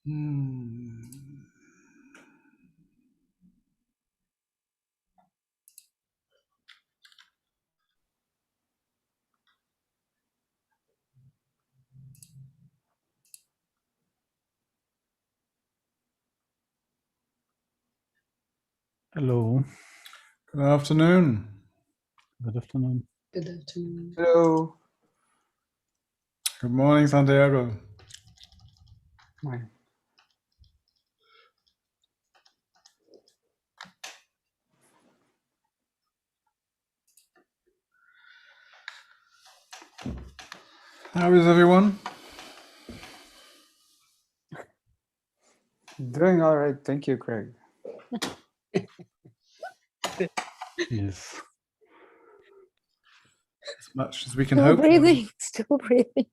Hmm. Hello. Good afternoon. Good afternoon. Good afternoon. Hello. Good morning, Santiago. Morning. How is everyone? Doing all right. Thank you, Craig. Yes. As much as we can Still hope. breathing. Still breathing.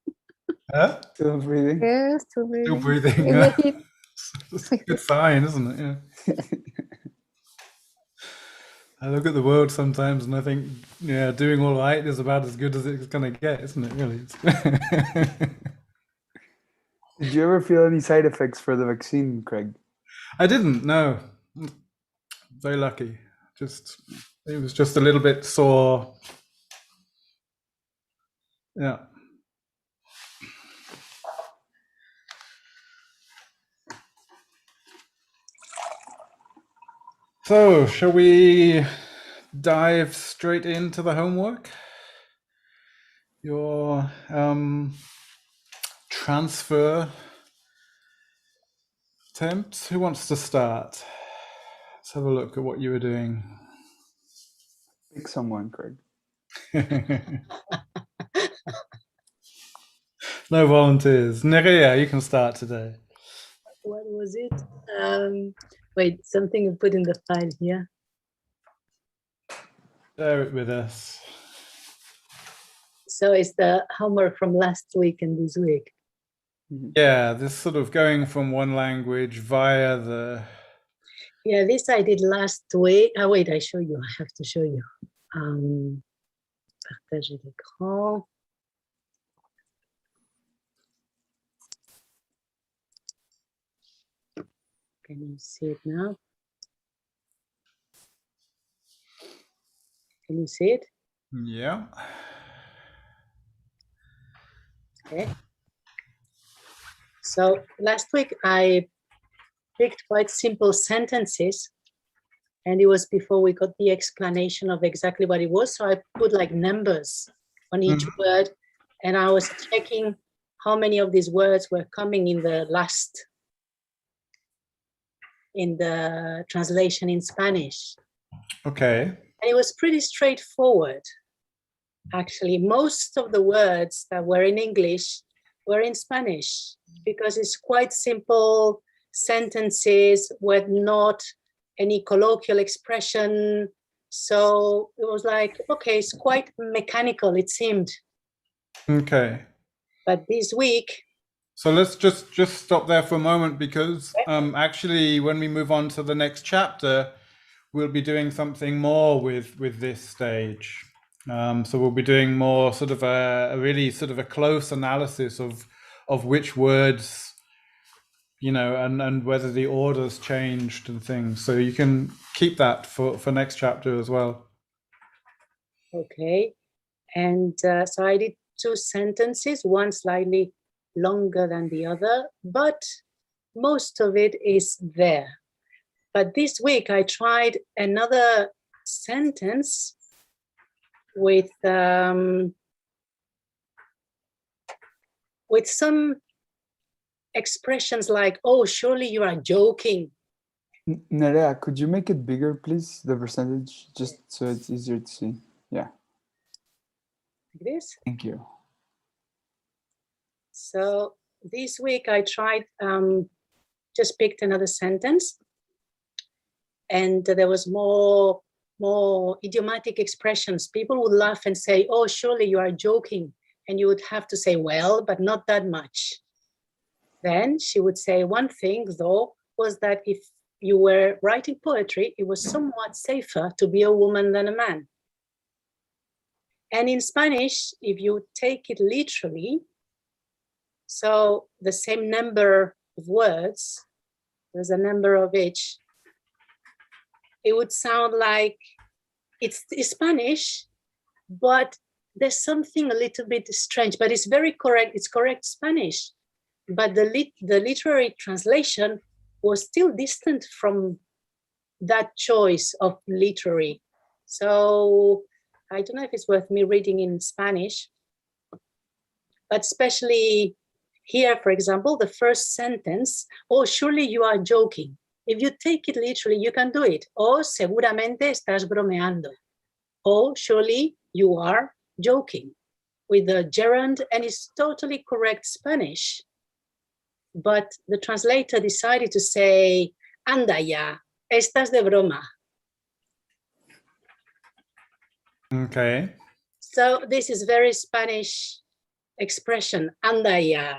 Huh? Still breathing. Yeah, still breathing. Still breathing. In the heat. It's a good sign, isn't it? Yeah. I look at the world sometimes and I think, yeah, doing all right is about as good as it's going to get, isn't it? Really. Did you ever feel any side effects for the vaccine, Craig? I didn't. No. Very lucky. It was just a little bit sore. Yeah. So, shall we dive straight into the homework? Your transfer attempts. Who wants to start? Let's have a look at what you were doing. Pick someone, Craig. No volunteers. Nerea, you can start today. What was it? Wait, something you put in the file here. Share it with us. So it's the homework from last week and this week. Yeah, this sort of going from one language via the... Yeah, this I did last week. Oh, wait, I show you. I have to show you. Partager l'écran. Can you see it now? Can you see it? Yeah. Okay. So last week I picked quite simple sentences, and it was before we got the explanation of exactly what it was. So I put like numbers on each word, and I was checking how many of these words were coming in the translation in Spanish. Okay. And it was pretty straightforward. Actually, most of the words that were in English were in Spanish, because it's quite simple sentences with not any colloquial expression. So it was like, okay, it's quite mechanical, it seemed. Okay. But this week... So let's just stop there for a moment, because actually when we move on to the next chapter, we'll be doing something more with this stage. So we'll be doing more sort of a really sort of a close analysis of which words, you know, and whether the order's changed and things. So you can keep that for next chapter as well. Okay. And so I did two sentences, one slightly longer than the other, but most of it is there. But this week I tried another sentence with some expressions like, oh, surely you are joking. Nerea, could you make it bigger, please? The percentage, just so it's easier to see. Yeah. Like this. Thank you. So this week I tried, just picked another sentence, and there was more idiomatic expressions. People would laugh and say, oh, surely you are joking. And you would have to say, well, but not that much. Then she would say, one thing though, was that if you were writing poetry, it was somewhat safer to be a woman than a man. And in Spanish, if you take it literally, so the same number of words, there's a number of each, it would sound like it's Spanish, but there's something a little bit strange, but it's very correct. It's correct Spanish, but the literary translation was still distant from that choice of literary. So I don't know if it's worth me reading in Spanish, but especially here, for example, the first sentence, oh, surely you are joking. If you take it literally, you can do it. Oh, seguramente estás bromeando. Oh, surely you are joking, with the gerund, and it's totally correct Spanish. But the translator decided to say, anda ya, estás de broma. Okay. So this is very Spanish expression, anda ya.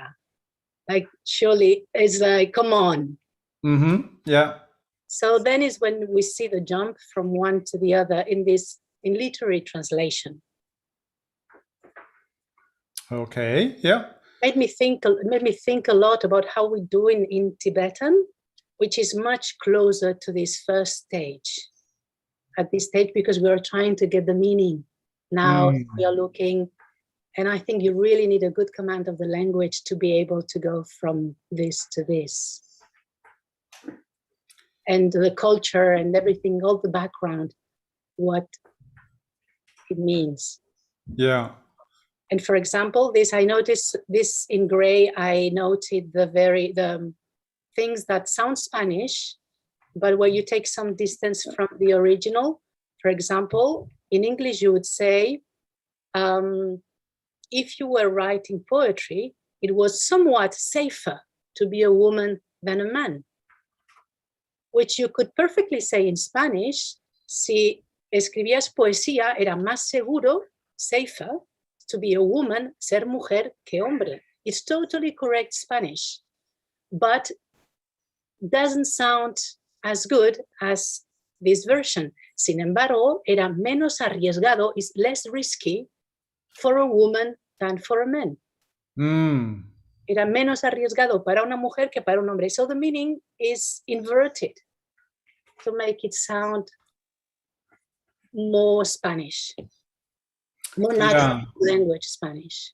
Like, surely, it's like, come on. Mm-hmm. Yeah. So then is when we see the jump from one to the other in literary translation. Okay. Yeah. Made me think a lot about how we do in Tibetan, which is much closer to this first stage. At this stage, because we are trying to get the meaning. Now we are looking, and I think you really need a good command of the language to be able to go from this to this. And the culture and everything, all the background, what it means. Yeah. And for example, this, I noticed this in gray, I noted the things that sound Spanish, but where you take some distance from the original. For example, in English, you would say, if you were writing poetry, it was somewhat safer to be a woman than a man, which you could perfectly say in Spanish. Si escribías poesía, era más seguro, safer, to be a woman, ser mujer que hombre. It's totally correct Spanish, but doesn't sound as good as this version. Sin embargo, era menos arriesgado, is less risky for a woman than for a man. Era menos arriesgado para una mujer que para un hombre. So the meaning is inverted to make it sound more Spanish, more natural language Spanish.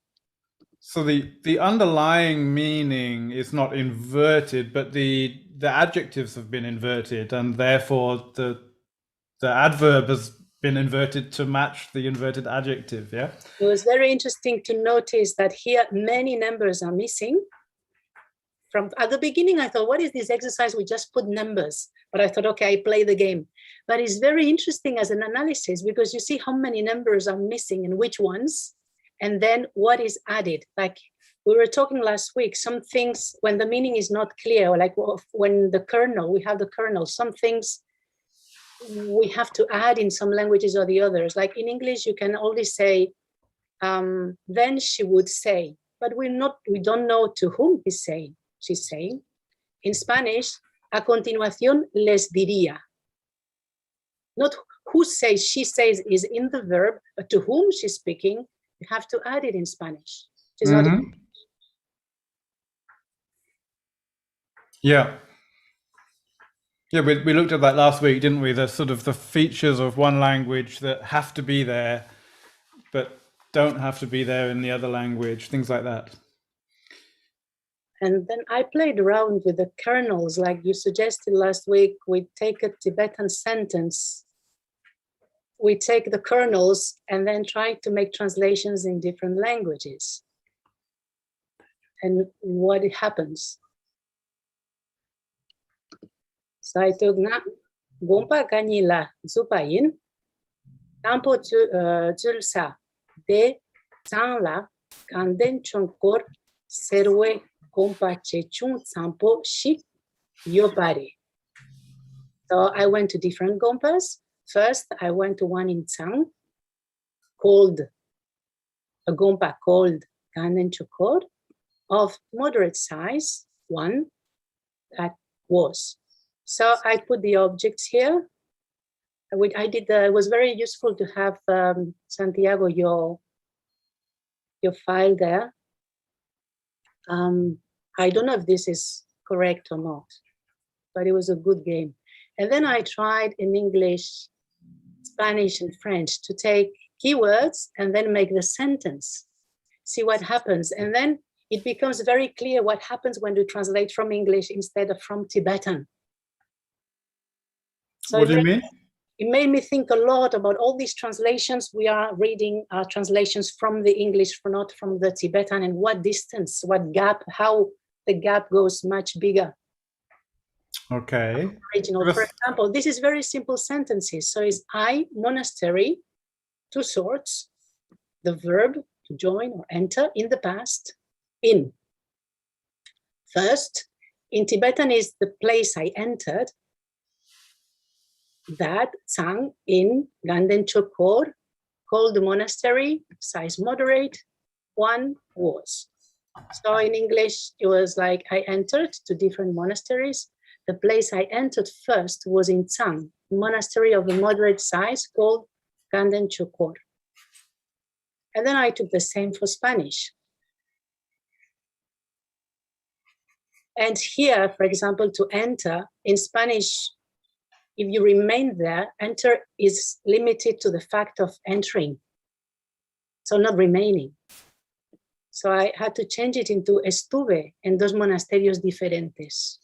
So the underlying meaning is not inverted, but the adjectives have been inverted, and therefore the adverb has been inverted to match the inverted adjective. Yeah. It was very interesting to notice that here many numbers are missing. From at the beginning, I thought, what is this exercise? We just put numbers. But I thought, okay, I play the game. But it's very interesting as an analysis, because you see how many numbers are missing and which ones, and then what is added. Like we were talking last week, some things, when the meaning is not clear, like when the kernel, we have the kernel, some things we have to add in some languages or the others. Like in English, you can only say, then she would say, but we don't know to whom she's saying. In Spanish, a continuación les diría. Not who says, she says is in the verb, but to whom she's speaking, you have to add it in Spanish. Which is not Yeah. Yeah, we looked at that last week, didn't we? The sort of the features of one language that have to be there, but don't have to be there in the other language, things like that. And then I played around with the kernels, like you suggested last week. We take a Tibetan sentence, we take the kernels and then try to make translations in different languages. And what happens? So I took na gompa kanila zupayin, tampo julsa de tanla kanden chonkor serwe gompa chechun sampo shi yobari. So I went to different gompas. First, I went to one in Tsang, called a gompa called Kanden Chokor, of moderate size, one that was. So I put the objects here. I did. It was very useful to have Santiago your file there. I don't know if this is correct or not, but it was a good game. And then I tried in English, Spanish, and French to take keywords and then make the sentence, see what happens. And then it becomes very clear what happens when you translate from English instead of from Tibetan. So What do you mean? it made me think a lot about all these translations. We are reading translations from the English, not from the Tibetan, and what distance, what gap, how the gap goes much bigger. Okay. Original. For example, this is very simple sentences. So it's I, monastery, two sorts, the verb to join or enter in the past, in. First, in Tibetan is the place I entered, that Tsang in Ganden Chokor, called the monastery, size moderate, one was. So in English, it was like I entered to different monasteries. The place I entered first was in Tsang, monastery of a moderate size called Ganden Chokor. And then I took the same for Spanish. And here, for example, to enter, in Spanish, if you remain there, enter is limited to the fact of entering, so not remaining. So I had to change it into estuve en dos monasterios diferentes.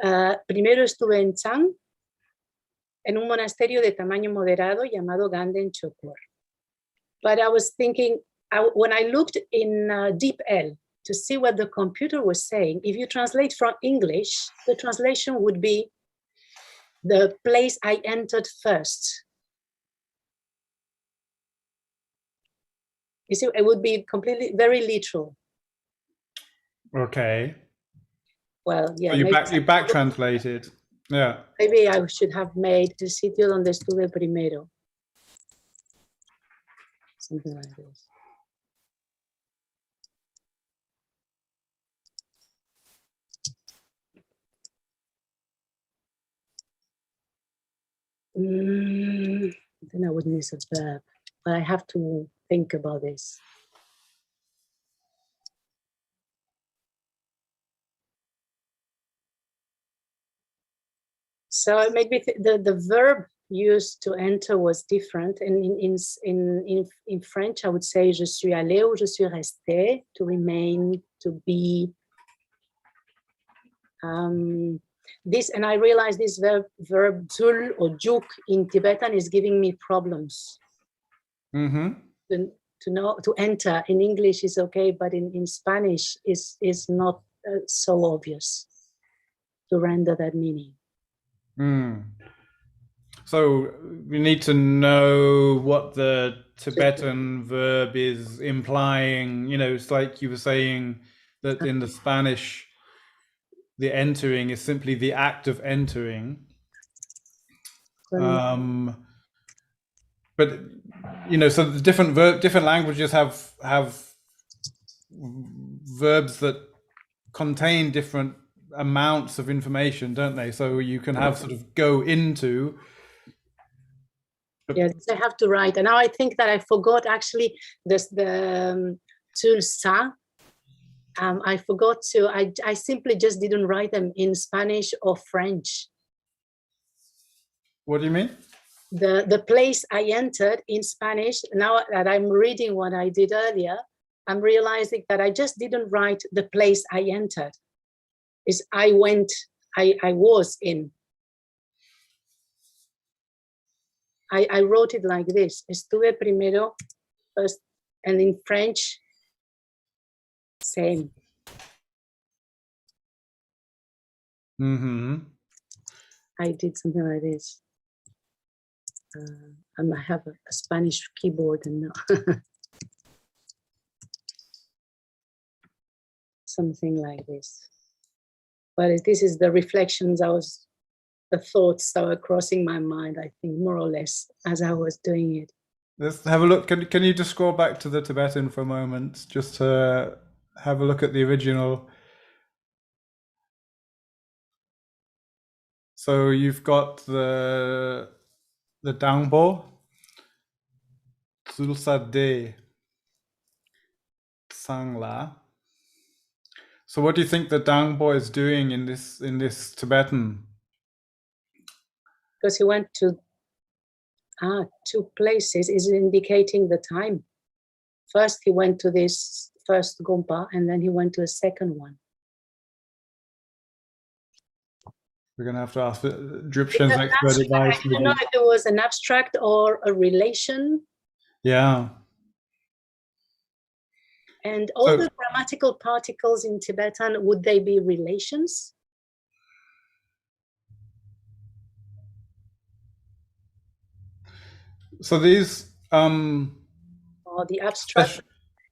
Primero estuve en Tsang, en un monasterio de tamaño moderado llamado Ganden Chokor. But I was thinking, when I looked in DeepL to see what the computer was saying, if you translate from English, the translation would be the place I entered first. You see, it would be completely, very literal. Okay. Well, yeah. So you back translated. Yeah. Maybe I should have made el sitio donde estuve primero. Something like this. Then I would miss a verb, but I have to think about this. So it made me the verb used to enter was different. And in French, I would say je suis allé ou je suis resté, to remain, to be. This, and I realized this verb zul or juk in Tibetan is giving me problems. Mm-hmm. To enter in English is okay, but in Spanish is not so obvious to render that meaning. So we need to know what the Tibetan verb is implying. You know, it's like you were saying that in the Spanish, the entering is simply the act of entering. But you know, so the different languages have verbs that contain different amounts of information, don't they? So you can have sort of go into. Yes, I have to write. And now I think that I forgot actually this the tulsa. I forgot to. I simply just didn't write them in Spanish or French. What do you mean? The place I entered in Spanish. Now that I'm reading what I did earlier, I'm realizing that I just didn't write the place I entered. Is I went. I was in. I wrote it like this. Estuve primero, first, and in French, same. Mm-hmm. I did something like this. I have a Spanish keyboard and now something like this. But this is the reflections the thoughts that were crossing my mind, I think, more or less, as I was doing it. Let's have a look. Can you just scroll back to the Tibetan for a moment, just to have a look at the original? So you've got the Dangbo, Tsulsa De Sangla. So what do you think the Dangbo is doing in this Tibetan? Because he went to 2 places is indicating the time. First, he went to this first Gompa, and then he went to a second one. We're going to have to ask Drupchen's expert I advice. don't know if it was an abstract or a relation. Yeah. And all So- the grammatical particles in Tibetan, would they be relations? So these Or the abstract? spec-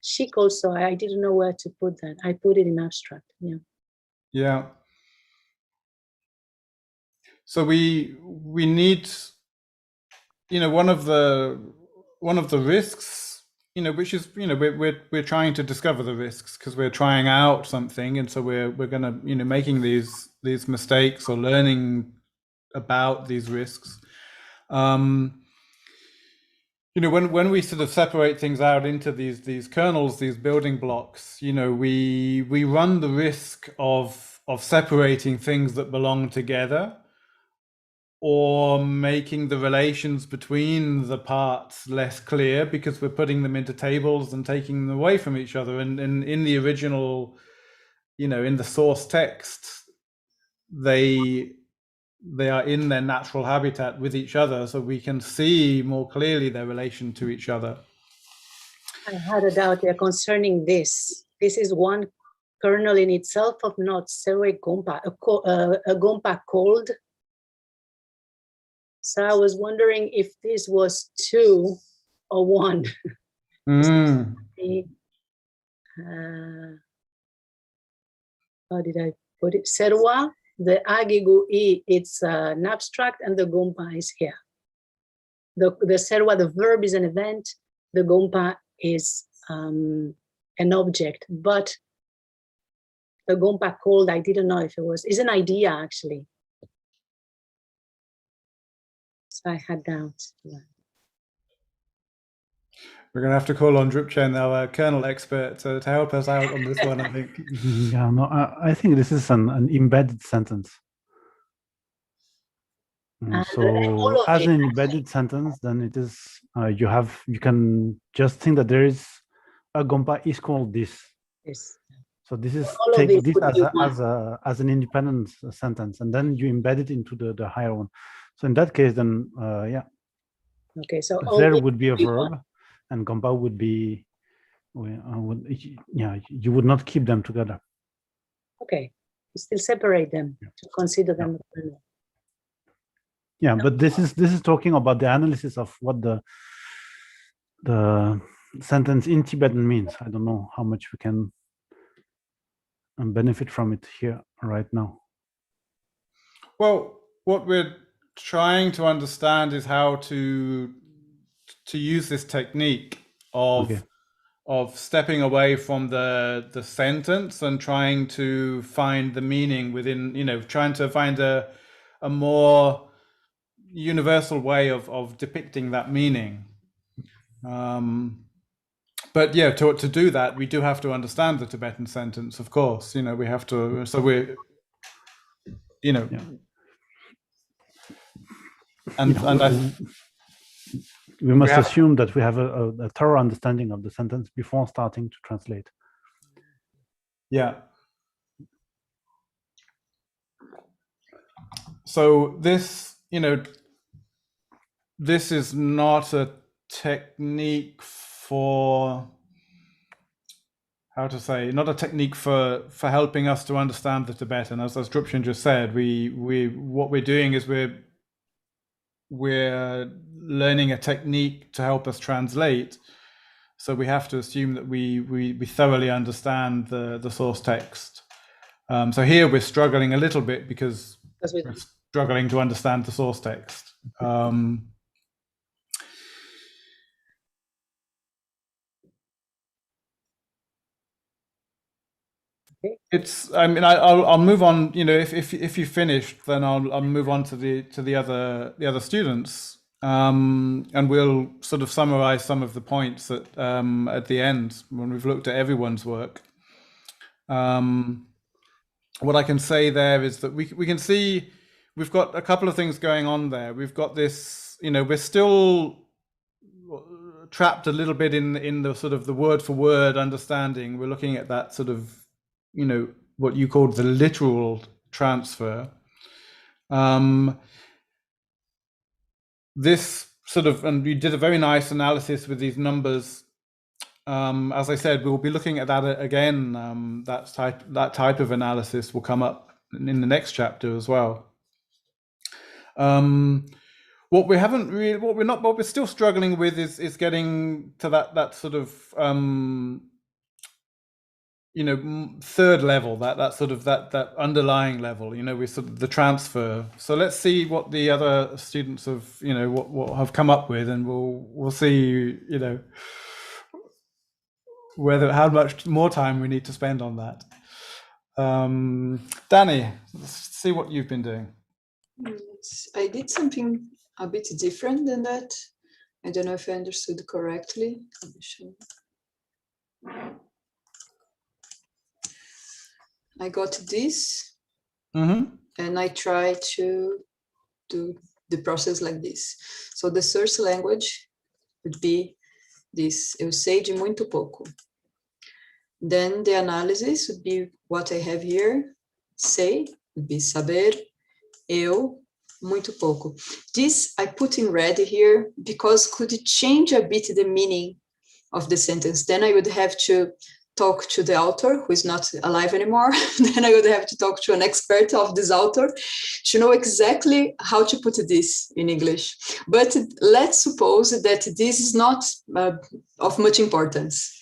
Shik also, I didn't know where to put that. I put it in abstract, yeah. yeah. So we need, you know, one of the risks, you know, which is, you know, we're trying to discover the risks because we're trying out something, and so we're gonna, you know, making these mistakes or learning about these risks. You know, when we sort of separate things out into these kernels, these building blocks, you know, we run the risk of separating things that belong together, or making the relations between the parts less clear because we're putting them into tables and taking them away from each other. And in the original, you know, in the source text, they are in their natural habitat with each other, so we can see more clearly their relation to each other. I had a doubt there concerning this. This is one kernel in itself of not Serwe Gompa, a Gompa called. So I was wondering if this was 2 or 1. Mm. How did I put it? Serwa, the Agigu I, it's an abstract, and the Gompa is here. The Serwa, the verb is an event, the Gompa is an object, but the Gompa called, I didn't know if it was, is an idea actually. So I had doubts. Yeah. We're going to have to call on Drupchen, our kernel expert, to help us out on this one, I think. Yeah, no, I think this is an embedded sentence. And So all of as it, an embedded sentence, then it is, you can just think that there is a Gompa is called this. yes. So this is, All of take it this would be as an independent sentence, and then you embed it into the higher one. So in that case, then yeah, Okay, so all there this would be a be verb, one. and Gompa would be, yeah, you would not keep them together. Okay, you still separate them to consider them a kernel. Yeah, but this is talking about the analysis of what the sentence in Tibetan means. I don't know how much we can benefit from it here right now. Well, what we're trying to understand is how to use this technique of Okay. of stepping away from the sentence and trying to find the meaning within, you know, trying to find a more universal way of depicting that meaning. But yeah, to do that, we do have to understand the Tibetan sentence, of course. You know, we have to. So we're, you know, Yeah. and Yeah, and we must have- assume that we have a thorough understanding of the sentence before starting to translate. yeah. So this, you know, this is not a technique for, how to say, not a technique for helping us to understand the Tibetan. As Drupchen just said, we what we're doing is we're learning a technique to help us translate. So we have to assume that we thoroughly understand the source text. So here we're struggling a little bit because Because we we're struggling to understand the source text. It's. I mean, I'll move on. You know, if you finished, then I'll move on to the other students, and we'll sort of summarize some of the points at the end when we've looked at everyone's work. what I can say there is that we can see we've got a couple of things going on there. We've got this, we're still trapped a little bit in the sort of the word for word understanding. We're looking at that sort of, what you called the literal transfer. This sort of, and you did a very nice analysis with these numbers. As I said, we'll be looking at that again. That type of analysis will come up in the next chapter as well. What we're still struggling with is getting to that sort of third level, that sort of that underlying level, we sort of the transfer. So let's see what the other students have what have come up with, and we'll see how much more time we need to spend on that. Danny, let's see what you've been doing. I did something a bit different than that. I don't know if I understood correctly. I got this, and I try to do the process like this. So the source language would be this: eu sei de muito pouco. Then the analysis would be what I have here. Sei would be saber, eu, muito pouco. This I put in red here because could it change a bit the meaning of the sentence. Then I would have to talk to the author, who is not alive anymore. Then I would have to talk to an expert of this author to know exactly how to put this in English. But let's suppose that this is not of much importance.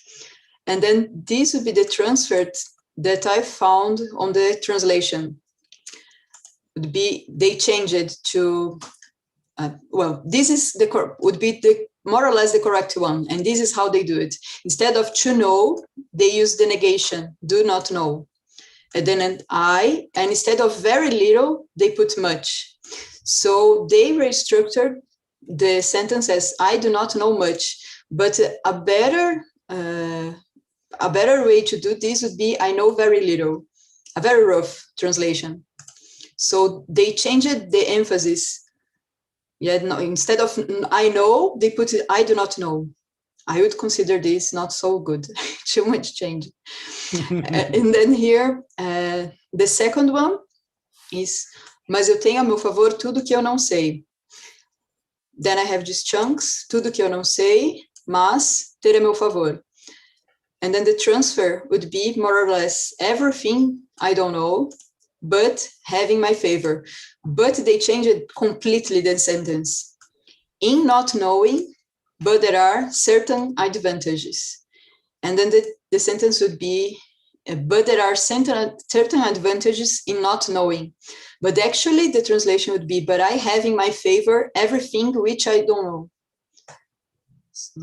And then this would be the transfer that I found on the translation. Would be they changed it to this is would be the more or less the correct one, and this is how they do it. Instead of to know, they use the negation, do not know. And then and instead of very little, they put much. So they restructured the sentence as I do not know much. But a better way to do this would be I know very little, a very rough translation. So they changed the emphasis. Yeah, no, instead of I know, they put it, I do not know. I would consider this not so good. Too much change. And then here, the second one is, mas eu tenho a meu favor tudo que eu não sei. Then I have these chunks, tudo que eu não sei, mas ter a meu favor. And then the transfer would be more or less everything I don't know, but having my favor. But they changed it completely, the sentence. In not knowing, but there are certain advantages. And then the sentence would be, but there are certain advantages in not knowing. But actually the translation would be, but I have in my favor everything which I don't know. So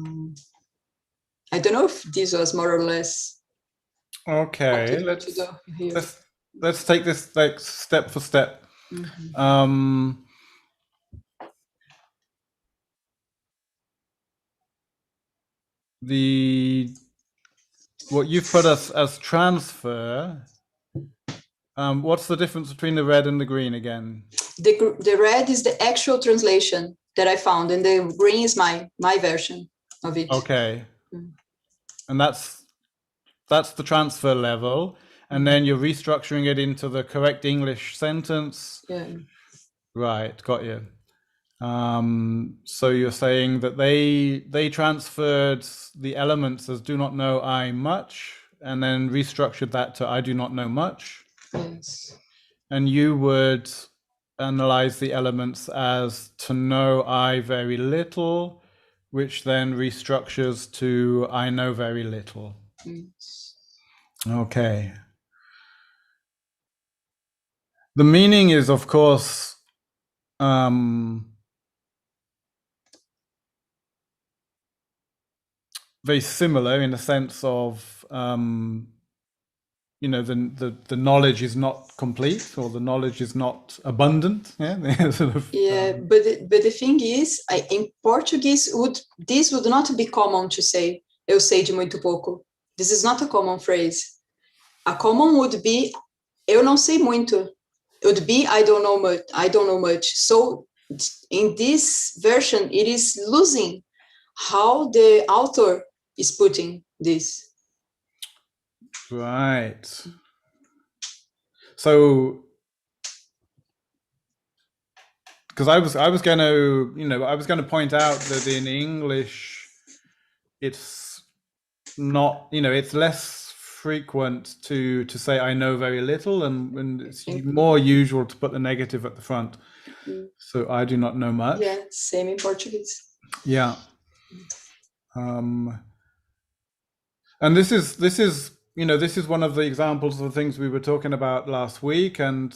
I don't know if this was more or less. Okay, let's take this like step for step. What you've put us as transfer. What's the difference between the red and the green again? The red is the actual translation that I found, and the green is my version of it. Okay, and that's the transfer level. And then you're restructuring it into the correct English sentence. Yeah. Right, got you. So you're saying that they transferred the elements as do not know I much, and then restructured that to I do not know much. Yes. And you would analyze the elements as to know I very little, which then restructures to I know very little. Yes. Okay. The meaning is, of course, very similar in the sense of, the knowledge is not complete, or the knowledge is not abundant. Yeah, sort of, but the thing is, in Portuguese, this would not be common to say, eu sei de muito pouco. This is not a common phrase. A common would be, eu não sei muito. It would be I don't know much. I don't know much. So in this version, it is losing how the author is putting this. Right. So, because I was going to point out that in English, it's not, it's less frequent to say I know very little, and it's more usual to put the negative at the front. So I do not know much. Yeah, same in Portuguese. Yeah. And this is one of the examples of the things we were talking about last week, and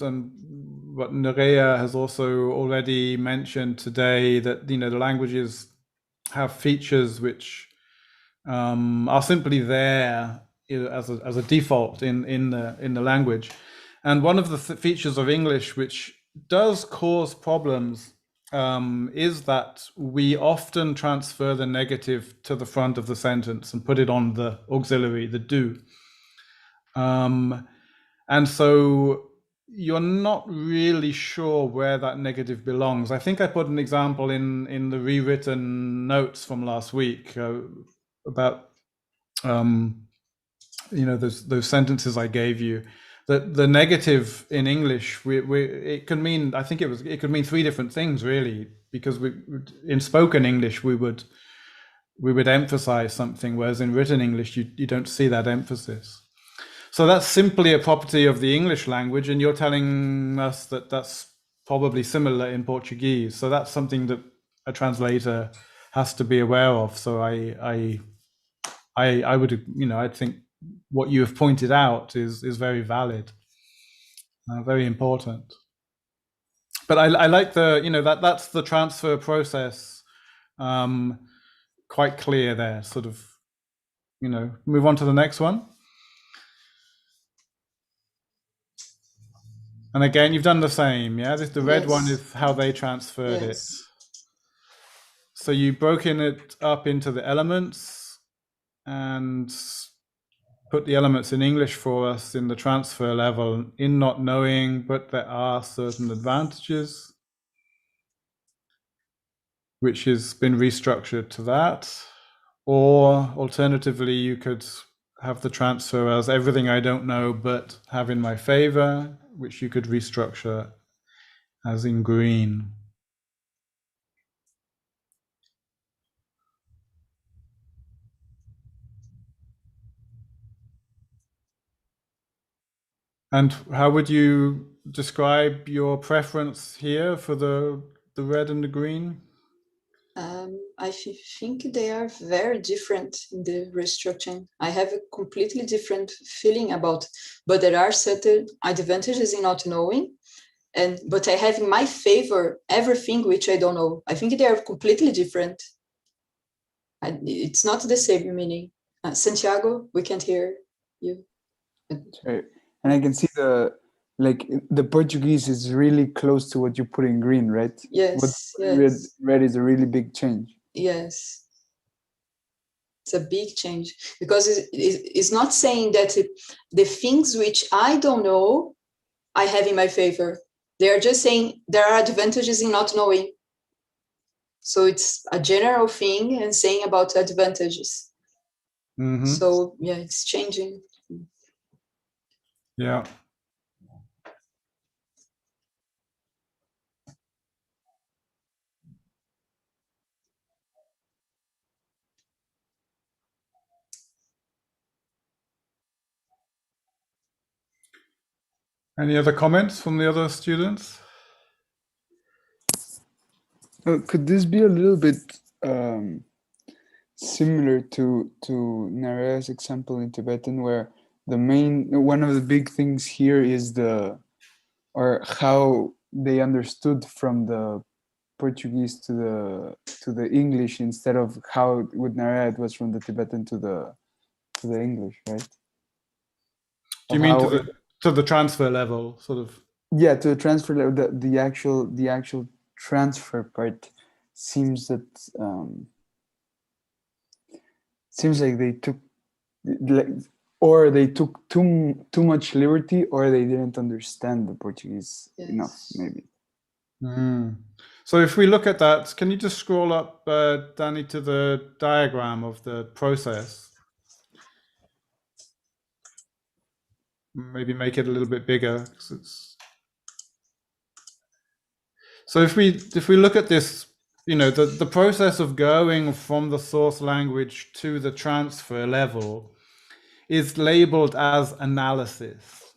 what Nerea has also already mentioned today, that the languages have features which are simply there as a default in the language. And one of the features of English which does cause problems is that we often transfer the negative to the front of the sentence and put it on the auxiliary, the do. And so you're not really sure where that negative belongs. I think I put an example in the rewritten notes from last week about those sentences I gave you. That the negative in English, it could mean, I think it could mean three different things really, because in spoken English we would emphasize something, whereas in written English you don't see that emphasis. So that's simply a property of the English language, and you're telling us that that's probably similar in Portuguese. So that's something that a translator has to be aware of. So I would, I think what you have pointed out is very valid, very important. But I like the, that's the transfer process, quite clear there, sort of, move on to the next one. And again, you've done the same, yeah? The red Yes. one is how they transferred it. Yes. So you've broken it up into the elements and put the elements in English for us in the transfer level, in not knowing, but there are certain advantages, which has been restructured to that. Or alternatively, you could have the transfer as everything I don't know, but have in my favor, which you could restructure as in green. And how would you describe your preference here for the red and the green? I think they are very different in the restructuring. I have a completely different feeling about, but there are certain advantages in not knowing, but I have in my favor everything which I don't know. I think they are completely different. It's not the same meaning. Santiago, we can't hear you. Sorry. And I can see the Portuguese is really close to what you put in green, right? Yes, What yes. red is a really big change. Yes. It's a big change, because it's not saying that the things which I don't know, I have in my favor. They are just saying there are advantages in not knowing. So it's a general thing and saying about advantages. Mm-hmm. So yeah, it's changing. Yeah. Any other comments from the other students? Could this be a little bit similar to Narea's example in Tibetan, where one of the big things here is how they understood from the Portuguese to the English, instead of how with Narea it was from the Tibetan to the English, right? Do you mean to the transfer level, sort of? Yeah, to the transfer level, the actual transfer part seems like they took, like, or they took too much liberty, or they didn't understand the Portuguese enough, Yes. maybe. So if we look at that, can you just scroll up, Danny, to the diagram of the process? Maybe make it a little bit bigger. 'Cause so if we look at this, you know, the process of going from the source language to the transfer level is labeled as analysis.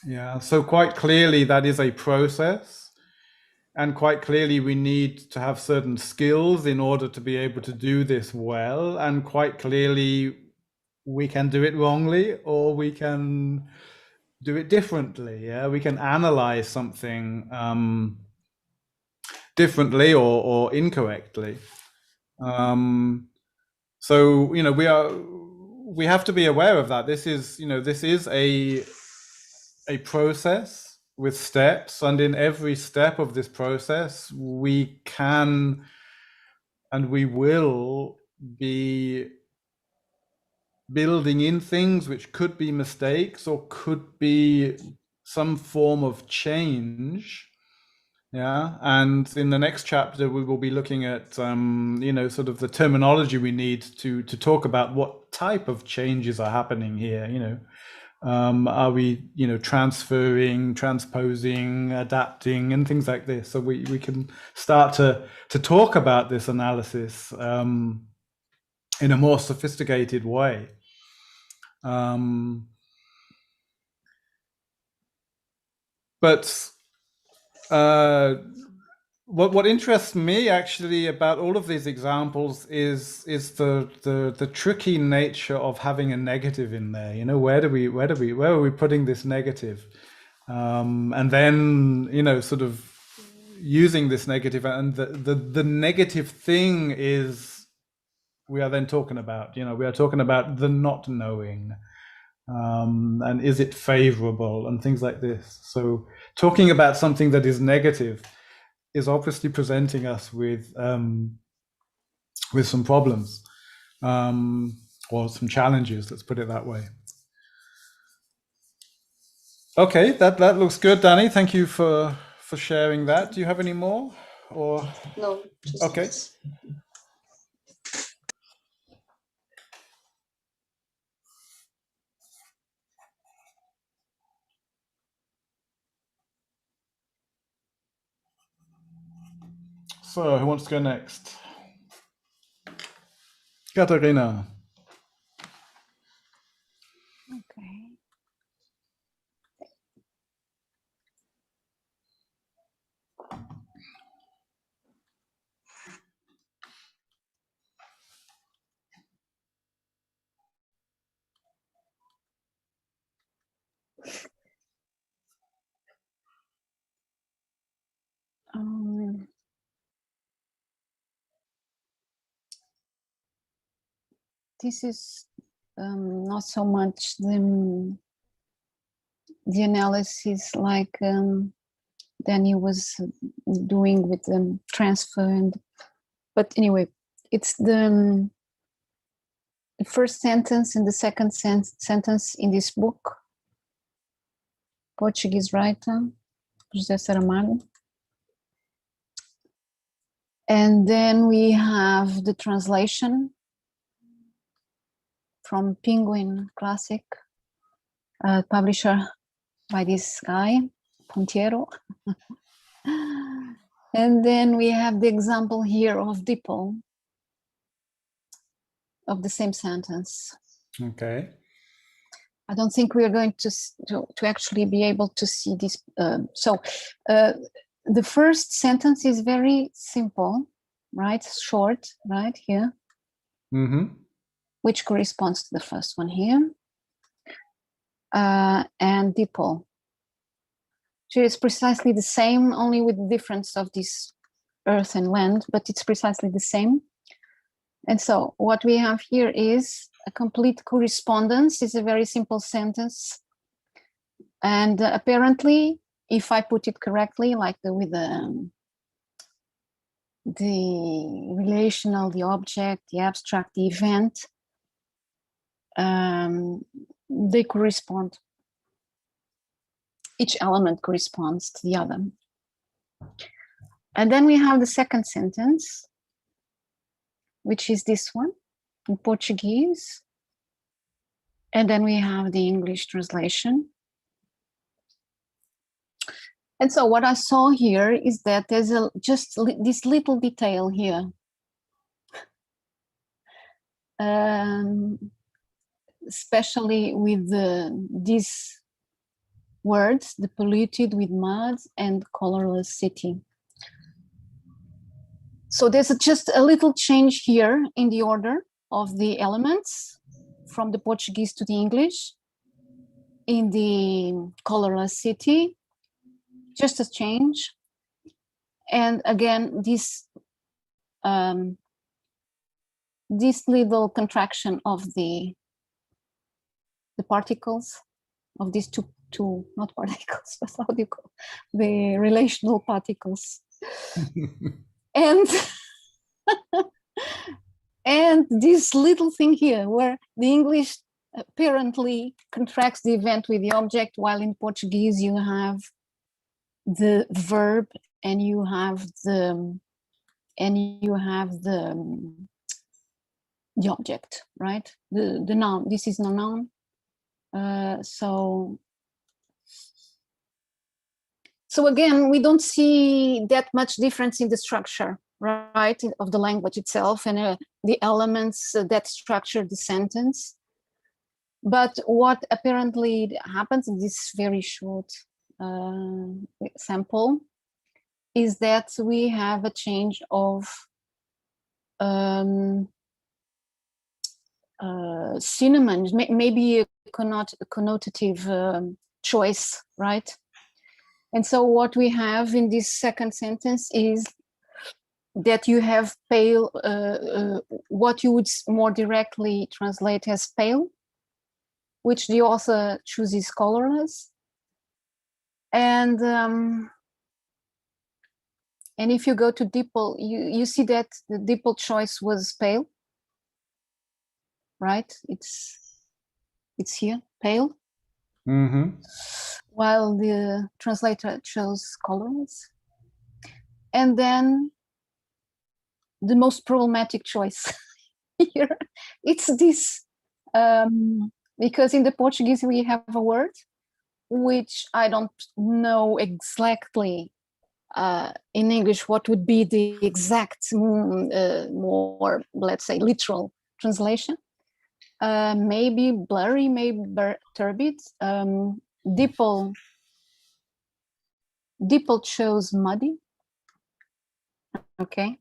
Yeah, so quite clearly that is a process, and quite clearly we need to have certain skills in order to be able to do this well, and quite clearly we can do it wrongly or we can do it differently. Yeah, we can analyze something differently or incorrectly. So, you know, we have to be aware of that. This is, you know, this is a process with steps, and in every step of this process, we can and we will be building in things which could be mistakes or could be some form of change. Yeah, and in the next chapter we will be looking at you know, sort of the terminology we need to talk about what type of changes are happening here. You know, are we, you know, transferring, transposing, adapting, and things like this. So we can start to talk about this analysis in a more sophisticated way. But what interests me actually about all of these examples is the tricky nature of having a negative in there. You know, where are we putting this negative? And then, you know, sort of using this negative, and the negative thing is, we are then talking about, you know, we are talking about the not knowing. And is it favorable and things like this. So talking about something that is negative is obviously presenting us with some problems, or some challenges, let's put it that way. Okay, that looks good, Danny. Thank you for sharing that. Do you have any more? Or No, just okay. this. So who wants to go next? Katarina. Okay. This is not so much the analysis like Danny was doing with the transfer, but anyway, it's the first sentence and the second sentence in this book, Portuguese writer José Saramago. And then we have the translation from Penguin Classic, publisher by this guy, Pontiero. And then we have the example here of Dipple, of the same sentence. Okay. I don't think we are going to actually be able to see this. The first sentence is very simple, right? Short, right here, which corresponds to the first one here. And Dipple. So it's precisely the same, only with the difference of this earth and land, but it's precisely the same. And so what we have here is a complete correspondence. It's a very simple sentence. And apparently, if I put it correctly, like with the relational, the object, the abstract, the event, they correspond. Each element corresponds to the other. And then we have the second sentence, which is this one in Portuguese. And then we have the English translation. And so what I saw here is that there's this little detail here. Especially with these words, the polluted with mud and colorless city. So there's just a little change here in the order of the elements from the Portuguese to the English in the colorless city, just a change. And again, this little contraction of the particles of these two not particles, but how do you call the relational particles? And and this little thing here where the English apparently contracts the event with the object, while in Portuguese you have the verb and you have the object, right? The noun. This is no noun. So again, we don't see that much difference in the structure, right, of the language itself and the elements that structure the sentence. But what apparently happens in this very short sample is that we have a change of synonyms, maybe a connotative choice, right? And so what we have in this second sentence is that you have pale, what you would more directly translate as pale, which the author chooses colorless. And if you go to DeepL, you see that the DeepL choice was pale, right? It's here, pale. Mm-hmm. While the translator chose colorless. And then the most problematic choice here, it's this, because in the Portuguese we have a word which I don't know exactly in English what would be the exact more, let's say, literal translation. Maybe blurry, maybe turbid. DeepL chose muddy. Okay,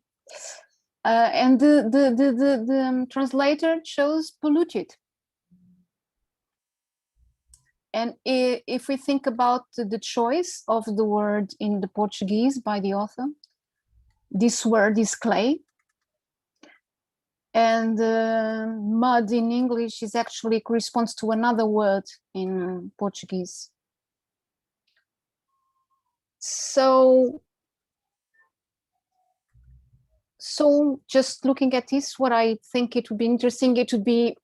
and the translator chose polluted. And if we think about the choice of the word in the Portuguese by the author, this word is clay. And mud in English is actually corresponds to another word in Portuguese. So just looking at this, what I think it would be interesting, it would be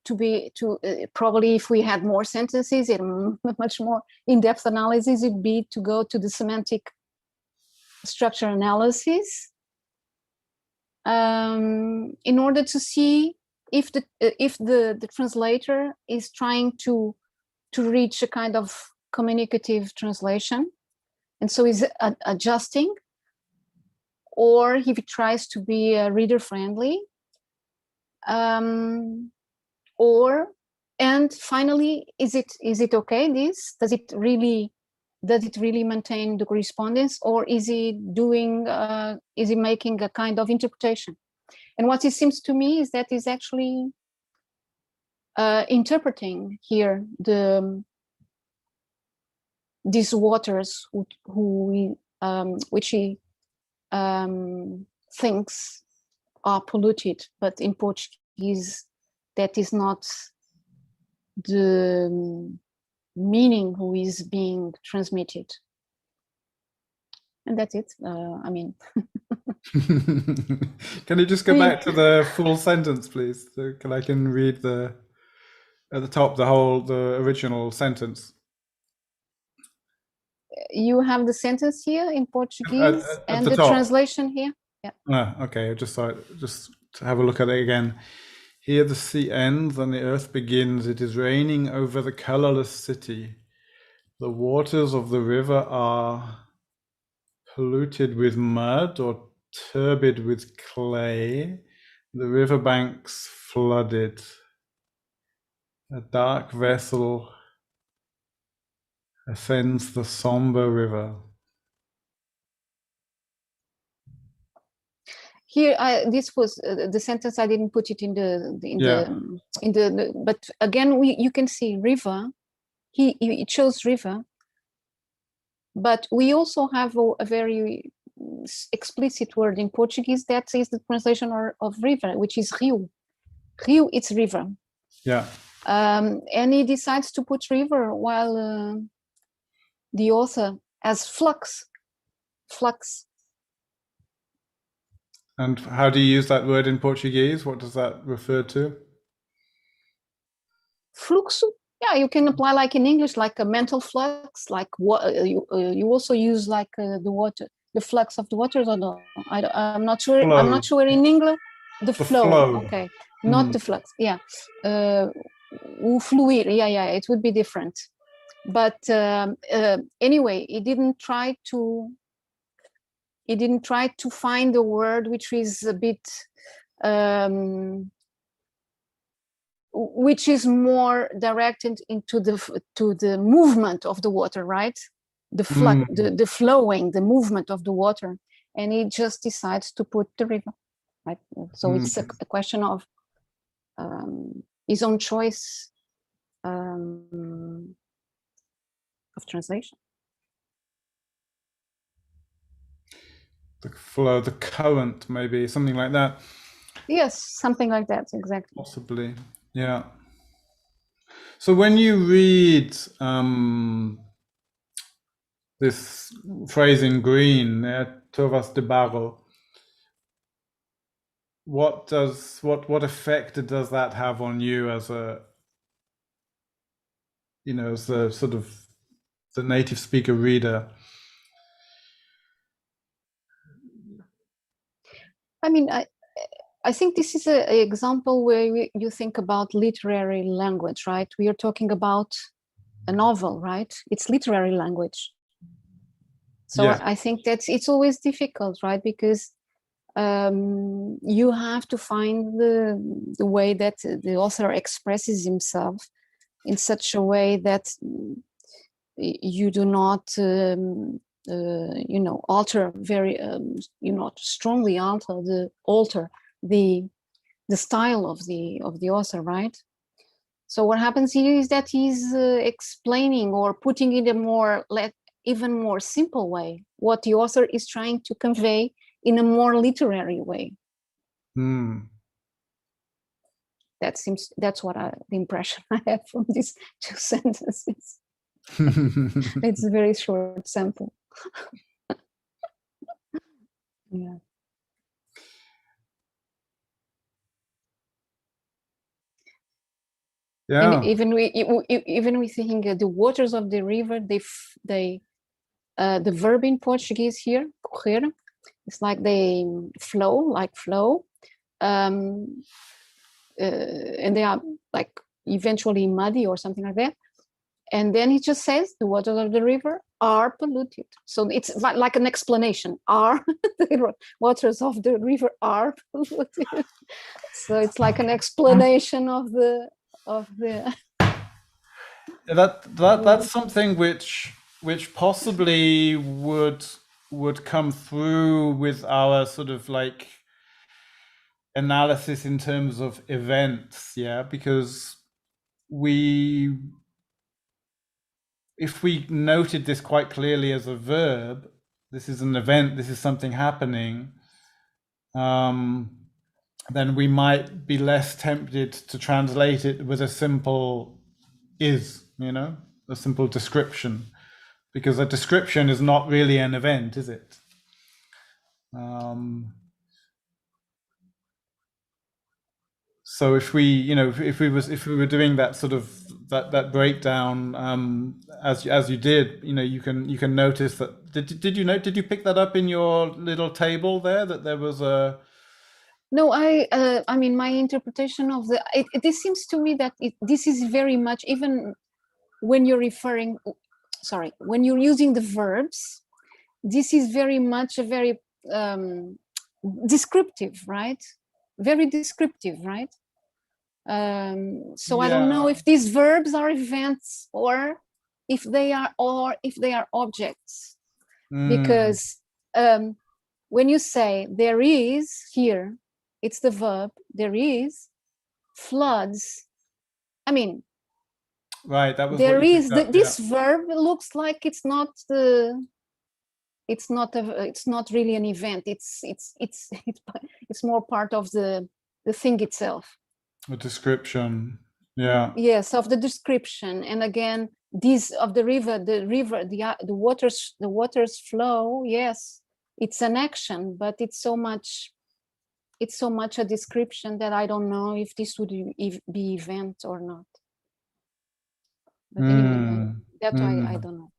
probably if we had more sentences and much more in-depth analysis, it'd be to go to the semantic structure analysis. In order to see if the translator is trying to reach a kind of communicative translation, and so is adjusting, or if it tries to be reader friendly, and finally, is it okay? Does it really maintain the correspondence, or is he making a kind of interpretation? And what it seems to me is that he's actually interpreting here these waters which he thinks are polluted, but in Portuguese that is not the meaning who is being transmitted. And that's it. I mean, can you just go back to the full sentence, please? So I can read the At the top, the original sentence. You have the sentence here in Portuguese At and the the top. translation here. Okay, I just saw it, just to have a look at it again. Here the sea ends and the earth begins. It is raining over the colorless city. The waters of the river are polluted with mud or turbid with clay. The riverbanks flooded. A dark vessel ascends the somber river. Here, this was the sentence. I didn't put it in the but again, you can see river. He chose river, but we also have a very explicit word in Portuguese that is the translation of river, which is rio. Rio, it's river. Yeah. And he decides to put river while the author has flux. And how do you use that word in Portuguese? What does that refer to? Fluxo. Yeah, you can apply like in English, like a mental flux, like what you also use like the water, the flux of the waters, or no? I'm not sure. Flow. I'm not sure in English. The flow. Okay, not the flux. Yeah, o fluir. Yeah, it would be different. But anyway, he didn't try to find a word which is a bit which is more directed into the movement of the water, right? The flood, the flowing, the movement of the water, and he just decides to put the river, right? So it's a question of his own choice of translation. The flow, the current, maybe something like that. Yes, something like that, exactly. Possibly, yeah. So when you read this phrase in green, Trovas de Barro, what effect does that have on you as a, as the sort of the native speaker reader? I mean, I think this is an example where you think about literary language, right? We are talking about a novel, right? It's literary language. So yeah. I think it's always difficult, right? Because you have to find the way that the author expresses himself in such a way that you do not alter very strongly alter the style of the author, right? So what happens here is that he's explaining or putting in a more even more simple way what the author is trying to convey in a more literary way. That's what the impression I have from these two sentences. It's a very short sample. Yeah. Yeah. And even we think the waters of the river, the verb in Portuguese here, correr, it's like they flow, and they are like eventually muddy or something like that. And then he just says the waters of the river are polluted. So it's like an explanation. The waters of the river are polluted. So it's like an explanation of the. That's something which possibly would come through with our sort of like analysis in terms of events, yeah, because if we noted this quite clearly as a verb, this is an event, this is something happening, then we might be less tempted to translate it with a simple is, a simple description, because a description is not really an event, is it? So if we, you know, if we were doing that sort of that breakdown, as you did, you know, you can notice that. Did you pick that up in your little table there, that there was a? No, I mean, my interpretation of this seems to me that this is very much, even when you're referring, sorry, when you're using the verbs, this is very much a very descriptive, right? Very descriptive, right? So I don't know if these verbs are events or if they are objects, because when you say there is here, it's the verb, there is floods. I mean, right, that was there what you is picked up, this verb looks like it's not really an event. It's more part of the thing itself. a description. Yeah. Yes, of the description. And again, these of the river, the waters flow. Yes, it's an action, but it's so much a description that I don't know if this would be event or not. But anyway, that's why I don't know.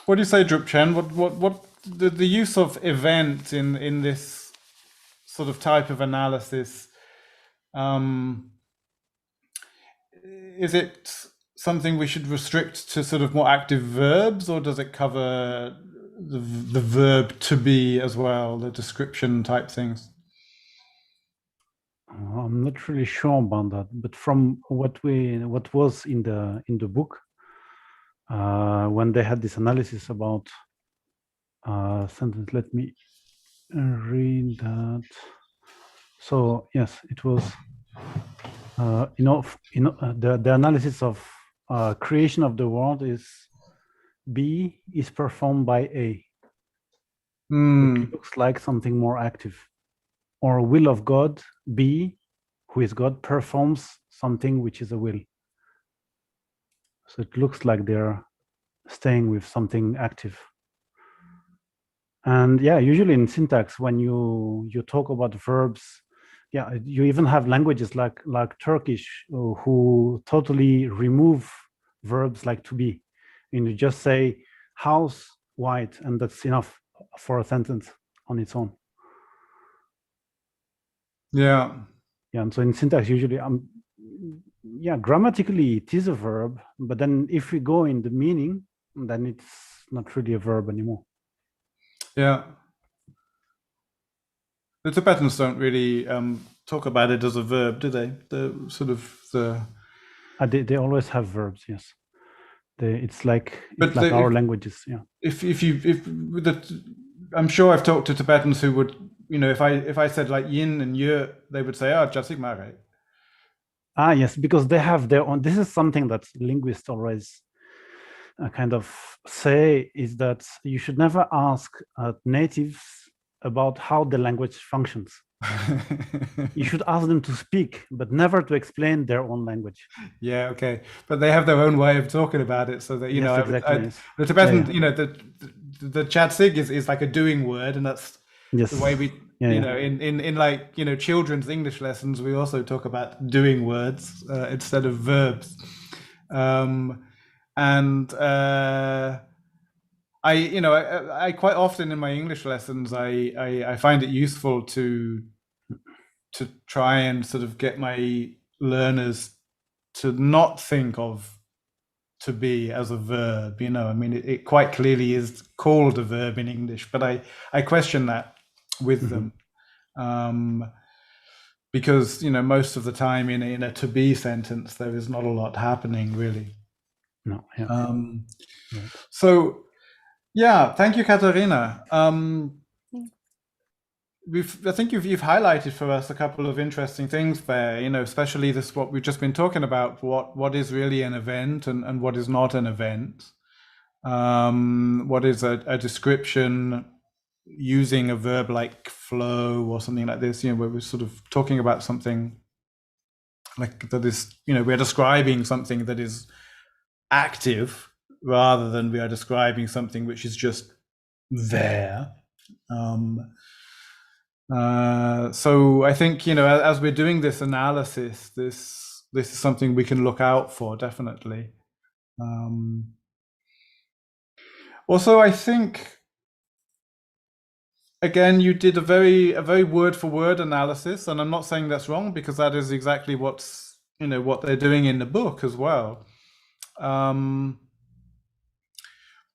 What do you say, Drupchen? What the use of event in this sort of type of analysis? Is it something we should restrict to sort of more active verbs, or does it cover the verb to be as well, the description type things? I'm not really sure about that, but from what was in the book, when they had this analysis about sentence, let me read that. So yes, it was the analysis of creation of the world is B is performed by A. It looks like something more active. Or will of God, B, who is God, performs something which is a will. So it looks like they're staying with something active. And yeah, usually in syntax, when you talk about verbs, yeah, you even have languages like Turkish who totally remove verbs like to be. And you just say house, white, and that's enough for a sentence on its own. Yeah. Yeah, and so in syntax, usually, grammatically it is a verb, but then if we go in the meaning, then it's not really a verb anymore. Yeah. The Tibetans don't really talk about it as a verb, do they? They always have verbs, yes. It's like our languages, yeah. I'm sure I've talked to Tibetans who would, you know, if I said like yin and ye, they would say, "Ah, jasik mare." Ah, yes, because they have their own. This is something that linguists always kind of say, is that you should never ask natives about how the language functions. You should ask them to speak, but never to explain their own language. Yeah, okay, but they have their own way of talking about it, so that you know, exactly, the Tibetan, you know, the chatsig is like a doing word, and that's the way we, you know, in like, you know, children's English lessons, we also talk about doing words instead of verbs, and I quite often in my English lessons, I find it useful to try and sort of get my learners to not think of to be as a verb. You know, I mean, it quite clearly is called a verb in English, but I question that with them, because, you know, most of the time in a to be sentence, there is not a lot happening really. No. Yeah. So, yeah, thank you, Katharina. I think you've highlighted for us a couple of interesting things there, you know, especially this, what we've just been talking about, what is really an event and what is not an event. What is a description using a verb like flow or something like this, you know, where we're sort of talking about something like that is, you know, we're describing something that is active rather than we are describing something which is just there. So I think, you know, as we're doing this analysis, this is something we can look out for, definitely. Also, I think, again, you did a very word for word analysis, and I'm not saying that's wrong, because that is exactly what's, you know, what they're doing in the book as well.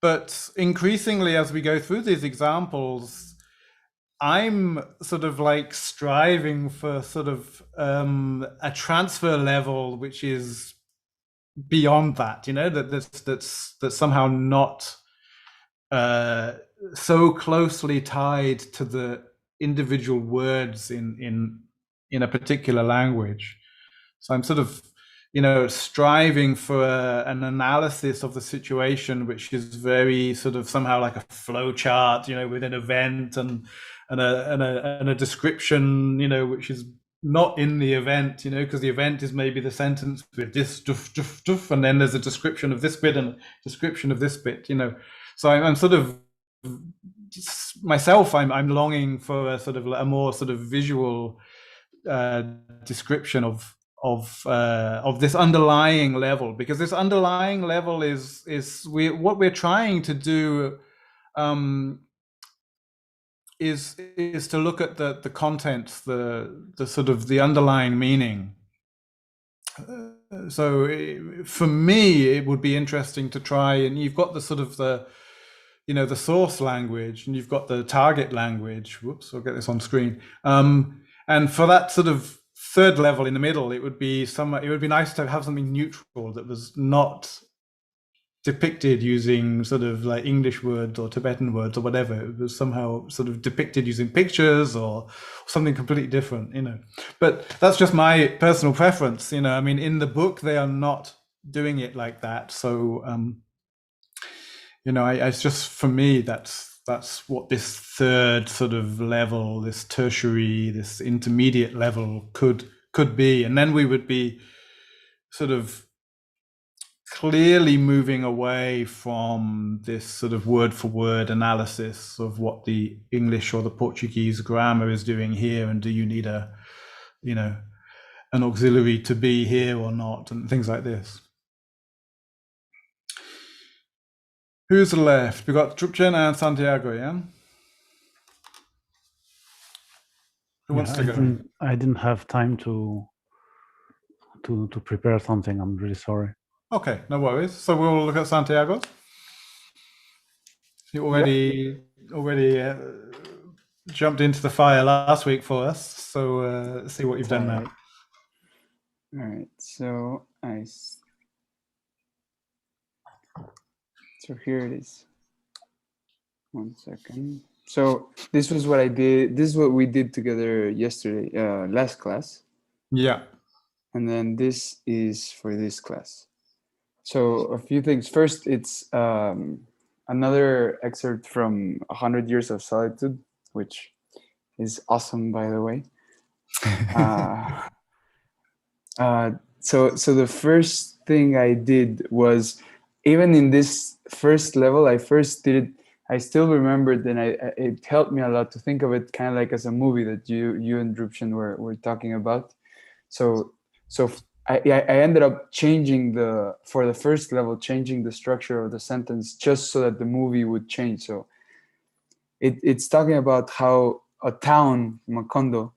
But increasingly, as we go through these examples, I'm sort of like striving for sort of a transfer level which is beyond that, you know, that's somehow not so closely tied to the individual words in a particular language. So I'm sort of, you know, striving for an analysis of the situation which is very sort of somehow like a flow chart, you know, with an event and a description, you know, which is not in the event, you know, because the event is maybe the sentence with this doof, doof, doof, and then there's a description of this bit and a description of this bit, you know. So I'm sort of myself, I'm longing for a sort of a more sort of visual description of this underlying level, because this underlying level is what we're trying to do is to look at the contents, the sort of the underlying meaning. So for me, it would be interesting to try, and you've got the sort of the, you know, the source language, and you've got the target language. Whoops, I'll get this on screen. And for that sort of third level in the middle, it would be nice to have something neutral that was not depicted using sort of like English words or Tibetan words or whatever. It was somehow sort of depicted using pictures or something completely different, you know. But that's just my personal preference, you know. I mean, in the book, they are not doing it like that. So, you know, it's just, for me, that's what this third sort of level, this tertiary, this intermediate level could be. And then we would be sort of clearly moving away from this sort of word for word analysis of what the English or the Portuguese grammar is doing here, and do you need a, you know, an auxiliary to be here or not, and things like this. Who's left? We've got Drupchen and Santiago, yeah? Who wants to go? I didn't have time to prepare something. I'm really sorry. Okay, no worries. So we'll look at Santiago. You already jumped into the fire last week for us. So see what you've done now. All right. So so here it is. 1 second. So this was what I did. This is what we did together yesterday, last class. Yeah. And then this is for this class. So a few things. First, it's another excerpt from 100 Years of Solitude, which is awesome, by the way. So the first thing I did was, even in this first level, I first did it. I still remembered, and it helped me a lot to think of it kind of like as a movie that you and Drupchen were talking about. So I ended up changing for the first level, changing the structure of the sentence just so that the movie would change. So it's talking about how a town, Macondo,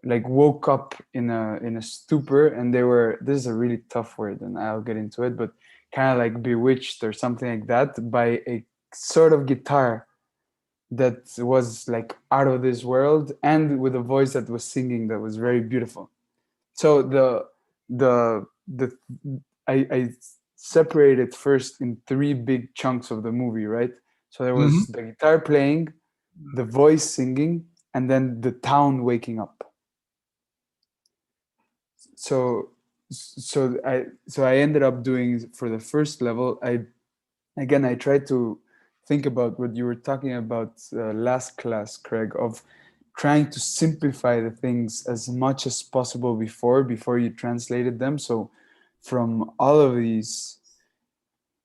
like woke up in a stupor, and they were, this is a really tough word and I'll get into it, but kind of like bewitched or something like that by a sort of guitar that was like out of this world, and with a voice that was singing that was very beautiful. So I separated first in 3 big chunks of the movie, right? So there was the guitar playing, the voice singing, and then the town waking up. So I ended up doing, for the first level, I tried to think about what you were talking about last class, Craig, of trying to simplify the things as much as possible before you translated them. So from all of these,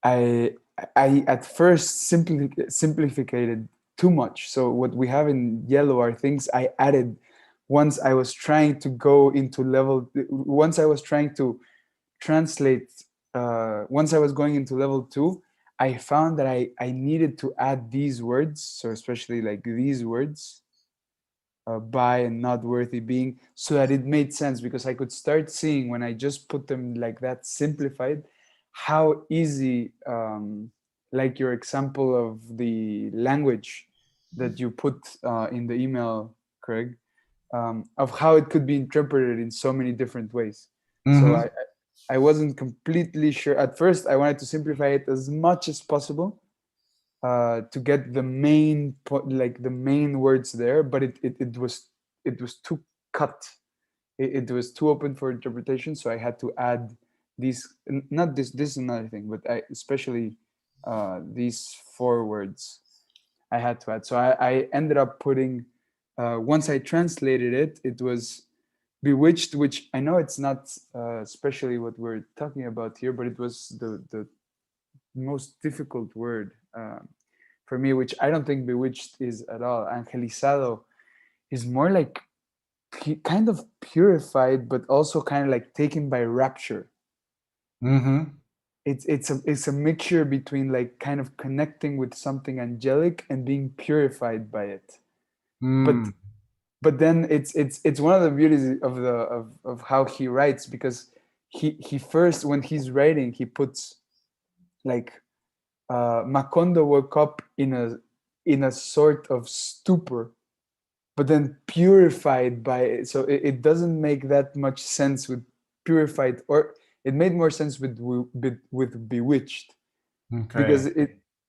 I at first simplified too much. So what we have in yellow are things I added once I was trying to go into level, once I was trying to translate, once I was going into level 2, I found that I needed to add these words, so especially like these words, by and not worthy being, so that it made sense, because I could start seeing when I just put them like that simplified, how easy, like your example of the language that you put in the email, Craig, of how it could be interpreted in so many different ways. So I wasn't completely sure. At first, I wanted to simplify it as much as possible to get the main like the main words there, but it was too cut. It was too open for interpretation. So I had to add these. Not this. This is another thing, but especially these 4 words I had to add. So I ended up putting. Once I translated it, it was bewitched, which I know it's not especially what we're talking about here, but it was the most difficult word for me, which I don't think bewitched is at all. Angelizado is more like kind of purified, but also kind of like taken by rapture. It's a mixture between like kind of connecting with something angelic and being purified by it. But then it's one of the beauties of how he writes, because he first, when he's writing, he puts like Macondo woke up in a sort of stupor, but then purified by it. So it doesn't make that much sense with purified, or it made more sense with bewitched, because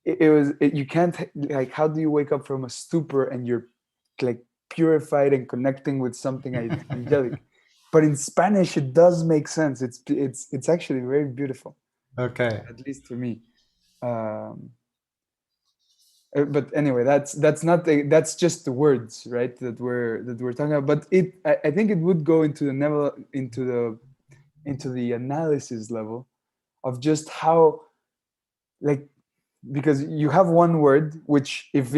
you can't, like, how do you wake up from a stupor and you're like purified and connecting with something angelic? But in Spanish it does make sense. It's actually very beautiful, at least for me. But anyway, that's not that's just the words, right, that we're talking about. But I think it would go into the analysis level of just how, like, because you have one word which, if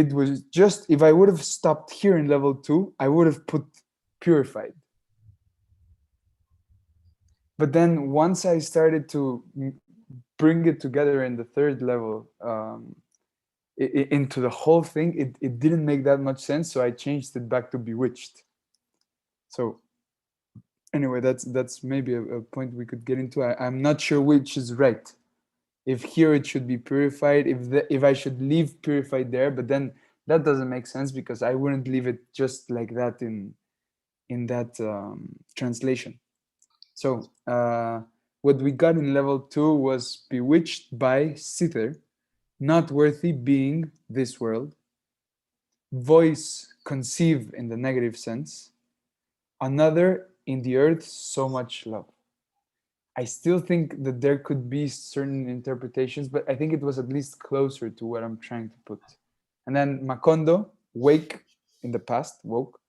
I would have stopped here in level 2, I would have put purified. But then once I started to bring it together in the 3rd level, into the whole thing, it didn't make that much sense, so I changed it back to bewitched. So anyway, that's maybe a point we could get into. I'm not sure which is right. If here it should be purified, if I should leave purified there, but then that doesn't make sense, because I wouldn't leave it just like that in that translation. So what we got in level 2 was bewitched by Sither, not worthy being this world, voice conceive in the negative sense, another in the earth so much love. I still think that there could be certain interpretations, but I think it was at least closer to what I'm trying to put. And then Macondo, wake in the past, woke,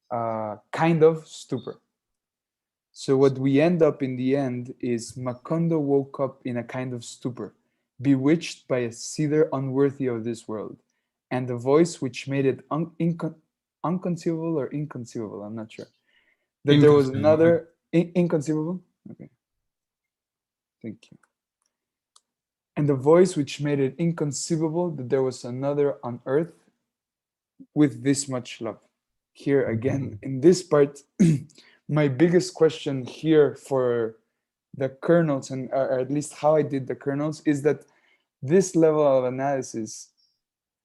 kind of stupor. So what we end up in the end is Macondo woke up in a kind of stupor, bewitched by a Sither unworthy of this world, and the voice which made it unconceivable or inconceivable, I'm not sure, that there was another inconceivable. Okay. Thank you. And the voice which made it inconceivable that there was another on earth with this much love. Here again, in this part, my biggest question here for the kernels, and or at least how I did the kernels, is that this level of analysis,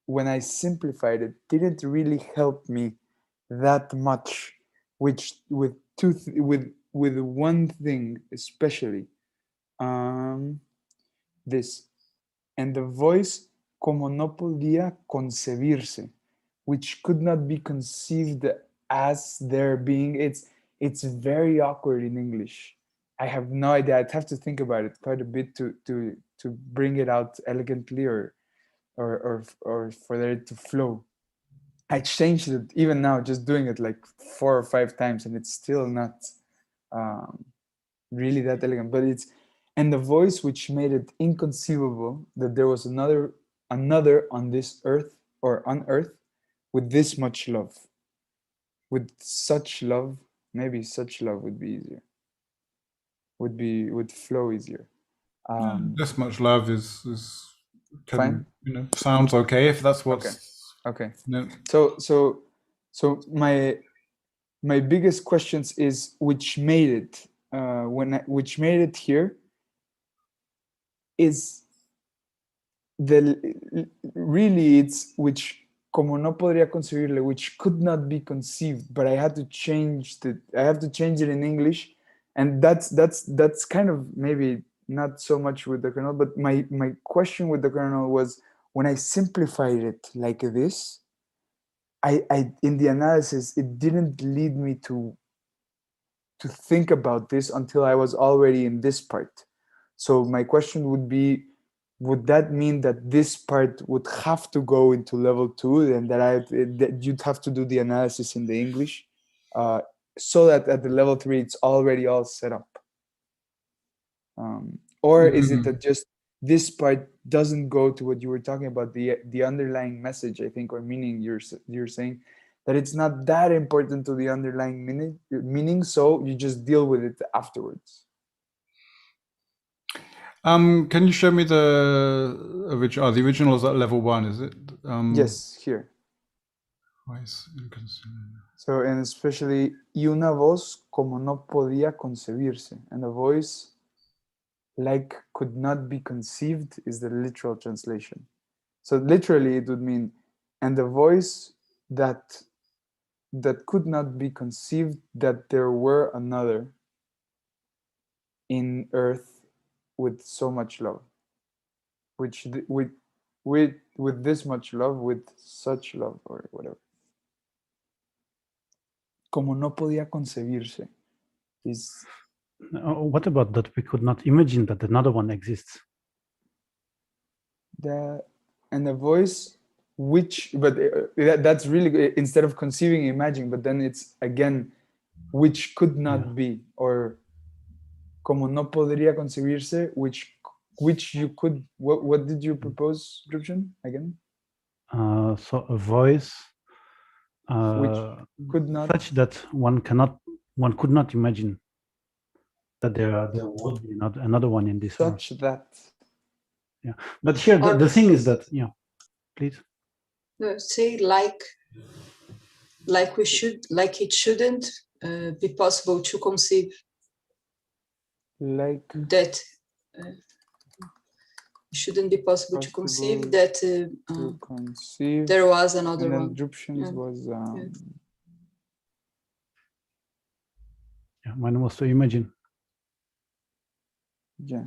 when I simplified it, didn't really help me that much, which with one thing especially. This, and the voice como no podía concebirse, which could not be conceived as there being. It's very awkward in English. I have no idea. I'd have to think about it quite a bit to bring it out elegantly or for it to flow. I changed it even now, just doing it like 4 or 5 times, and it's still not really that elegant. But it's, and the voice which made it inconceivable that there was another on this earth or on earth with this much love. With such love, maybe such love would be easier. Would flow easier. This much love is Fine. Sounds okay if that's what's okay. No. So my biggest questions is which made it which made it here is really it's which como no podría concebirle, which could not be conceived, but I had to change it in English, and that's kind of maybe not so much with the kernel, but my question with the kernel was when I simplified it like this, I in the analysis it didn't lead me to think about this until I was already in this part. So my question would be, would that mean that this part would have to go into level 2 and that you'd have to do the analysis in the English so that at the level 3 it's already all set up? Or is it that just this part doesn't go to what you were talking about, the underlying message, I think, or meaning you're saying that it's not that important to the underlying meaning, so you just deal with it afterwards? Can you show me the original? The original is at level 1, is it? Yes, here. So, and especially, y una voz como no podía concebirse, and a voice like could not be conceived is the literal translation. So literally it would mean, and the voice that could not be conceived, that there were another in earth with so much love, which with this much love, with such love, or whatever. Como no podía concebirse is. What about that we could not imagine that another one exists? And the voice but that's really instead of conceiving, imagining, but then it's again which could not be, or como no podría concebirse, which you could. What did you propose, Drupchen, again? So a voice which could not, such that one could not imagine that there would be another one in this such world. That. Yeah, but here the thing is that please. No, say like it shouldn't be possible to conceive. Like that it shouldn't be possible to conceive that there was another one. Drupchen's was mine was to imagine. Yeah.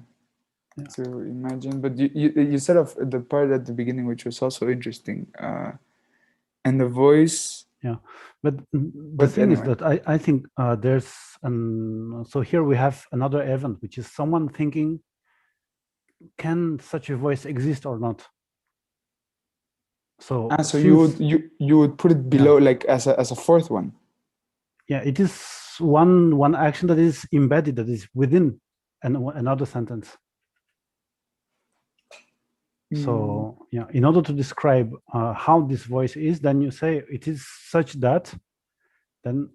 To imagine, but you said of the part at the beginning, which was also interesting, and the voice. Yeah, but the thing is that I think there's so here we have another event, which is someone thinking, can such a voice exist or not? So you would put it below, like as a fourth one. Yeah, it is one action that is embedded, that is within another sentence. So in order to describe how this voice is, then you say it is such that then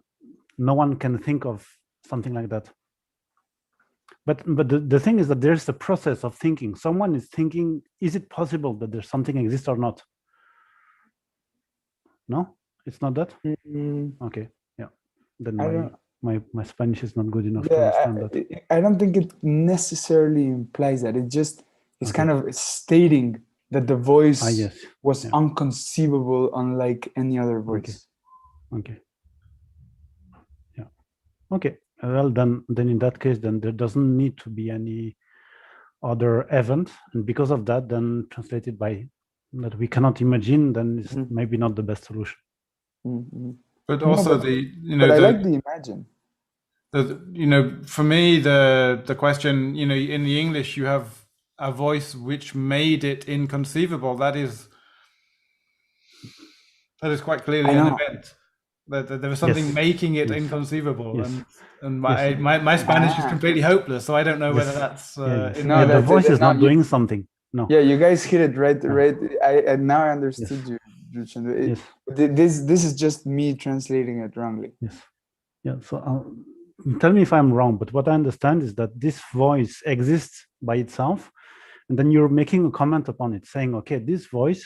no one can think of something like that. But the thing is that there's a process of thinking. Someone is thinking, is it possible that there's something exists or not? No, it's not that. Okay, yeah. Then my Spanish is not good enough to understand that. I don't think it necessarily implies that. It's kind of stating that the voice was unconceivable, unlike any other voice. Okay. Yeah. Okay. Well, then in that case, then there doesn't need to be any other event, and because of that, then translated by that we cannot imagine, then it's maybe not the best solution. But also but I like the imagine. For me, the question, in the English, you have a voice which made it inconceivable. That is quite clearly an event. That there was something making it inconceivable. Yes. And my Spanish is completely hopeless, so I don't know whether that's the voice is not doing something. No. Yeah, you guys hit it right. I now I understood you. Yes. This is just me translating it wrongly. Yes. Yeah. So tell me if I'm wrong, but what I understand is that this voice exists by itself, and then you're making a comment upon it, saying, okay, this voice,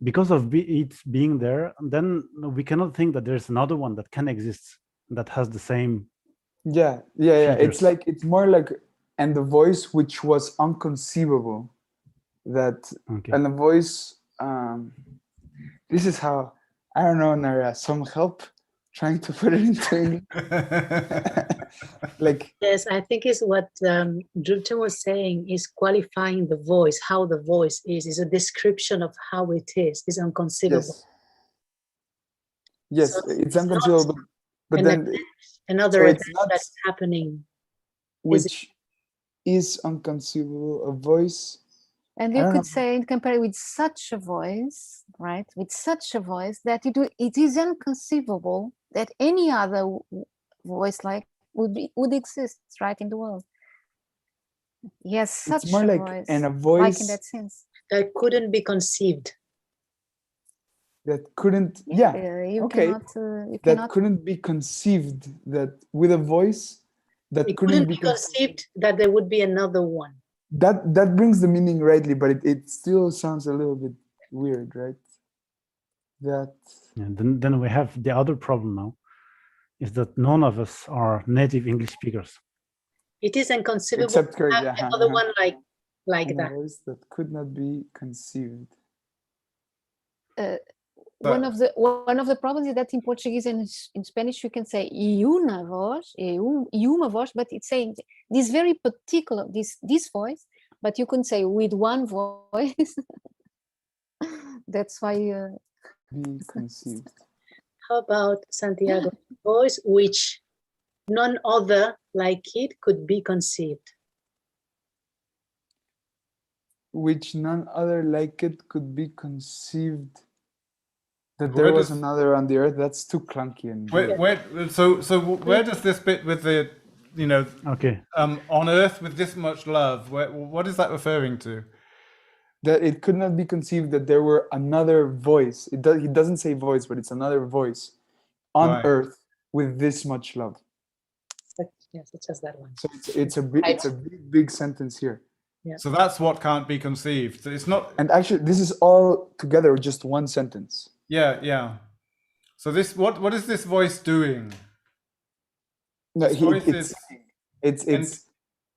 because of it being there, then we cannot think that there's another one that can exist that has the same. Yeah. Features. It's more like, and the voice which was unconceivable, that, Okay. and the voice. This is how, I don't know, Nara, some help trying to put it into English. Like, Yes, I think is what Drupton was saying is qualifying the voice, how the voice is a description of how it is unconceivable. yes, So it's it's unconceivable, but an then another so event it's not that's happening. which is unconceivable, a voice. And I you don't could know. say, compare it with such a voice, right? With such a voice that it is inconceivable that any other voice like would exist, right, in the world. Yes, such It's more a like, voice, and a like in voice that sense. That couldn't be conceived. that couldn't, You okay, cannot. You that cannot. couldn't be conceived, that with a voice that It couldn't couldn't be be conceived that there would be another one. That brings the meaning rightly, but it still sounds a little bit weird, right? That And then we have the other problem now, is that none of us are native English speakers. It is inconceivable except to Craig, have yeah, another one like and a that. voice that could not be conceived. One of the problems is that in Portuguese and in Spanish you can say uma voz, uma voz, but it's saying this very particular this voice, but you couldn't say with one voice. That's why Be conceived. How about Santiago voice, which none other like it could be conceived? Which none other like it could be conceived. That Where there was does- another on the earth. That's too clunky and where does this bit with the, Okay. On earth with this much love, what is that referring to? that it could not be conceived that there were another voice. He doesn't say voice, but it's another voice on Right. earth with this much love. Yes, it's just that one. So it's a big sentence here. Yeah. So that's what can't be conceived. So it's not. And actually, this is all together just one sentence. Yeah. So this, what is this voice doing? No, This voice is it's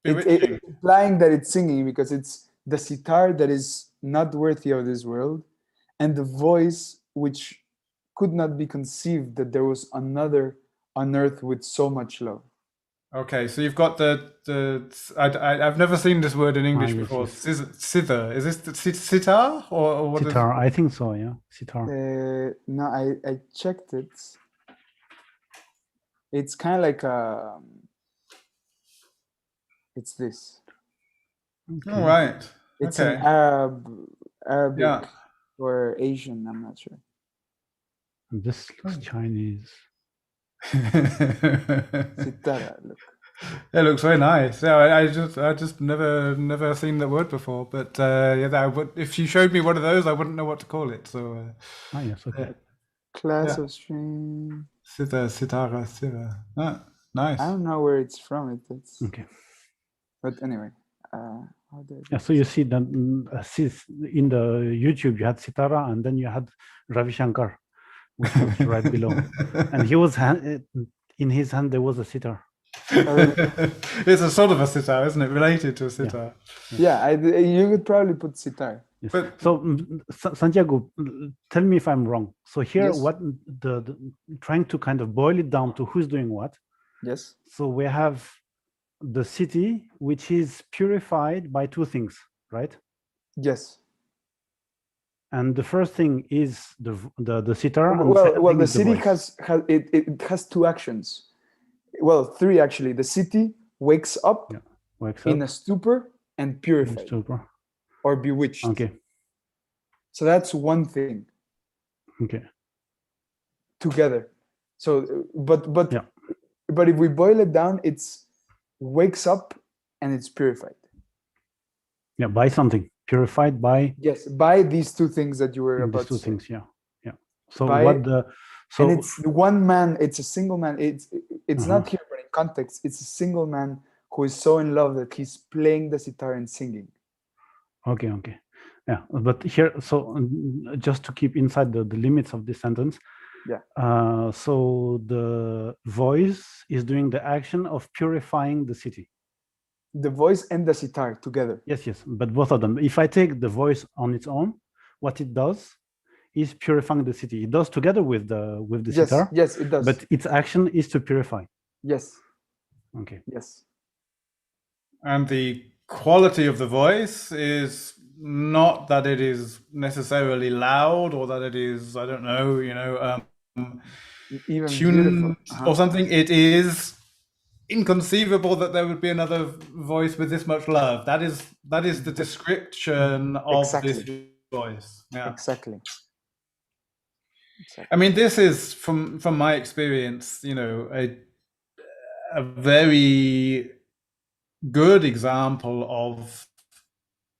bewitching. implying that it's singing, because it's the sitar that is not worthy of this world, and the voice which could not be conceived that there was another on earth with so much love. Okay, so you've got I've never seen this word in English yes, before. yes. Sitar. Is this the sitar or what is Sitar, I think so, yeah. Sitar. No, I checked it. It's kind of like it's this. All right. It's Okay. an Arabic Yeah. or Asian. I'm not sure. This looks Chinese. Sitara, look. It looks very nice. Yeah, I just never seen that word before. But if you showed me one of those, I wouldn't know what to call it. So Yes, okay. Class Yeah. of string. sitara. Ah, nice. I don't know where it's from. It's Okay. but anyway. How do I Yeah, so you see that in the YouTube you had Sitara, and then you had Ravi Shankar, which was right below, and he was in his hand there was a sitar. It's a sort of a sitar, isn't it? Related to a sitar. Yeah, you could probably put sitar. Yes. But- So Santiago, tell me if I'm wrong. So here, Yes. what the trying to kind of boil it down to who's doing what. Yes. So we have the city, which is purified by two things, right? Yes. And the first thing is the sitar. and Well, second well, thing the is city voice. it has two actions. Well, three actually. The city wakes up Yeah. Wakes in up, a stupor and purified stupor. or bewitched. Okay. So that's one thing Okay. together. So, but Yeah. but if we boil it down, it's wakes up and it's purified. Yeah. By something purified by Yes, by these two things that you were these about two to say. things. Yeah. So by- what the so and it's one man, it's a single man. It's Mhm. not here, but in context, it's a single man who is so in love that he's playing the sitar and singing. okay, yeah, but here, so just to keep inside the limits of this sentence, Yeah. So the voice is doing the action of purifying the city. The voice and the sitar together. Yes, but both of them. If I take the voice on its own, what it does is purifying the city. It does together with the Yes, sitar, yes, it does. but its action is to purify. Yes, Okay. yes. And the quality of the voice is not that it is necessarily loud or that it is, I don't know, Even tuned beautiful. or something. It is inconceivable that there would be another voice with this much love. That is the description of Exactly. this voice. Yeah. Exactly. I mean, this is from my experience, a very good example of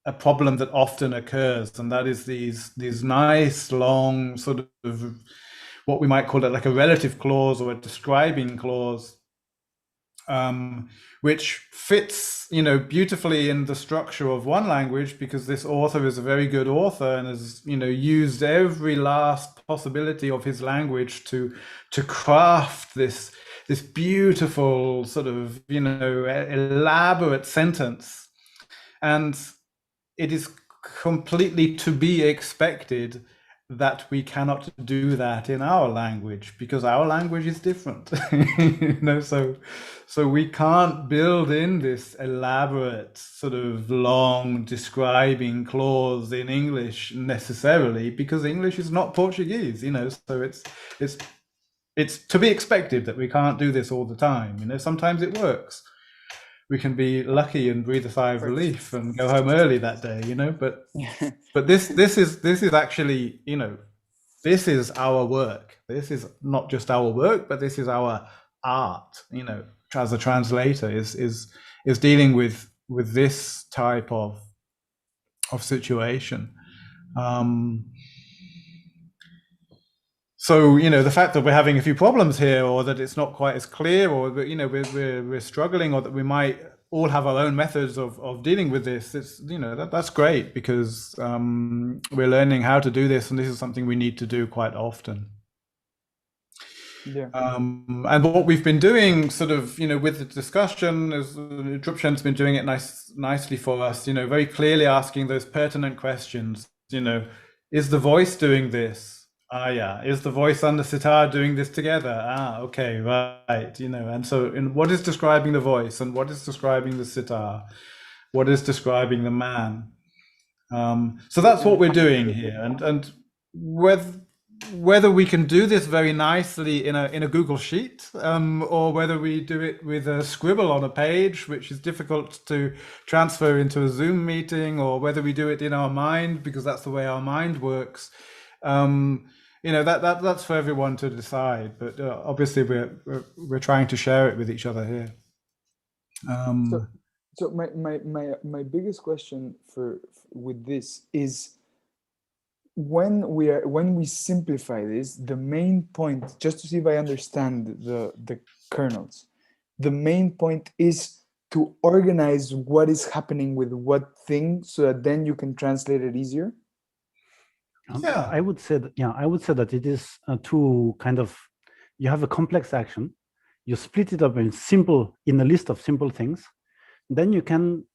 a problem that often occurs, and that is these nice long sort of what we might call it like a relative clause or a describing clause, which fits beautifully in the structure of one language, because this author is a very good author and has used every last possibility of his language to craft this beautiful sort of elaborate sentence. And it is completely to be expected that we cannot do that in our language, because our language is different. So we can't build in this elaborate sort of long describing clause in English necessarily, because English is not Portuguese, so it's to be expected that we can't do this all the time. Sometimes it works. We can be lucky and breathe a sigh of relief and go home early that day, but this is actually, this is our work. This is not just our work, but this is our art, as a translator is dealing with this type of situation. So, the fact that we're having a few problems here, or that it's not quite as clear, or that, we're struggling, or that we might all have our own methods of dealing with this, it's, that's great, because we're learning how to do this, and this is something we need to do quite often. Yeah. And what we've been doing sort of, with the discussion is Drupchen's been doing it nicely for us, very clearly asking those pertinent questions. Is the voice doing this? Yeah. Is the voice and the sitar doing this together? Okay, right. And so what is describing the voice, and what is describing the sitar? What is describing the man? So that's what we're doing here. And whether we can do this very nicely in a Google Sheet, or whether we do it with a scribble on a page, which is difficult to transfer into a Zoom meeting, or whether we do it in our mind, because that's the way our mind works. That's for everyone to decide. But obviously, we're trying to share it with each other here. So my biggest question with this is, when we simplify this, the main point, just to see if I understand the kernels, the main point is to organize what is happening with what thing, so that then you can translate it easier. Yeah, I would say that it is two kind of, you have a complex action, you split it up in a list of simple things, then you can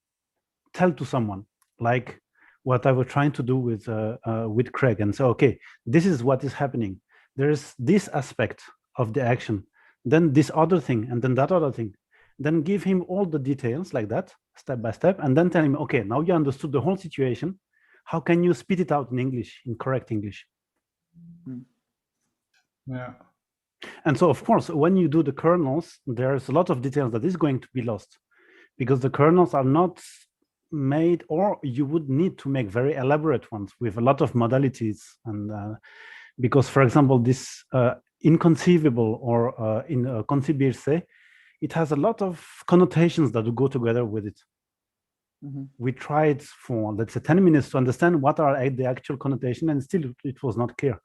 tell to someone, like what I was trying to do with Craig, and say, okay, this is what is happening. There's this aspect of the action, then this other thing, and then that other thing. Then give him all the details like that, step by step, and then tell him, okay, now you understood the whole situation. How can you spit it out in English, in correct English? Yeah. And so, of course, when you do the kernels, there's a lot of details that is going to be lost, because the kernels are not made, or you would need to make very elaborate ones with a lot of modalities. And because, for example, this inconceivable or inconcebirse, it has a lot of connotations that will go together with it. Mm-hmm. We tried for, let's say, 10 minutes to understand what are the actual connotation, and still it was not clear.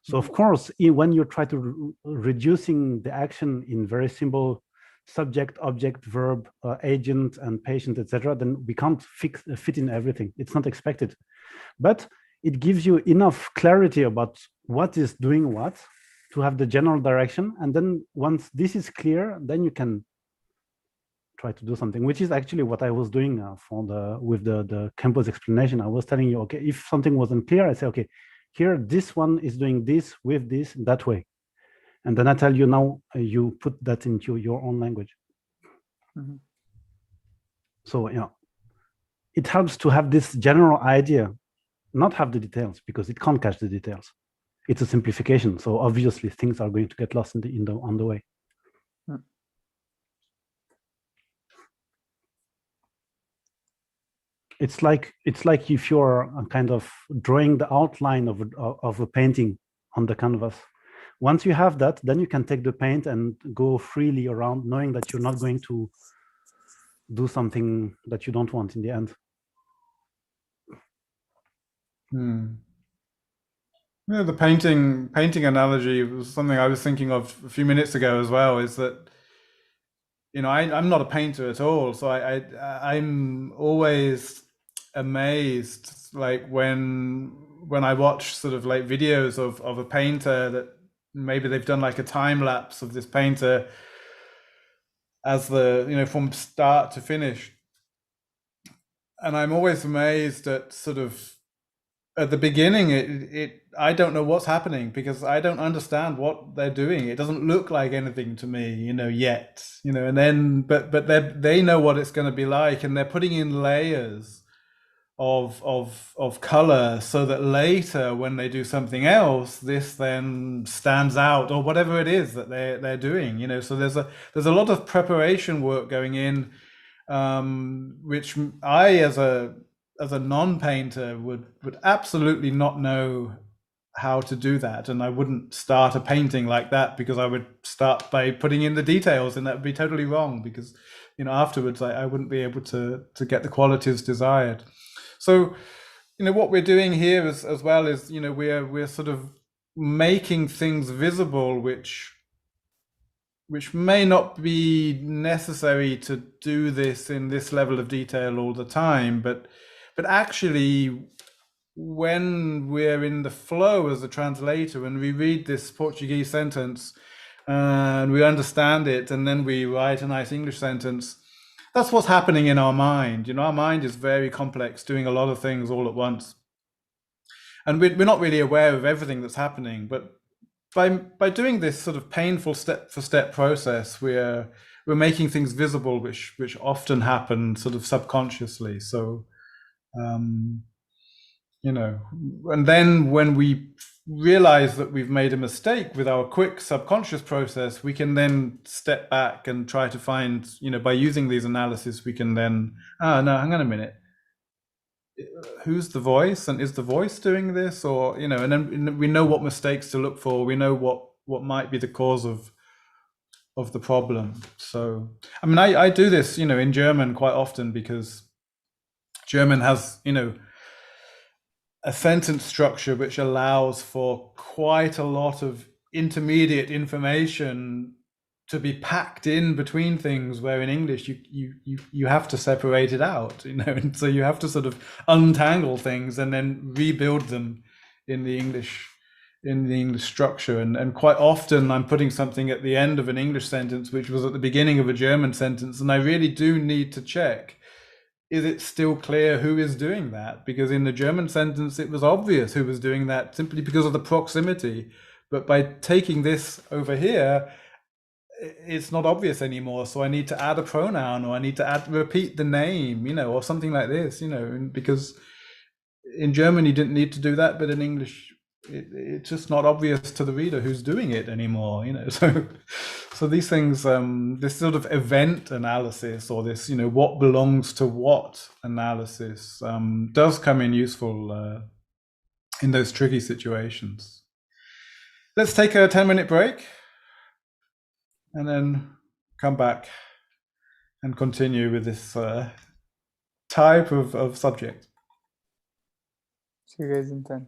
So of course, when you try to reducing the action in very simple subject, object, verb, agent, and patient, etc., then we can't fit in everything. It's not expected, but it gives you enough clarity about what is doing what to have the general direction. And then once this is clear, then you can try to do something, which is actually what I was doing with the campus explanation. I was telling you, okay, if something wasn't clear, I say, okay, here, this one is doing this with this that way. And then I tell you now, you put that into your own language. Mm-hmm. So, yeah, it helps to have this general idea, not have the details, because it can't catch the details. It's a simplification. So obviously things are going to get lost on the way. It's like if you're kind of drawing the outline of a painting on the canvas. Once you have that, then you can take the paint and go freely around, knowing that you're not going to do something that you don't want in the end. Yeah, the painting analogy was something I was thinking of a few minutes ago as well. Is that, you know, I'm not a painter at all, so I'm always amazed, like when I watch sort of like videos of a painter that maybe they've done like a time lapse of this painter as the, you know, from start to finish, and I'm always amazed at sort of at the beginning I don't know what's happening because I don't understand what they're doing. It doesn't look like anything to me, you know, yet, you know, and then but they know what it's going to be like, and they're putting in layers of color so that later when they do something else, this then stands out, or whatever it is that they're doing, you know. So there's a lot of preparation work going in, which I as a non-painter would absolutely not know how to do that, and I wouldn't start a painting like that because I would start by putting in the details, and that would be totally wrong because, you know, afterwards I wouldn't be able to get the qualities desired. So, you know, what we're doing here as well is, you know, we're sort of making things visible which may not be necessary to do this in this level of detail all the time, but actually when we're in the flow as a translator and we read this Portuguese sentence and we understand it, and then we write a nice English sentence, that's what's happening in our mind. You know, our mind is very complex, doing a lot of things all at once, and we're not really aware of everything that's happening. But by doing this sort of painful step-for-step process, we're making things visible, which often happen sort of subconsciously. So, you know, and then when we realize that we've made a mistake with our quick subconscious process, we can then step back and try to find, you know, by using these analysis, we can then, no, hang on a minute, who's the voice, and is the voice doing this, or, you know, and then we know what mistakes to look for, we know what might be the cause of the problem. So, I mean, I do this, you know, in German quite often because German has, you know, a sentence structure which allows for quite a lot of intermediate information to be packed in between things, where in English you have to separate it out, you know, and so you have to sort of untangle things and then rebuild them in the English structure. And quite often I'm putting something at the end of an English sentence which was at the beginning of a German sentence, and I really do need to check, is it still clear who is doing that? Because in the German sentence, it was obvious who was doing that simply because of the proximity. But by taking this over here, it's not obvious anymore. So I need to add a pronoun, or I need to repeat the name, you know, or something like this, you know, because in German, you didn't need to do that. But in English, it's just not obvious to the reader who's doing it anymore, you know. So these things, this sort of event analysis, or this, you know, what belongs to what analysis, does come in useful in those tricky situations. Let's take a 10-minute break and then come back and continue with this type of subject. See you guys in 10.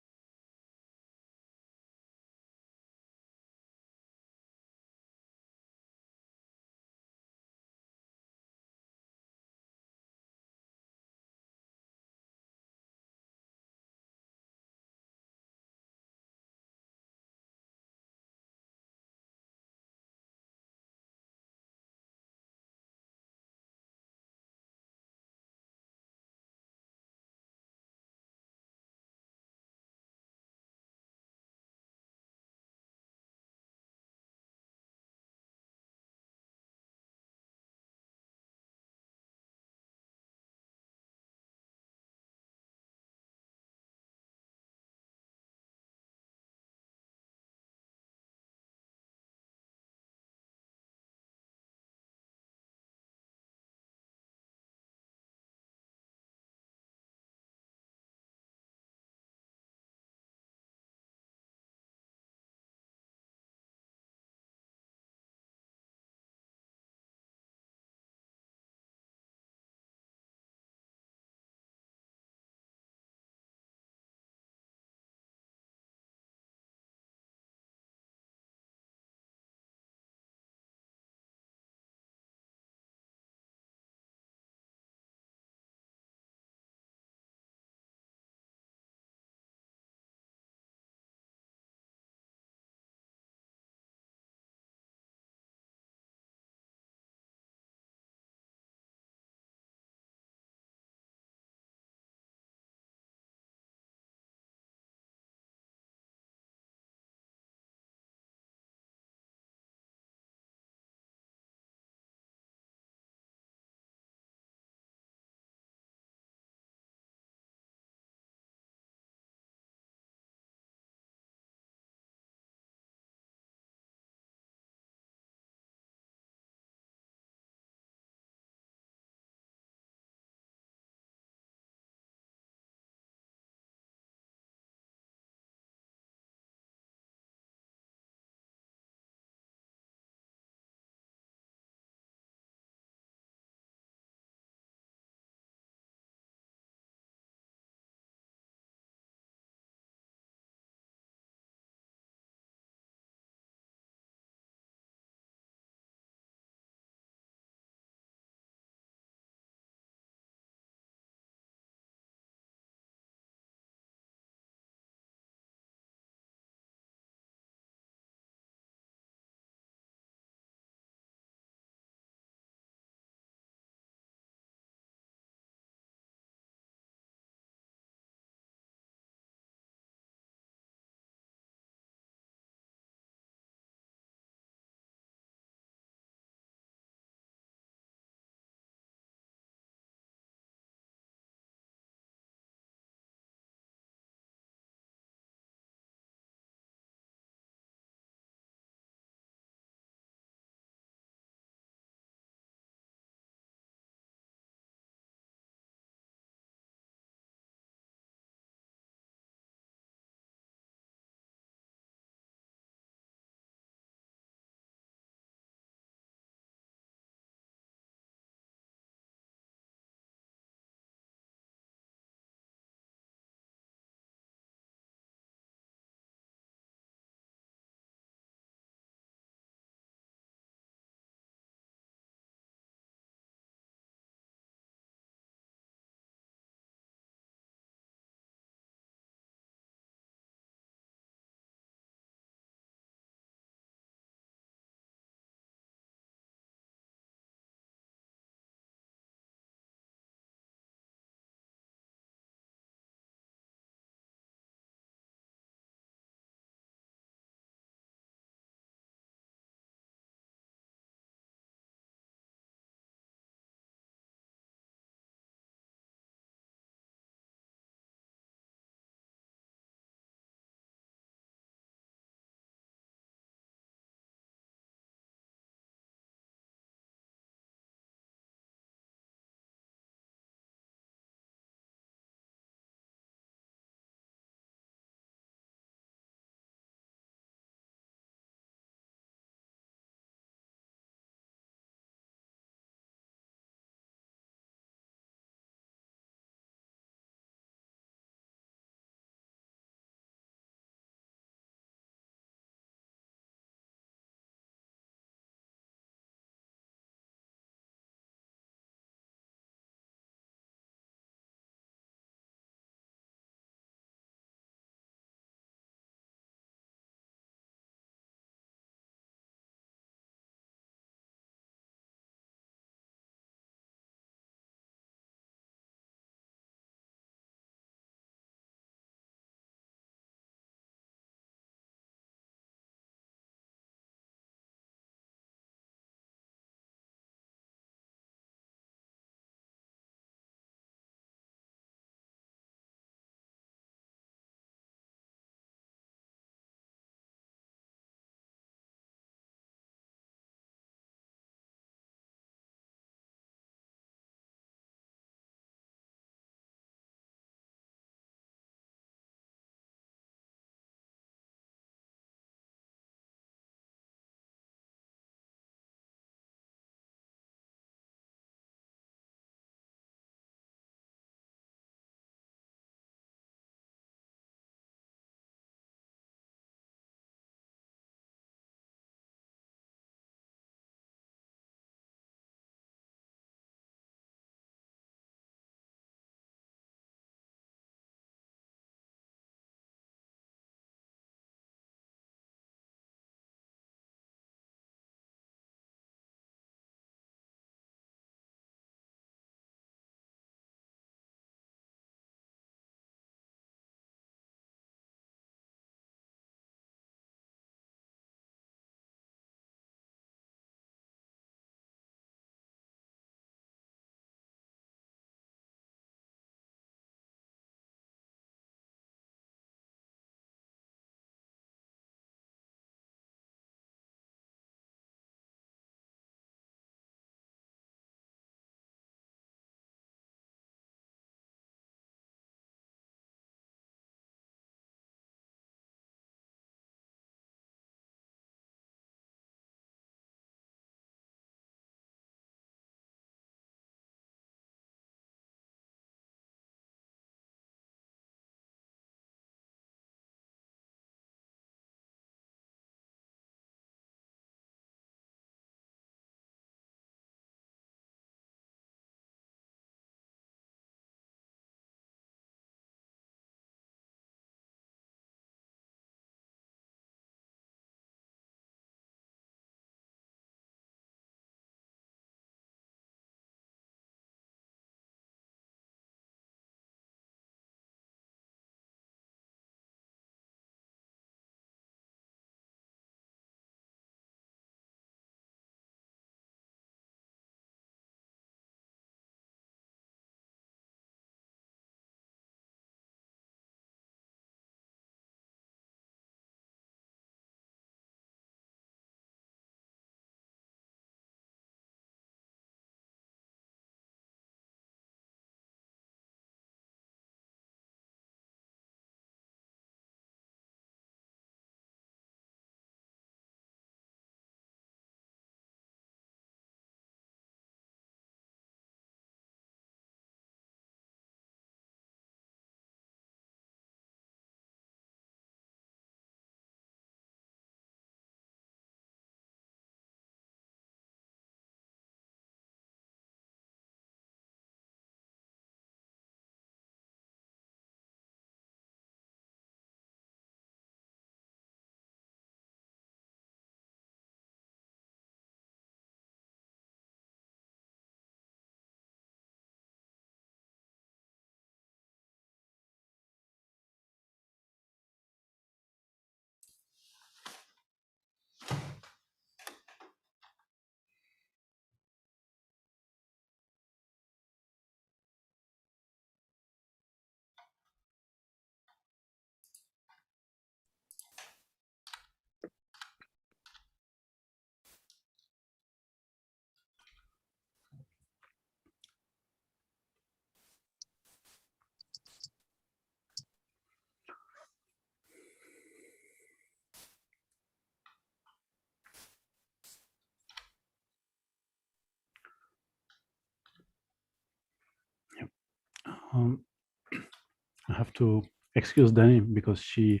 I have to excuse Danny because she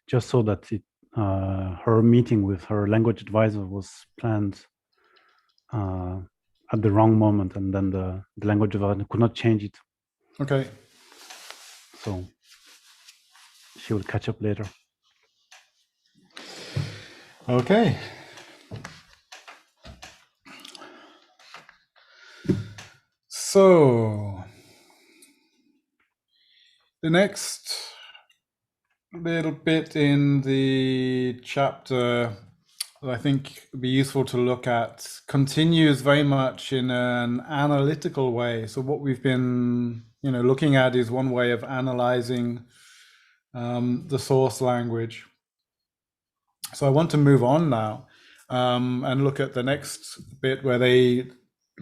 just saw that her meeting with her language advisor was planned at the wrong moment, and then the language advisor could not change it. Okay. So she will catch up later. Okay. So the next little bit in the chapter that I think would be useful to look at continues very much in an analytical way. So what we've been, looking at is one way of analyzing the source language. So I want to move on now and look at the next bit where they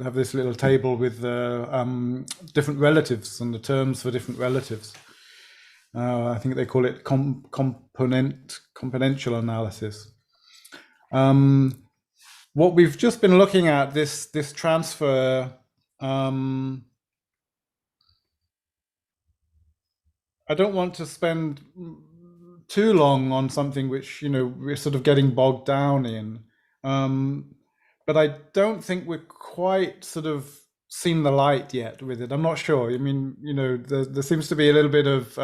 have this little table with the different relatives and the terms for different relatives. I think they call it componential analysis. What we've just been looking at, this transfer, I don't want to spend too long on something which we're sort of getting bogged down in, but I don't think we're quite sort of seen the light yet with it. I'm not sure. I mean, there seems to be a little bit of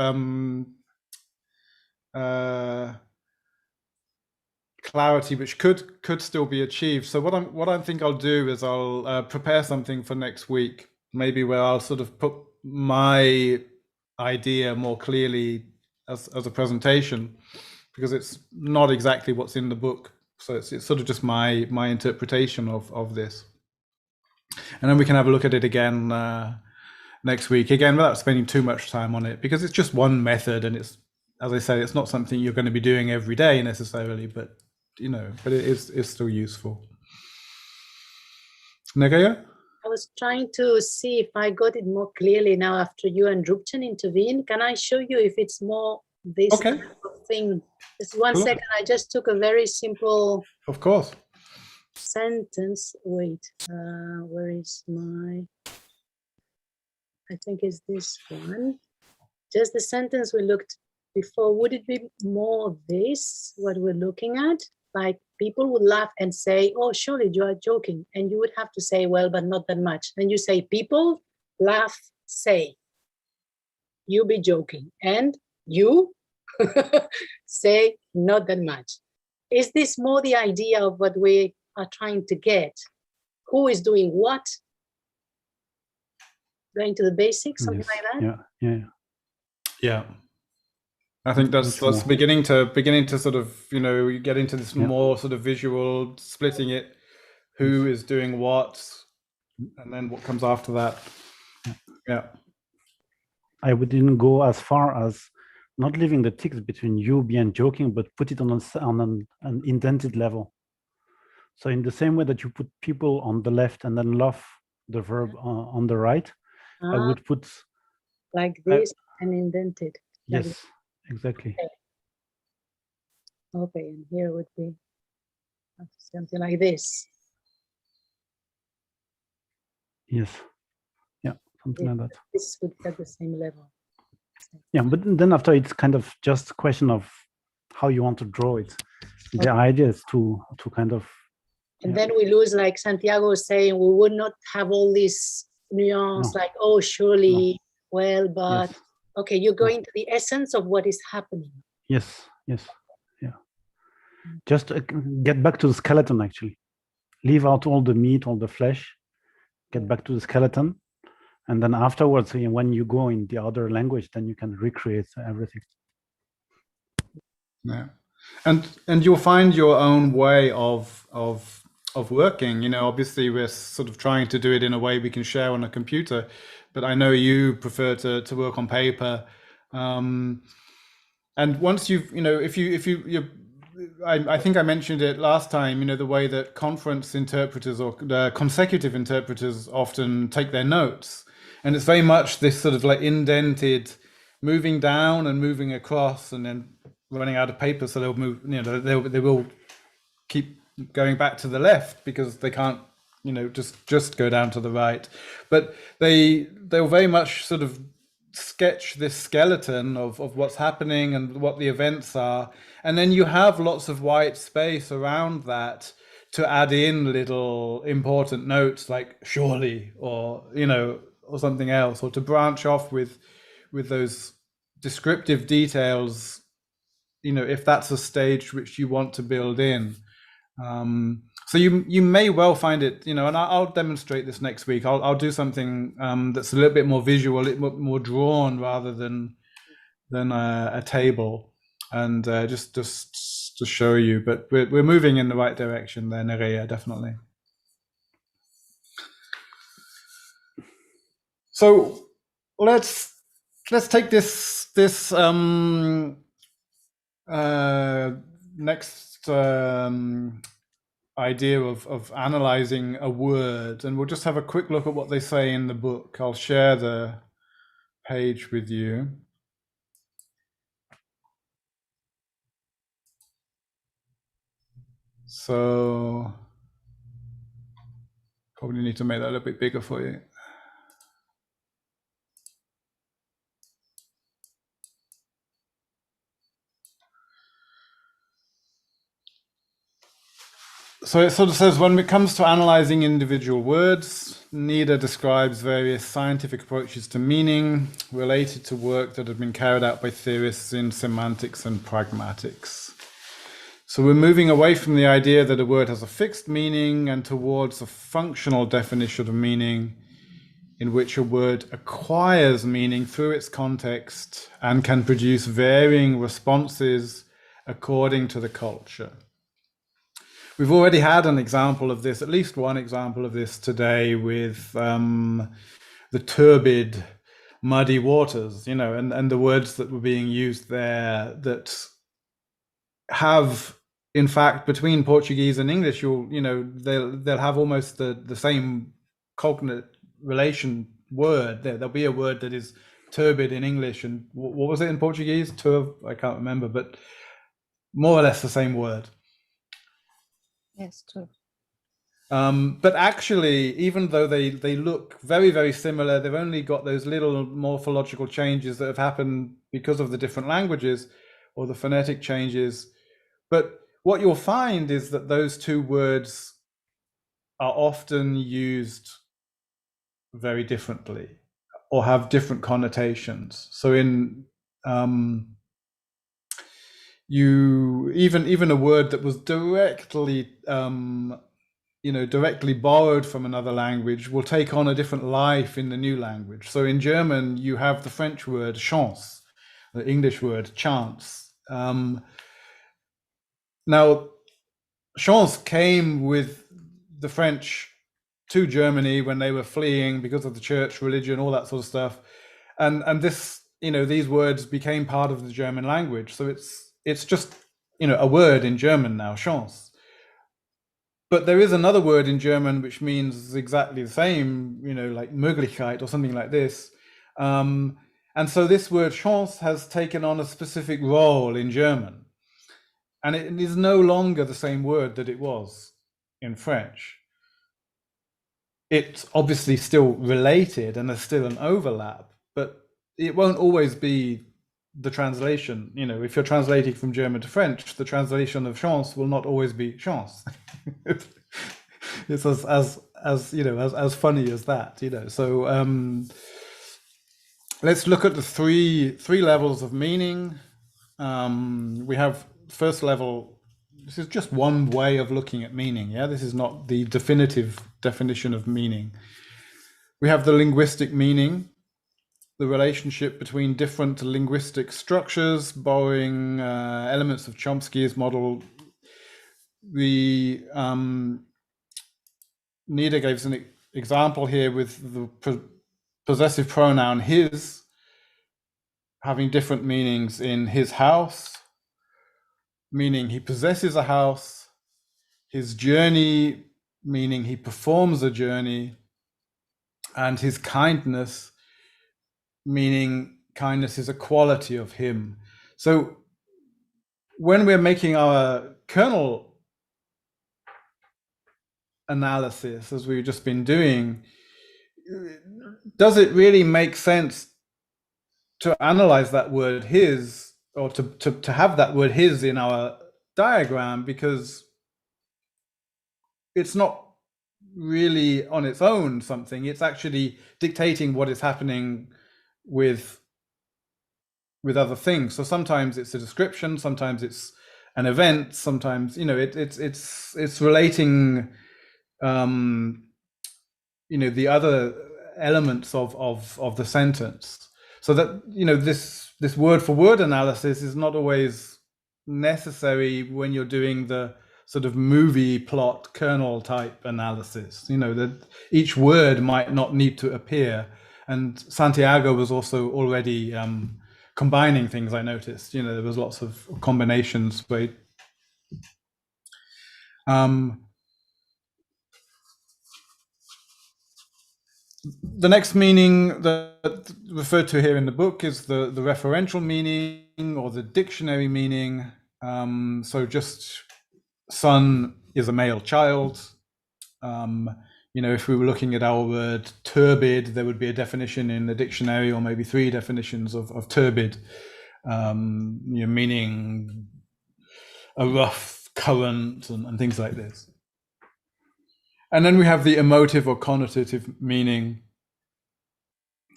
clarity which could still be achieved. So what I think I'll do is I'll prepare something for next week, maybe where I'll sort of put my idea more clearly as a presentation, because it's not exactly what's in the book. So it's sort of just my interpretation of this. And then we can have a look at it again next week, again without spending too much time on it, because it's just one method, and it's, as I say, it's not something you're going to be doing every day necessarily, but but it is still useful. Nagaya? I was trying to see if I got it more clearly now after you and Drupchen intervene. Can I show you if it's more this Okay. type of thing? Just one Cool. second. I just took a very simple Of course. sentence. Wait, where is my? I think it's this one. Just the sentence we looked before. Would it be more this, what we're looking at? Like people would laugh and say, oh, surely you are joking. And you would have to say, well, but not that much. Then you say, people laugh, say, you be joking. And you say, not that much. Is this more the idea of what we are trying to get? Who is doing what? Going to the basics, something Yes. like that? Yeah. I think that's beginning to sort of, you get into this more sort of visual, splitting it, who is doing what, and then what comes after that. Yeah. I wouldn't go as far as not leaving the ticks between you, be, and joking, but put it on an indented level. So in the same way that you put people on the left and then laugh, the verb on the right, I would put like this and indented. Like yes, exactly. Okay, and here would be something like this. Yes, yeah, something like that. This would be at the same level. Yeah, but then after it's kind of just a question of how you want to draw it. The idea is to kind of. And then we lose, like Santiago was saying, we would not have all this nuance, like, oh, surely, well, but okay, you're going to the essence of what is happening. Yes, yeah. Just get back to the skeleton, actually. Leave out all the meat, all the flesh, get back to the skeleton. And then afterwards, when you go in the other language, then you can recreate everything. Yeah. And you'll find your own way of working. Obviously we're sort of trying to do it in a way we can share on a computer, but I know you prefer to work on paper. And once you've, I think I mentioned it last time, the way that conference interpreters or consecutive interpreters often take their notes. And it's very much this sort of like indented, moving down and moving across and then running out of paper. So they'll move, they will keep going back to the left because they can't, just go down to the right. But they'll very much sort of sketch this skeleton of what's happening and what the events are, and then you have lots of white space around that to add in little important notes like surely, or or something else, or to branch off with those descriptive details, if that's a stage which you want to build in. So you may well find it, and I'll demonstrate this next week. I'll do something that's a little bit more visual, a little bit more drawn rather than a table, and just to show you. But we're moving in the right direction there, Nerea, definitely. So let's take this next idea of analyzing a word, and we'll just have a quick look at what they say in the book. I'll share the page with you. So probably need to make that a little bit bigger for you. So it sort of says, when it comes to analyzing individual words, Nida describes various scientific approaches to meaning related to work that have been carried out by theorists in semantics and pragmatics. So we're moving away from the idea that a word has a fixed meaning and towards a functional definition of meaning, in which a word acquires meaning through its context and can produce varying responses according to the culture. We've already had an example of this, at least one example of this today, with the turbid, muddy waters, and the words that were being used there that have, in fact, between Portuguese and English, they'll have almost the same cognate relation word. There'll be a word that is turbid in English, and what was it in Portuguese? I can't remember, but more or less the same word. Yes, true. But actually, even though they look very, very similar, they've only got those little morphological changes that have happened because of the different languages or the phonetic changes. But what you'll find is that those two words are often used very differently or have different connotations. So in even a word that was directly directly borrowed from another language will take on a different life in the new language. So in German, you have the French word chance, the English word chance. Now, chance came with the French to Germany when they were fleeing because of the church, religion, all that sort of stuff. And this, these words became part of the German language. So it's just, a word in German now, chance. But there is another word in German which means exactly the same, like Möglichkeit or something like this. And so this word chance has taken on a specific role in German. And it is no longer the same word that it was in French. It's obviously still related and there's still an overlap, but it won't always be the translation. If you're translating from German to French, the translation of chance will not always be chance. It's as funny as that. So let's look at the three levels of meaning. We have first level. This is just one way of looking at meaning. This is not the definitive definition of meaning. We have the linguistic meaning, the relationship between different linguistic structures, borrowing elements of Chomsky's model. Nida gives an example here with the possessive pronoun his having different meanings in his house, meaning he possesses a house, his journey, meaning he performs a journey, and his kindness, meaning kindness is a quality of him. So when we're making our kernel analysis, as we've just been doing, does it really make sense to analyze that word his, or to have that word his in our diagram, because it's not really on its own something. It's actually dictating what is happening with other things. So sometimes it's a description, sometimes it's an event, sometimes, you know, it's relating you know, the other elements of the sentence, so that, you know, this word for word analysis is not always necessary when you're doing the sort of movie plot kernel type analysis. You know, that each word might not need to appear. And Santiago was also already combining things, I noticed. You know, there was lots of combinations. But the next meaning that referred to here in the book is the referential meaning, or the dictionary meaning. So just son is a male child. You know, if we were looking at our word turbid, there would be a definition in the dictionary, or maybe 3 definitions of turbid, you know, meaning a rough current and things like this. And then we have the emotive or connotative meaning,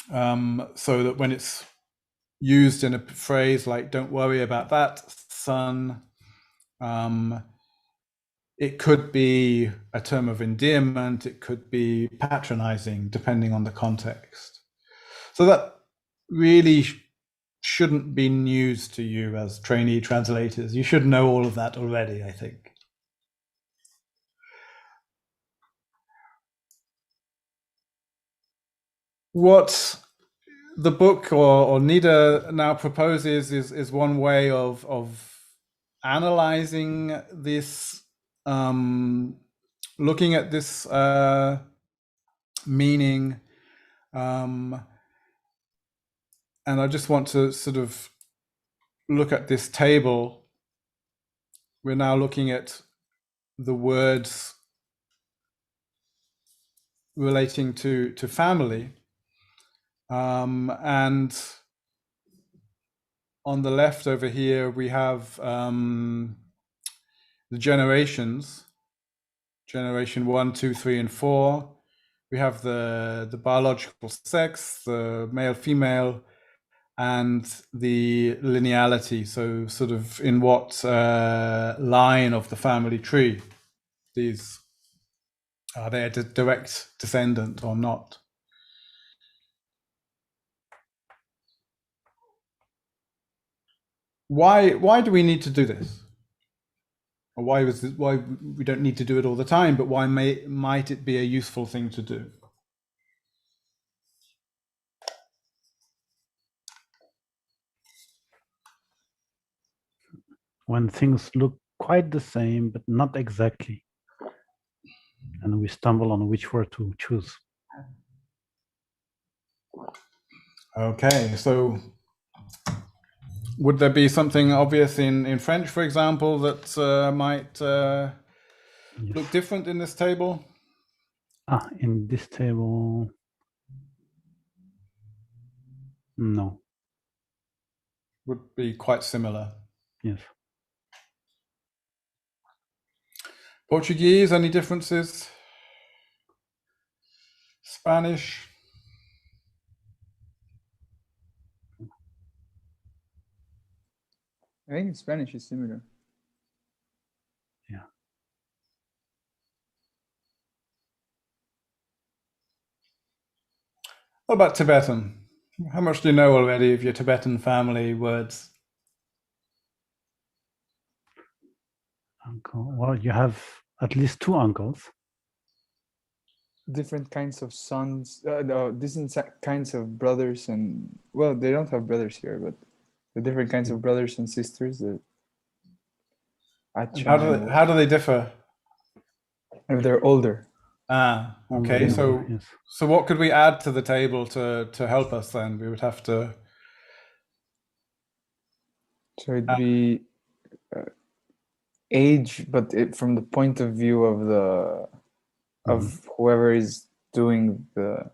so that when it's used in a phrase like "don't worry about that, son," it could be a term of endearment, it could be patronizing, depending on the context. So that really shouldn't be news to you as trainee translators. You should know all of that already, I think. What the book or Nida now proposes is one way of analyzing this, looking at this meaning, and I just want to sort of look at this table. We're now looking at the words relating to family, and on the left over here we have the generations, generation 1, 2, 3, and 4. We have the biological sex, the male, female, and the lineality. So sort of in what line of the family tree these are, they a direct descendant or not? Why do we need to do this? Or why we don't need to do it all the time, but why might it be a useful thing to do? When things look quite the same, but not exactly, and we stumble on which word to choose. Okay, so would there be something obvious in French, for example, that might Yes. look different in this table? In this table, no. Would be quite similar. Yes. Portuguese, any differences? Spanish? I think Spanish is similar. Yeah. What about Tibetan? How much do you know already of your Tibetan family words? Uncle. Well, you have at least 2 uncles. Different kinds of sons, no, different kinds of brothers, and well, they don't have brothers here, but the different kinds of brothers and sisters. How do they differ? If they're older. Okay. Yes. So what could we add to the table to help us then? We would have to. So it'd be age, but from the point of view of whoever is doing the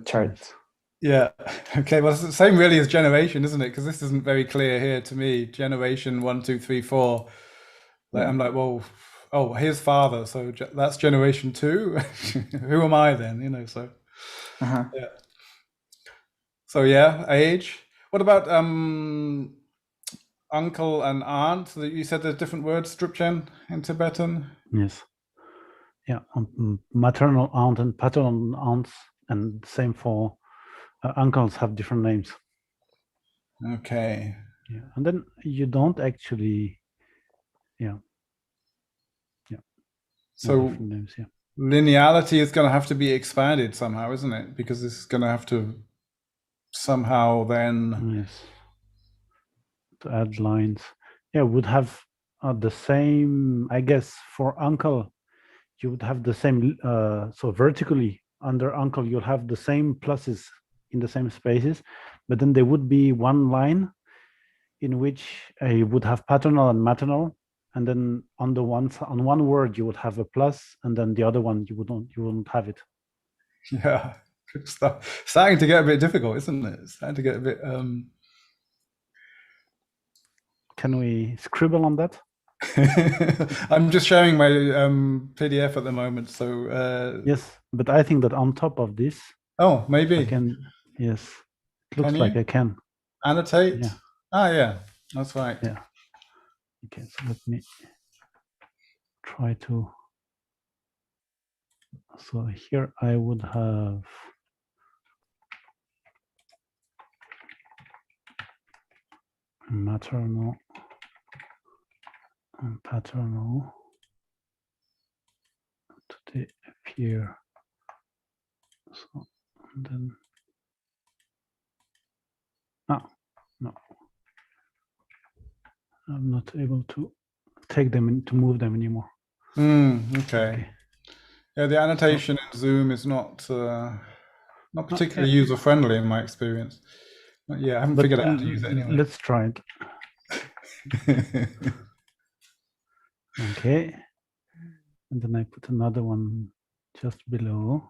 chart. Yes. Yeah. Okay. Well, it's the same really as generation, isn't it? Because this isn't very clear here to me. Generation 1, 2, 3, 4. Like, I'm like, well, oh, here's father. So that's generation 2. Who am I then? You know. So Uh-huh. yeah. So yeah, age. What about uncle and aunt? You said there's different words, Drupchen, in Tibetan. Yes. Yeah. Maternal aunt and paternal aunts, and same for uncles have different names. Okay. Yeah. And then you don't actually, yeah. So different names, yeah. lineality is going to have to be expanded somehow, isn't it? Because this is going to have to somehow then. Yes. To add lines. Yeah, would have the same, I guess, for uncle, you would have the same, so vertically under uncle, you'll have the same pluses in the same spaces, but then there would be one line in which you would have paternal and maternal, and then on one word you would have a plus, and then the other one you wouldn't have it. Yeah, good stuff. Starting to get a bit difficult, isn't it? It's starting to get a bit. Can we scribble on that? I'm just showing my PDF at the moment, so. Yes, but I think that on top of this, Oh, maybe. I can. Yes, it looks Can like you? I can. Annotate. Yeah. Ah, yeah, that's right. Yeah. Okay, so let me try to. So here I would have maternal and paternal to the appear. So and then no, I'm not able to take them in, to move them anymore. Okay. Yeah, the annotation in Zoom is not particularly user friendly in my experience. But yeah, I haven't figured out how to use it anyway. Let's try it. Okay, and then I put another one just below.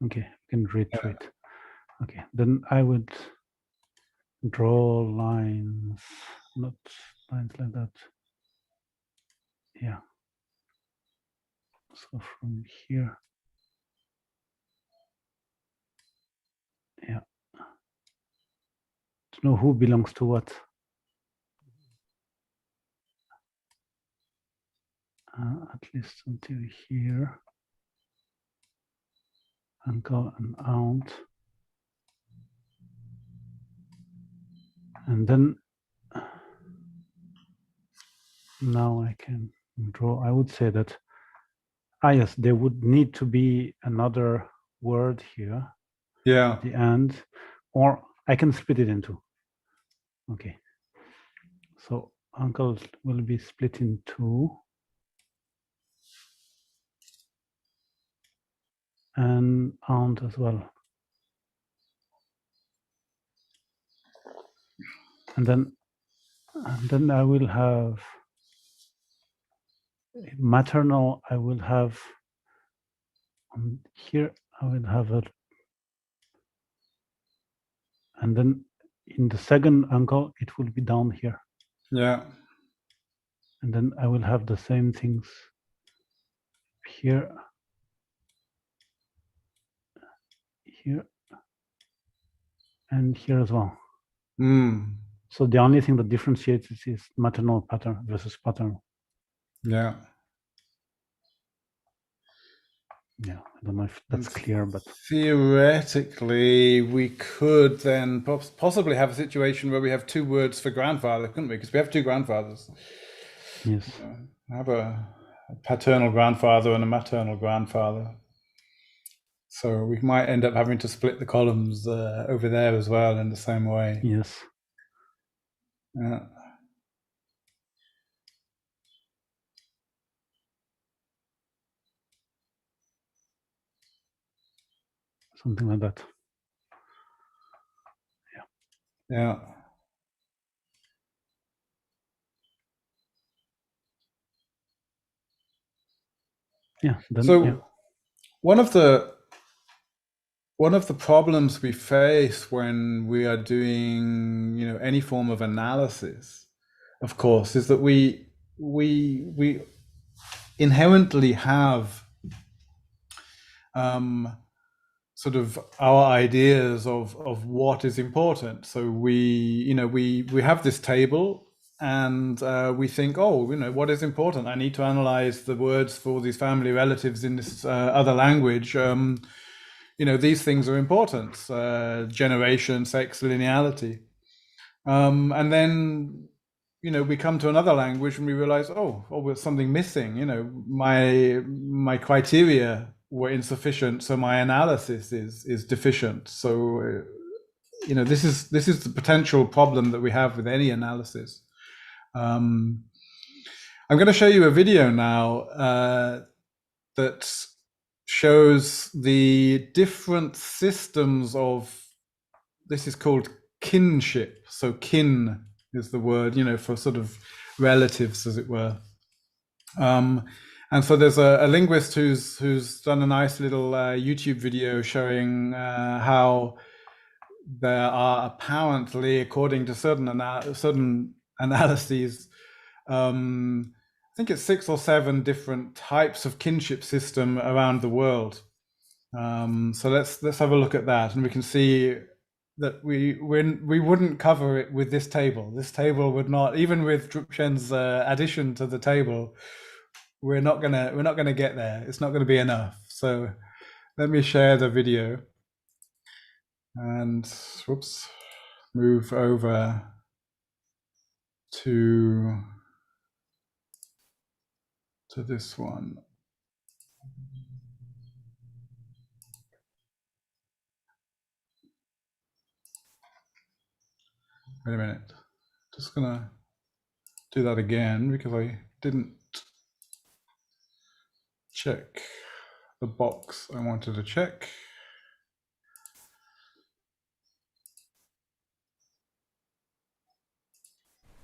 Okay, I can read through it. Okay, then I would draw lines, not lines like that. Yeah. So from here. Yeah. To know who belongs to what. At least until here. Uncle and aunt. And then now I can draw. I would say that, yes, there would need to be another word here. Yeah. At the end, or I can split it in two. Okay. So uncle will be split in two. And aunt as well. And then I will have maternal. I will have here. I will have it, and then in the second uncle, it will be down here. Yeah. And then I will have the same things here, here, and here as well. So the only thing that differentiates is maternal pattern versus paternal. Yeah. Yeah, I don't know if that's clear, but theoretically, we could then possibly have a situation where we have two words for grandfather, couldn't we? Because we have two grandfathers. Yes. Have a paternal grandfather and a maternal grandfather. So we might end up having to split the columns over there as well in the same way. Yes. Yeah. Something like that. Yeah. Yeah. Yeah. Then, so yeah. one of the problems we face when we are doing, any form of analysis, of course, is that we inherently have sort of our ideas of what is important. So we have this table, and we think, what is important? I need to analyze the words for these family relatives in this other language. These things are important: generation, sex, lineality, and then we come to another language and we realize, there's something missing. My criteria were insufficient, so my analysis is deficient. So this is the potential problem that we have with any analysis. I'm going to show you a video now that shows the different systems of, this is called kinship. So kin is the word, for sort of relatives, as it were. And so there's a linguist who's done a nice little YouTube video showing how there are apparently, according to certain analyses, I think it's 6 or 7 different types of kinship system around the world. So let's have a look at that, and we can see that we wouldn't cover it with this table. This table would not, even with Drupchen's addition to the table, we're not gonna get there. It's not gonna be enough. So let me share the video and move over to this one. Wait a minute. Just gonna do that again because I didn't check the box I wanted to check.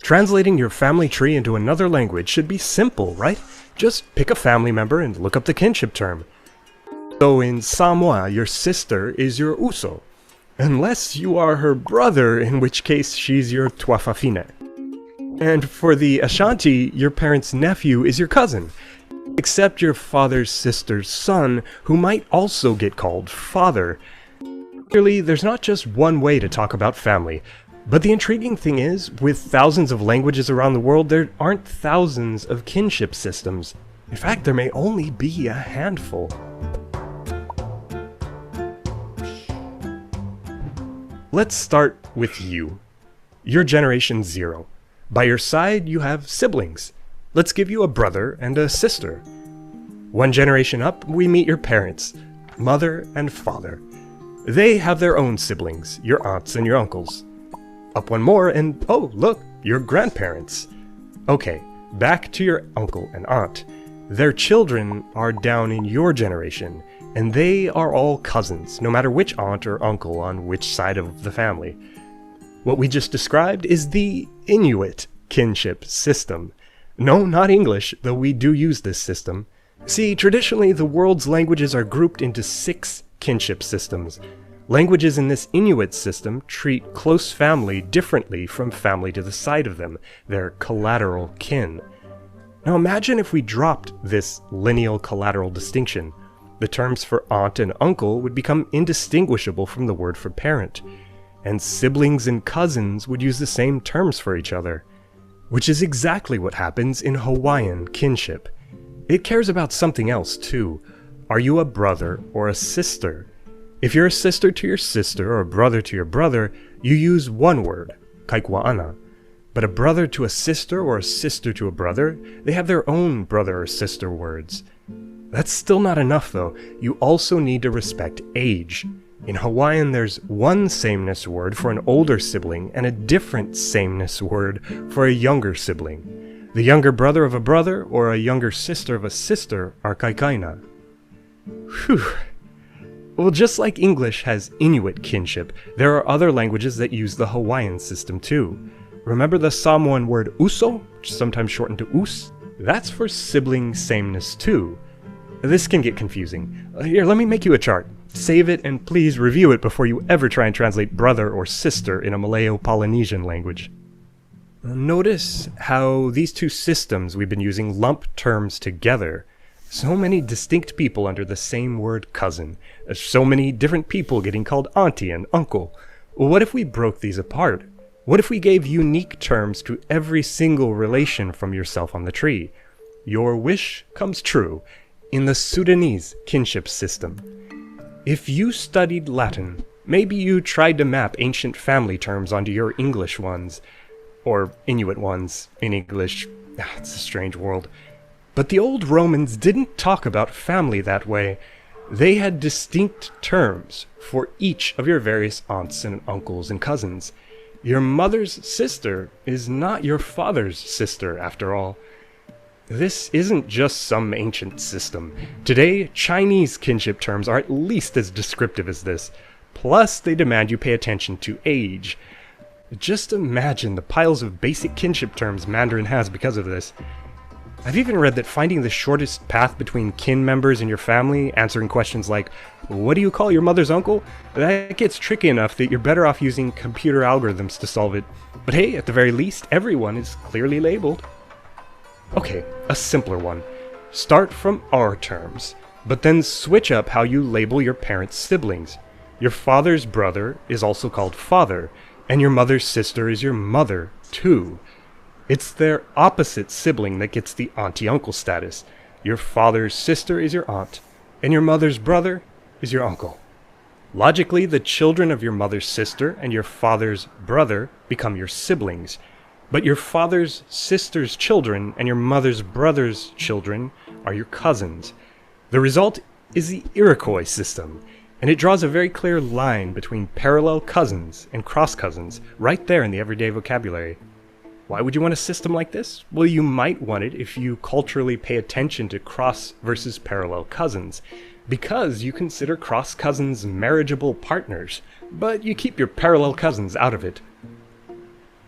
Translating your family tree into another language should be simple, right? Just pick a family member and look up the kinship term. So in Samoa, your sister is your uso, unless you are her brother, in which case she's your tuafafine. And for the Ashanti, your parent's nephew is your cousin, except your father's sister's son, who might also get called father. Clearly, there's not just one way to talk about family. But the intriguing thing is, with thousands of languages around the world, there aren't thousands of kinship systems. In fact, there may only be a handful. Let's start with you. You're generation 0. By your side, you have siblings. Let's give you a brother and a sister. One generation up, we meet your parents, mother and father. They have their own siblings, your aunts and your uncles. Up one more, and oh, look, your grandparents. Okay, back to your uncle and aunt. Their children are down in your generation, and they are all cousins, no matter which aunt or uncle on which side of the family. What we just described is the Inuit kinship system. No, not English, though we do use this system. See, traditionally, the world's languages are grouped into 6 kinship systems. Languages in this Inuit system treat close family differently from family to the side of them, their collateral kin. Now imagine if we dropped this lineal collateral distinction. The terms for aunt and uncle would become indistinguishable from the word for parent, and siblings and cousins would use the same terms for each other, which is exactly what happens in Hawaiian kinship. It cares about something else too. Are you a brother or a sister? If you're a sister to your sister or a brother to your brother, you use one word, kaikuaana. But a brother to a sister or a sister to a brother, they have their own brother or sister words. That's still not enough though. You also need to respect age. In Hawaiian, there's one sameness word for an older sibling and a different sameness word for a younger sibling. The younger brother of a brother or a younger sister of a sister are kaikaina. Whew. Well, just like English has Inuit kinship, there are other languages that use the Hawaiian system too. Remember the Samoan word uso, which is sometimes shortened to us? That's for sibling sameness too. This can get confusing. Here, let me make you a chart. Save it and please review it before you ever try and translate brother or sister in a Malayo-Polynesian language. Notice how these two systems we've been using lump terms together. So many distinct people under the same word cousin. So many different people getting called auntie and uncle. What if we broke these apart? What if we gave unique terms to every single relation from yourself on the tree? Your wish comes true in the Sudanese kinship system. If you studied Latin, maybe you tried to map ancient family terms onto your English ones. Or Inuit ones in English. It's a strange world. But the old Romans didn't talk about family that way. They had distinct terms for each of your various aunts and uncles and cousins. Your mother's sister is not your father's sister, after all. This isn't just some ancient system. Today, Chinese kinship terms are at least as descriptive as this. Plus, they demand you pay attention to age. Just imagine the piles of basic kinship terms Mandarin has because of this. I've even read that finding the shortest path between kin members in your family, answering questions like, what do you call your mother's uncle? That gets tricky enough that you're better off using computer algorithms to solve it. But hey, at the very least, everyone is clearly labeled. Okay, a simpler one. Start from our terms, but then switch up how you label your parents' siblings. Your father's brother is also called father, and your mother's sister is your mother, too. It's their opposite sibling that gets the auntie-uncle status. Your father's sister is your aunt, and your mother's brother is your uncle. Logically, the children of your mother's sister and your father's brother become your siblings, but your father's sister's children and your mother's brother's children are your cousins. The result is the Iroquois system, and it draws a very clear line between parallel cousins and cross cousins, right there in the everyday vocabulary. Why would you want a system like this? Well, you might want it if you culturally pay attention to cross versus parallel cousins, because you consider cross cousins marriageable partners, but you keep your parallel cousins out of it.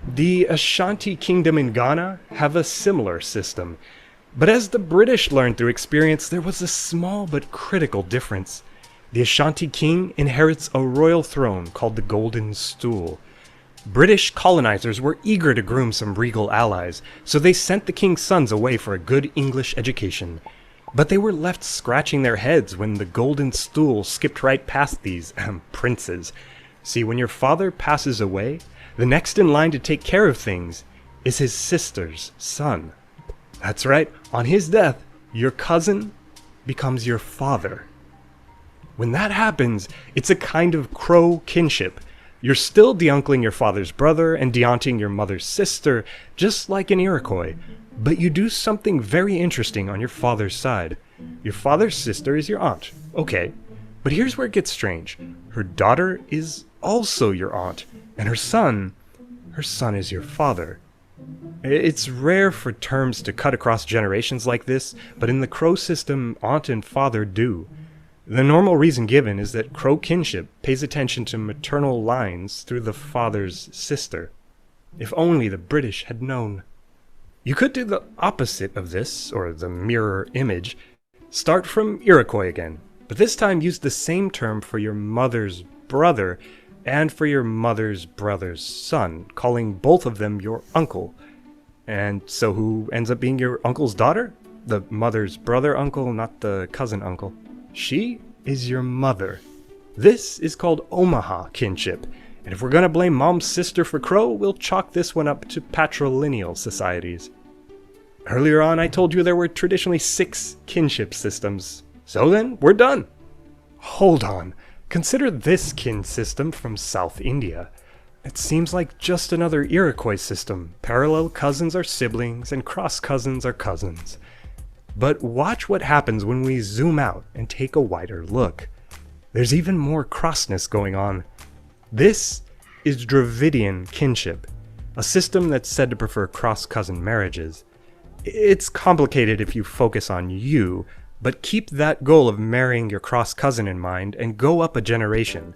The Ashanti Kingdom in Ghana have a similar system, but as the British learned through experience, there was a small but critical difference. The Ashanti king inherits a royal throne called the Golden Stool. British colonizers were eager to groom some regal allies, so they sent the king's sons away for a good English education. But they were left scratching their heads when the Golden Stool skipped right past these princes. See, when your father passes away, the next in line to take care of things is his sister's son. That's right, on his death, your cousin becomes your father. When that happens, it's a kind of crow kinship. You're still de-uncling your father's brother and de-aunting your mother's sister, just like in Iroquois, but you do something very interesting on your father's side. Your father's sister is your aunt, okay, but here's where it gets strange. Her daughter is also your aunt, and her son is your father. It's rare for terms to cut across generations like this, but in the Crow system, aunt and father do. The normal reason given is that Crow kinship pays attention to maternal lines through the father's sister. If only the British had known. You could do the opposite of this, or the mirror image. Start from Iroquois again, but this time use the same term for your mother's brother and for your mother's brother's son, calling both of them your uncle. And so who ends up being your uncle's daughter? The mother's brother uncle, not the cousin uncle. She is your mother. This is called Omaha kinship, and if we're gonna blame mom's sister for Crow, we'll chalk this one up to patrilineal societies. Earlier on, I told you there were traditionally 6 kinship systems. So then, we're done. Hold on. Consider this kin system from South India. It seems like just another Iroquois system. Parallel cousins are siblings, and cross cousins are cousins. But watch what happens when we zoom out and take a wider look. There's even more crossness going on. This is Dravidian kinship, a system that's said to prefer cross-cousin marriages. It's complicated if you focus on you, but keep that goal of marrying your cross-cousin in mind and go up a generation.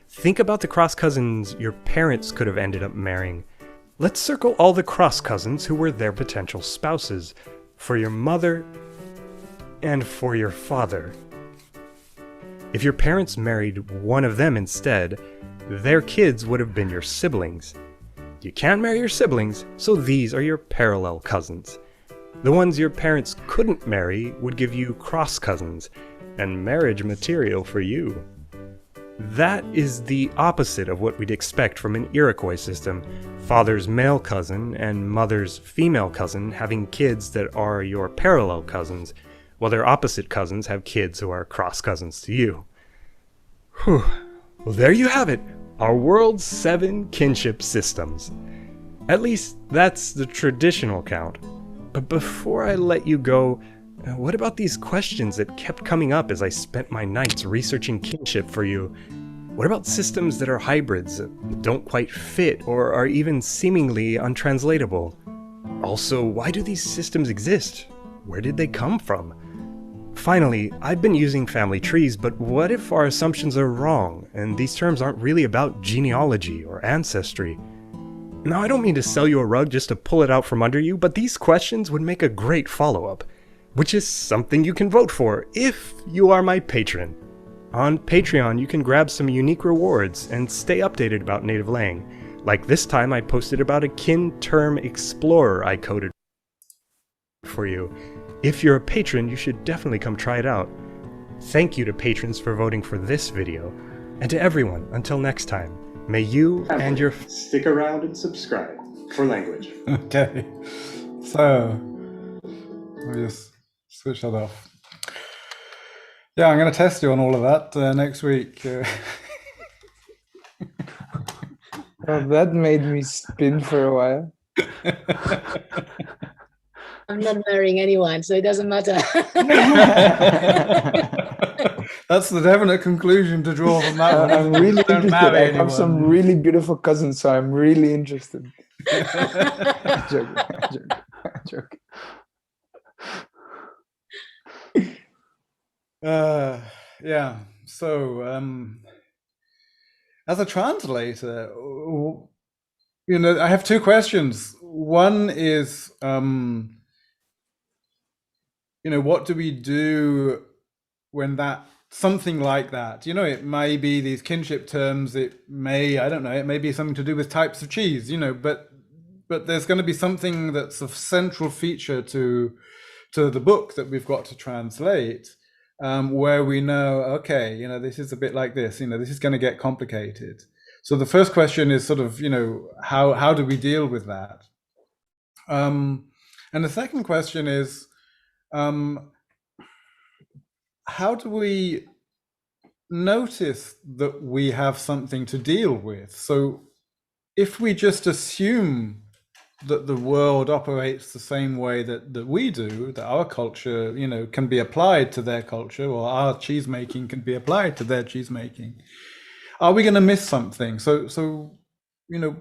Think about the cross-cousins your parents could have ended up marrying. Let's circle all the cross-cousins who were their potential spouses. For your mother, and for your father. If your parents married one of them instead, their kids would have been your siblings. You can't marry your siblings, so these are your parallel cousins. The ones your parents couldn't marry would give you cross cousins, and marriage material for you. That is the opposite of what we'd expect from an Iroquois system, father's male cousin and mother's female cousin having kids that are your parallel cousins, while their opposite cousins have kids who are cross cousins to you. Whew. Well, there you have it, our world's 7 kinship systems. At least that's the traditional count. But before I let you go, what about these questions that kept coming up as I spent my nights researching kinship for you? What about systems that are hybrids, that don't quite fit, or are even seemingly untranslatable? Also, why do these systems exist? Where did they come from? Finally, I've been using family trees, but what if our assumptions are wrong, and these terms aren't really about genealogy or ancestry? Now, I don't mean to sell you a rug just to pull it out from under you, but these questions would make a great follow-up, which is something you can vote for if you are my patron. On Patreon, you can grab some unique rewards and stay updated about Native Lang. Like this time I posted about a kin term explorer I coded for you. If you're a patron, you should definitely come try it out. Thank you to patrons for voting for this video, and to everyone, until next time, may you and your... Stick around and subscribe for language. Okay, so let me just switch that off. Yeah, I'm going to test you on all of that next week. Well, that made me spin for a while. I'm not marrying anyone, so it doesn't matter. That's the definite conclusion to draw from that one. I'm really Don't interested. marry I have anyone. some really beautiful cousins, so I'm really interested. Joking. Joking. Yeah, so as a translator, I have 2 questions. One is, what do we do when something like that, it may be these kinship terms, it may be something to do with types of cheese, but there's going to be something that's a central feature to the book that we've got to translate, where we know, okay, this is a bit like this, this is going to get complicated. So the first question is sort of, how do we deal with that? And the second question is, how do we notice that we have something to deal with? So if we just assume that the world operates the same way that we do, that our culture, can be applied to their culture, or our cheese making can be applied to their cheese making, are we going to miss something? So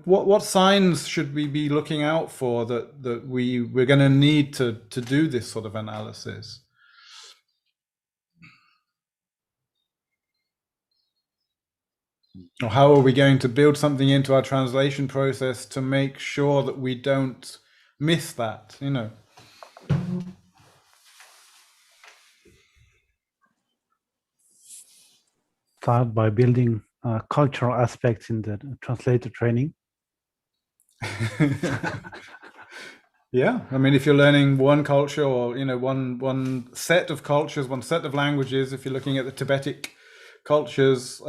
what signs should we be looking out for that we're going to need to do this sort of analysis? Or how are we going to build something into our translation process to make sure that we don't miss that, Start by building cultural aspects in the translator training. Yeah, I mean, if you're learning one culture, or one set of cultures, one set of languages, if you're looking at the Tibetic cultures,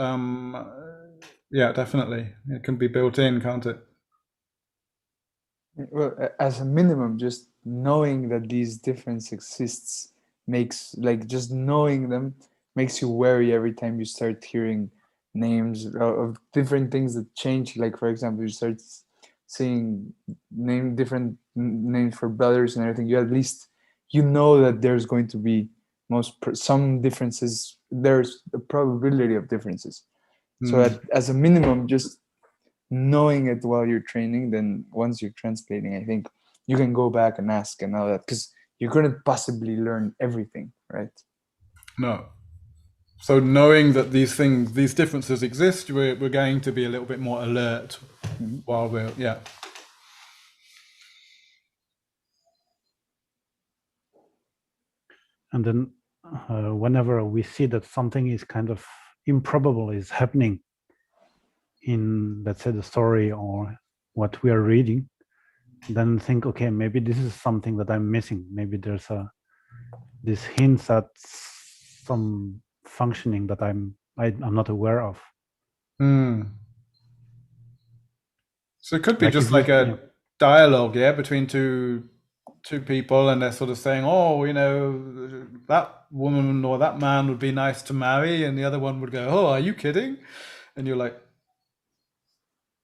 yeah, definitely, it can be built in, can't it? Well, as a minimum, just knowing that these differences exists makes, just knowing them makes you wary every time you start hearing names of different things that change. Like, for example, you start seeing different names for brothers and everything. You at least know that there's going to be some differences. There's a probability of differences. So as a minimum, just knowing it while you're training, then once you're translating, I think you can go back and ask and all that, because you couldn't possibly learn everything, right? No. So knowing that these differences exist, we're going to be a little bit more alert while we're, yeah. And then whenever we see that something is kind of improbable is happening in, let's say, the story or what we are reading, then think, okay, maybe this is something that I'm missing. Maybe there's this hints at some functioning that I'm not aware of. So it could be just like a dialogue, yeah, between two people, and they're sort of saying, oh, you know, that woman or that man would be nice to marry, and the other one would go, oh, are you kidding? And you're like,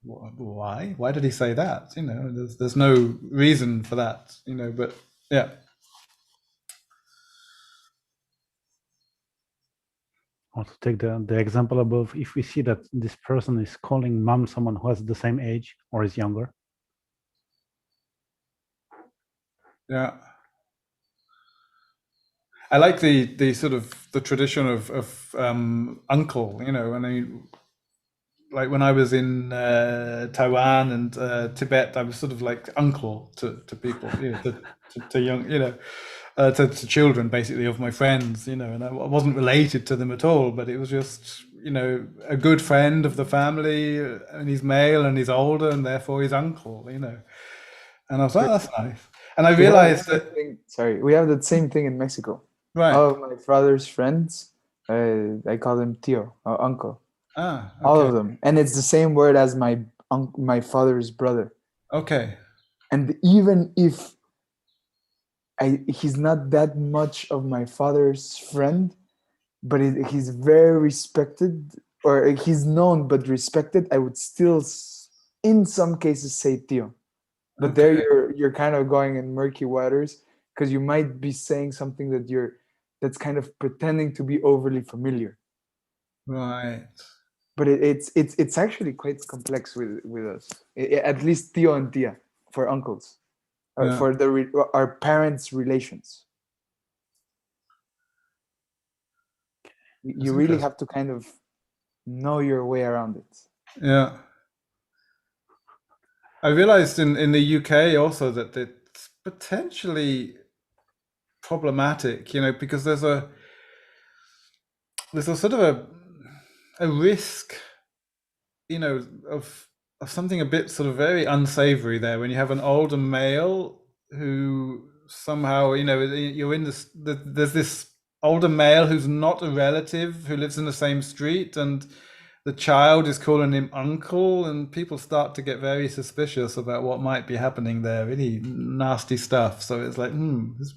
why? Why did he say that? You know, there's no reason for that, you know, but yeah. Or to take the example above, if we see that this person is calling mom someone who has the same age or is younger. Yeah. I like the sort of the tradition of uncle, you know, and like when I was in Taiwan and Tibet, I was sort of like uncle to people, you know, to young, you know, to children basically of my friends, you know, and I wasn't related to them at all, but it was just, you know, a good friend of the family, and he's male and he's older and therefore he's uncle, you know. And I was like, oh, that's nice. And I realized that. Sorry, we have that same thing in Mexico. Right. All of my father's friends, I call them tío or uncle. Ah, okay. All of them, and it's the same word as my father's brother. Okay. And even if he's not that much of my father's friend, but he's very respected, or he's known but respected, I would still, in some cases, say tío. But Okay. there you're kind of going in murky waters, because you might be saying something that's kind of pretending to be overly familiar. Right. But it's actually quite complex with us. At least tío and tía for uncles, Yeah. for our parents' relations. You really have to kind of know your way around it. Yeah. I realized in the UK also that it's potentially problematic, you know, because there's a sort of a risk, you know, of something a bit sort of very unsavory there when you have an older male who somehow, you know, you're in this, there's this older male who's not a relative who lives in the same street, and the child is calling him uncle, and people start to get very suspicious about what might be happening there. Really nasty stuff. So it's like,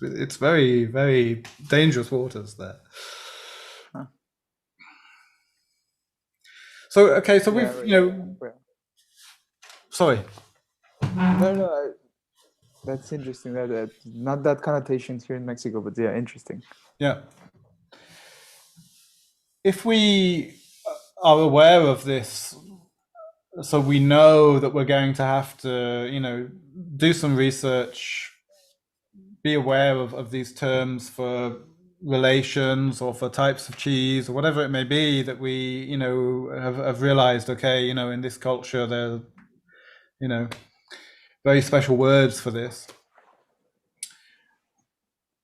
it's very, very dangerous waters there. Huh. So, okay, so Yeah, we've, right. you know, sorry. No, that's interesting. That not that connotations here in Mexico, but yeah, interesting. Yeah. If we are aware of this, so we know that we're going to have to, you know, do some research, be aware of these terms for relations or for types of cheese or whatever it may be that we, you know, have realized, okay, you know, in this culture there are, you know, very special words for this.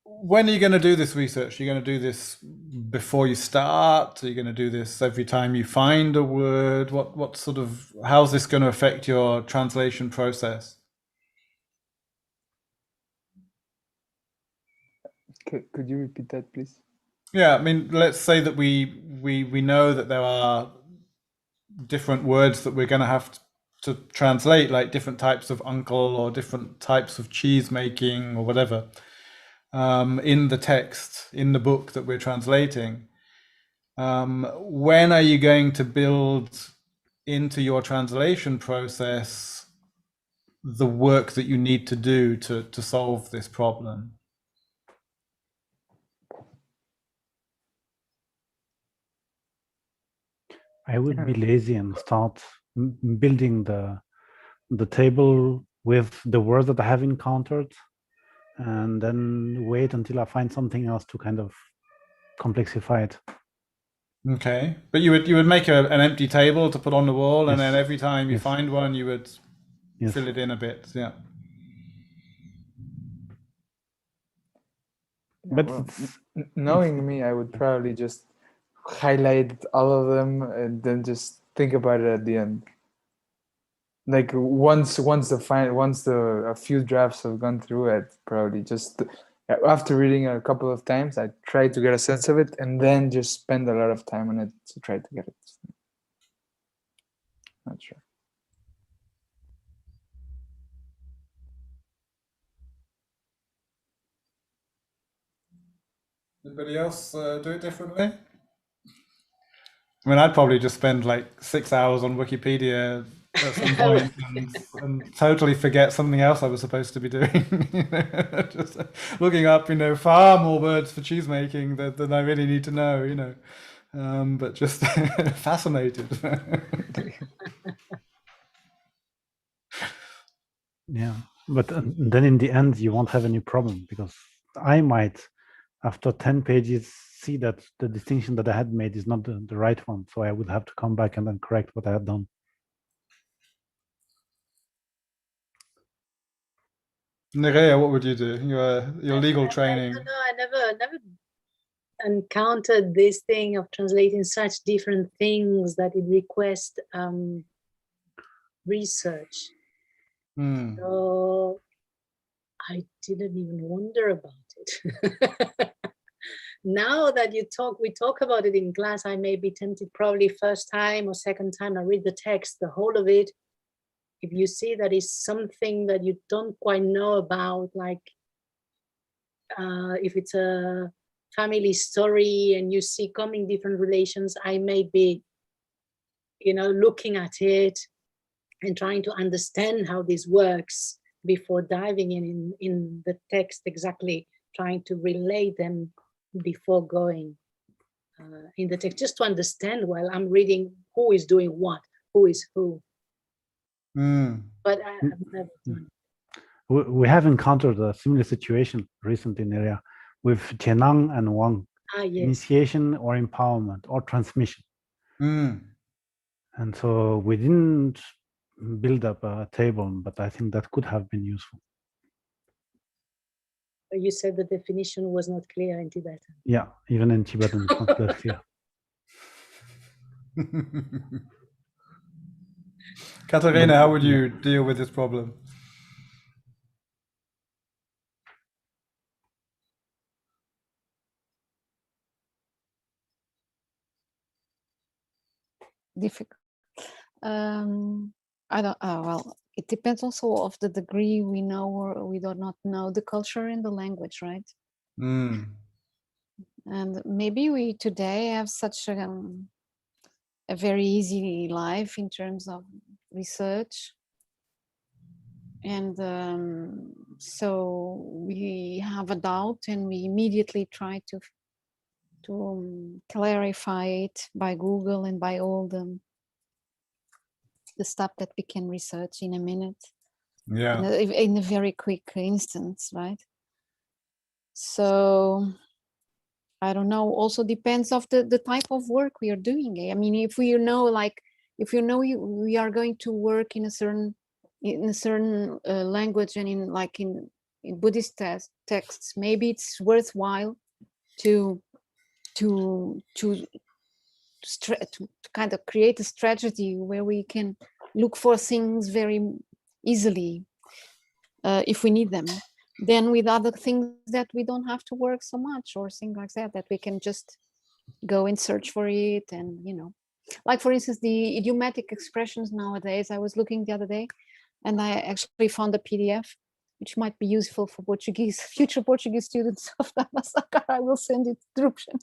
When are you going to do this research? Are you going to do this before you start? Are you going to do this every time you find a word? What sort of, how's this going to affect your translation process? Could you repeat that, please? Yeah, I mean, let's say that we know that there are different words that we're going to have to translate, like different types of uncle or different types of cheese making or whatever, in the text, in the book that we're translating. When are you going to build into your translation process the work that you need to do to solve this problem? I would be lazy and start building the table with the words that I have encountered, and then wait until I find something else to kind of complexify it. Okay, but you would make an empty table to put on the wall, and Yes. then every time you Yes. find one, you would Yes. fill it in a bit. Yeah. But Well, it's, knowing me, I would probably just highlight all of them and then just think about it at the end. Like once a few drafts have gone through, I'd probably just after reading it a couple of times, I try to get a sense of it and then just spend a lot of time on it to try to get it. Not sure. Anybody else do it differently? I mean, I'd probably just spend like 6 hours on Wikipedia at some point and totally forget something else I was supposed to be doing. Just looking up, far more words for cheese making than I really need to know, but just fascinated. yeah, but then in the end, you won't have any problem because I might, after 10 pages, see that the distinction that I had made is not the right one. So I would have to come back and then correct what I had done. Nerea, what would you do? Your legal training. I never encountered this thing of translating such different things that it requests research. So I didn't even wonder about it. Now that we talk about it in class, I may be tempted probably first time or second time I read the text, the whole of it. If you see that is something that you don't quite know about, like if it's a family story and you see coming different relations, I may be, looking at it and trying to understand how this works before diving in the text, exactly trying to relate them before going in the text, just to understand while I'm reading who is doing what, who is who. But I've never done it. We have encountered a similar situation recently in area with Tianang and Wang. Yes. Initiation or empowerment or transmission. And so we didn't build up a table, but I think that could have been useful. You said the definition was not clear in Tibetan. Yeah, even in Tibetan, it's not that clear. Katarina, how would you deal with this problem? Difficult. I don't. Well, it depends also of the degree we know or we do not know the culture and the language, right? And maybe we today have such a very easy life in terms of research, and so we have a doubt and we immediately try to clarify it by Google and by all the stuff that we can research in a minute, in a very quick instance, right? So I don't know, also depends of the type of work we are doing. I mean, if we know, we are going to work in a certain language and in Buddhist texts, maybe it's worthwhile to kind of create a strategy where we can look for things very easily if we need them. Then with other things that we don't have to work so much or things like that we can just go and search for it. And, like for instance, the idiomatic expressions nowadays, I was looking the other day and I actually found a PDF which might be useful for future Portuguese students of Dhammasakara. I will send it to Drupchen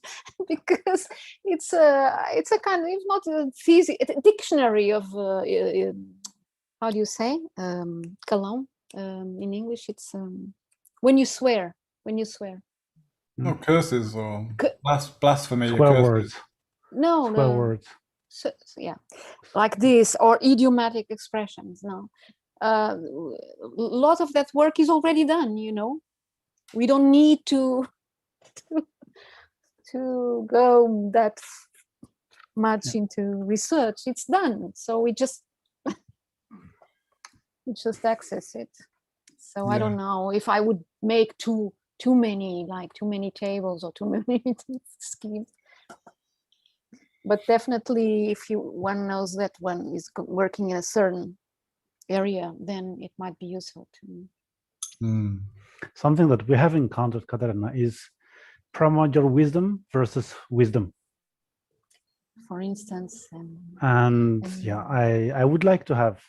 because it's a kind of, if not a dictionary of how do you say kalam in English? It's when you swear. Oh, curses or blasphemy. Swear words. No, swear words. So, yeah, like this, or idiomatic expressions. No. A lot of that work is already done, we don't need to go that much into research. It's done, so we just access it. So I don't know if I would make two too many tables or too many schemes. But definitely, if one knows that one is working in a certain area, then it might be useful to. Something that we have encountered, Katerina, is primordial wisdom versus wisdom. For instance, I would like to have,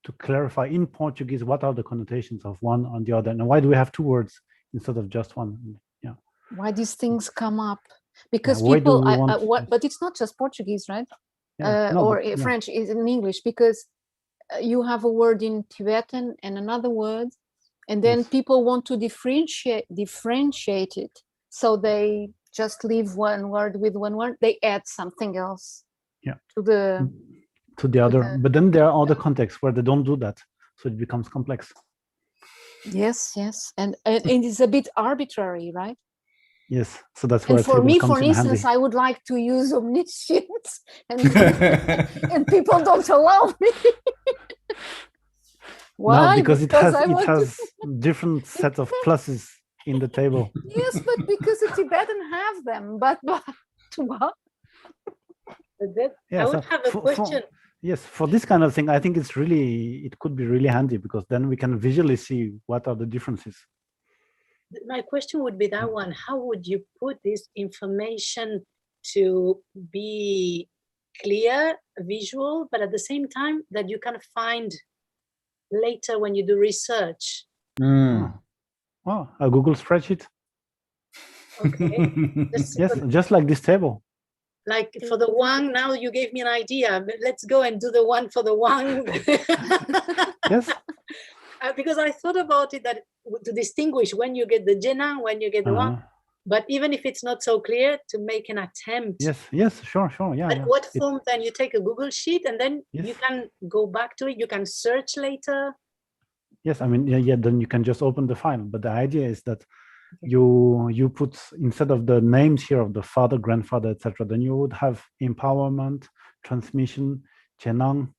to clarify in Portuguese, what are the connotations of one on the other, and why do we have two words instead of just one? Yeah. Why these things come up? Because why people, do we want but it's not just Portuguese, right? Yeah, French is in English, because you have a word in Tibetan and another word, and then people want to differentiate it, so they just leave one word with one word. They add something else to the other. But then there are other contexts where they don't do that, so it becomes complex. Yes, and it's a bit arbitrary, right? Yes, so that's where. And for me, for instance, I would like to use omniscience, and people don't allow me. Why? No, because it has different sets of pluses in the table. Yes, but because the Tibetan have them. But what? I would have a question. Yes, for this kind of thing, I think it could be really handy, because then we can visually see what are the differences. My question would be that one: how would you put this information to be clear, visual, but at the same time that you can find later when you do research? Oh, a Google spreadsheet. Okay. Yes, just like this table. Like for the one, now you gave me an idea. Let's go and do the one for the one. Yes. Because I thought about it, that to distinguish when you get the jena, when you get the one, but even if it's not so clear, to make an attempt. Yes, sure, yeah. But what form then? You take a Google sheet and then you can go back to it. You can search later. Yes, then you can just open the file. But the idea is that you put, instead of the names here of the father, grandfather, etc., then you would have empowerment, transmission, chenang,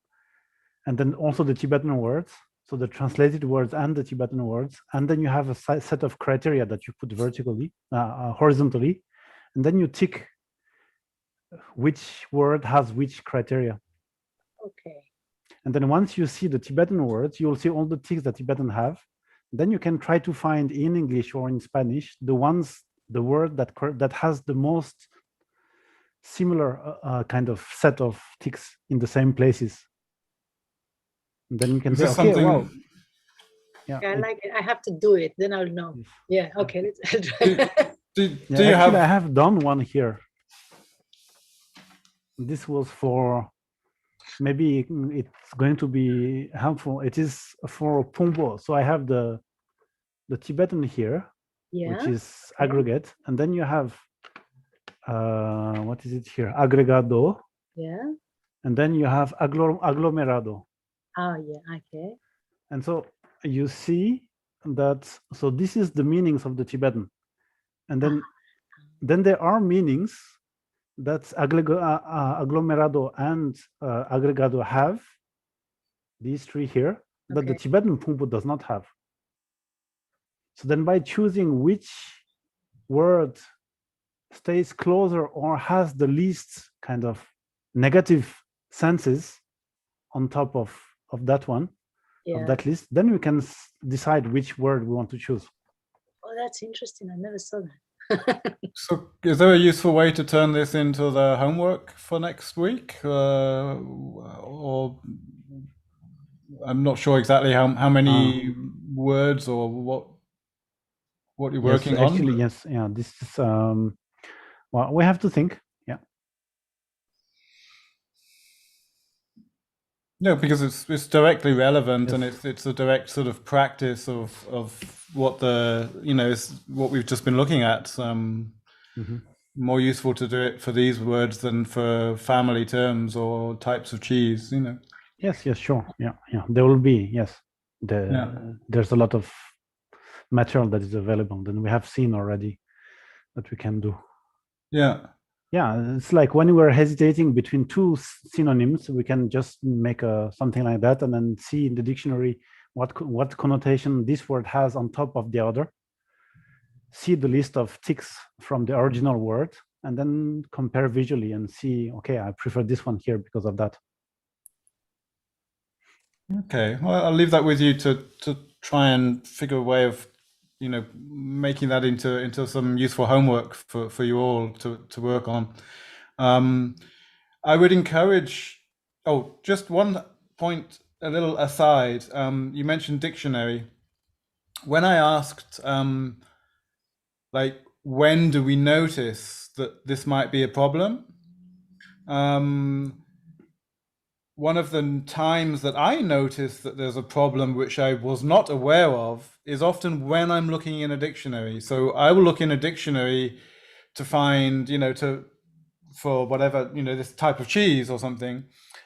and then also the Tibetan words. So the translated words and the Tibetan words, and then you have a set of criteria that you put horizontally, and then you tick which word has which criteria. Okay. And then once you see the Tibetan words, you'll see all the ticks that Tibetan have. Then you can try to find in English or in Spanish the word that has the most similar kind of set of ticks in the same places. And then you can say, okay, well, I like it. I have to do it. Then I'll know. Yeah. Okay. Do you have? I have done one here. This was for, maybe it's going to be helpful. It is for Pumbo. So I have the Tibetan here, which is aggregate, and then you have what is it here? Agregado. Yeah. And then you have aglomerado. Oh yeah. Okay. And so you see that, so this is the meanings of the Tibetan, and then there are meanings that aglomerado and agregado have, these three here, that the Tibetan Pumpo does not have. So then by choosing which word stays closer or has the least kind of negative senses on top of that one, of that list, then we can decide which word we want to choose. Oh, that's interesting. I never saw that. So is there a useful way to turn this into the homework for next week? Or I'm not sure exactly how many words or what you're working on. Actually, yes. Yeah, this is, well, we have to think. No, because it's directly relevant, and it's a direct sort of practice of what is what we've just been looking at. More useful to do it for these words than for family terms or types of cheese, Yes, sure. Yeah. There will be, there's a lot of material that is available, and we have seen already that we can do. Yeah, it's like when we're hesitating between two synonyms, we can just make something like that and then see in the dictionary what connotation this word has on top of the other. see the list of ticks from the original word and then compare visually and see, okay, I prefer this one here because of that. Okay, well, I'll leave that with you to try and figure a way of, you know, making that into some useful homework for you all to work on. I would encourage. Oh, just one point, a little aside. You mentioned dictionary. When I asked, like, when do we notice that this might be a problem? One of the times that I notice that there's a problem which I was not aware of is often when I'm looking in a dictionary. So I will look in a dictionary to find, you know, for whatever, you know, this type of cheese or something,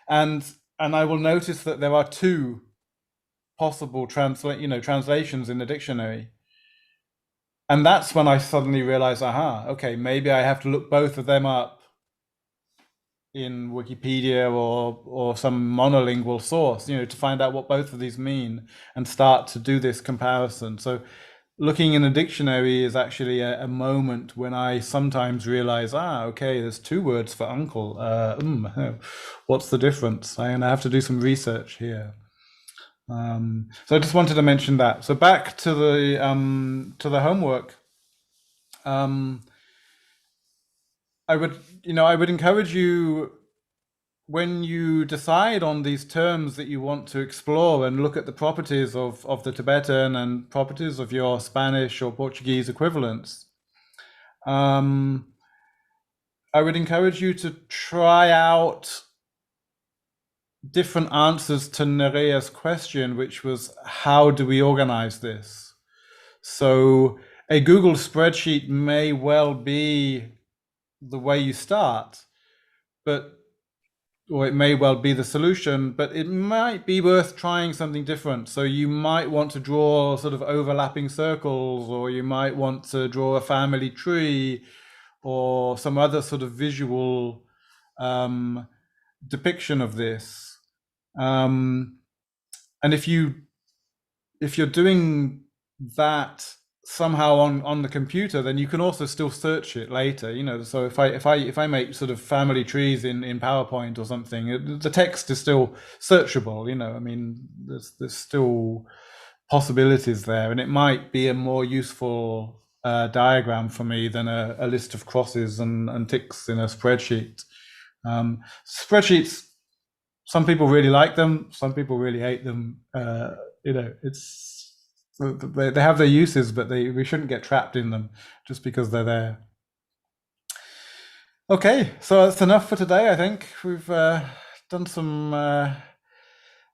and I will notice that there are two possible translations in the dictionary. And that's when I suddenly realize, aha, okay, maybe I have to look both of them up in Wikipedia or some monolingual source, you know, to find out what both of these mean and start to do this comparison. So looking in a dictionary is actually a moment when I sometimes realize, okay, there's two words for uncle. What's the difference? I'm gonna have to do some research here. So I just wanted to mention that. So back to the homework. I would encourage you, when you decide on these terms that you want to explore and look at the properties of the Tibetan and properties of your Spanish or Portuguese equivalents, I would encourage you to try out different answers to Nerea's question, which was, how do we organize this? So a Google spreadsheet may well be the way you start, or it may well be the solution, but it might be worth trying something different. So you might want to draw sort of overlapping circles, or you might want to draw a family tree, or some other sort of visual depiction of this. And if you're doing that somehow on the computer, then you can also still search it later, you know. So if I make sort of family trees in PowerPoint or something, the text is still searchable, you know. I mean, there's still possibilities there, and it might be a more useful diagram for me than a list of crosses and ticks in a spreadsheet. Spreadsheets, some people really like them, some people really hate them. You know, they have their uses, but we shouldn't get trapped in them just because they're there. Okay, so that's enough for today. I think we've done some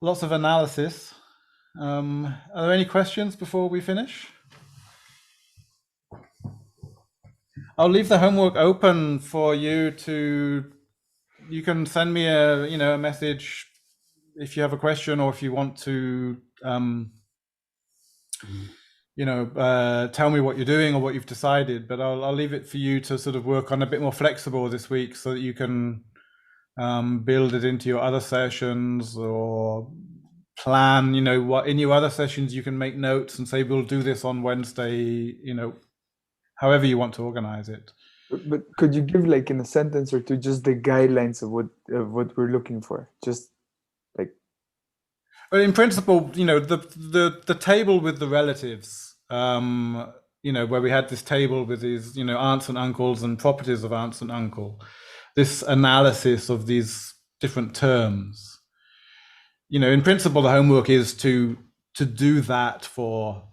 lots of analysis. Are there any questions before we finish? I'll leave the homework open for you to. You can send me a message if you have a question, or if you want to. Tell me what you're doing or what you've decided, but I'll leave it for you to sort of work on a bit more flexible this week, so that you can build it into your other sessions, or plan, what in your other sessions you can make notes and say, we'll do this on Wednesday, however you want to organize it. But could you give, like, in a sentence or two, just the guidelines of what we're looking for? Just like. Well, in principle, the table with the relatives, where we had this table with these, aunts and uncles and properties of aunts and uncle, this analysis of these different terms, in principle, the homework is to do that for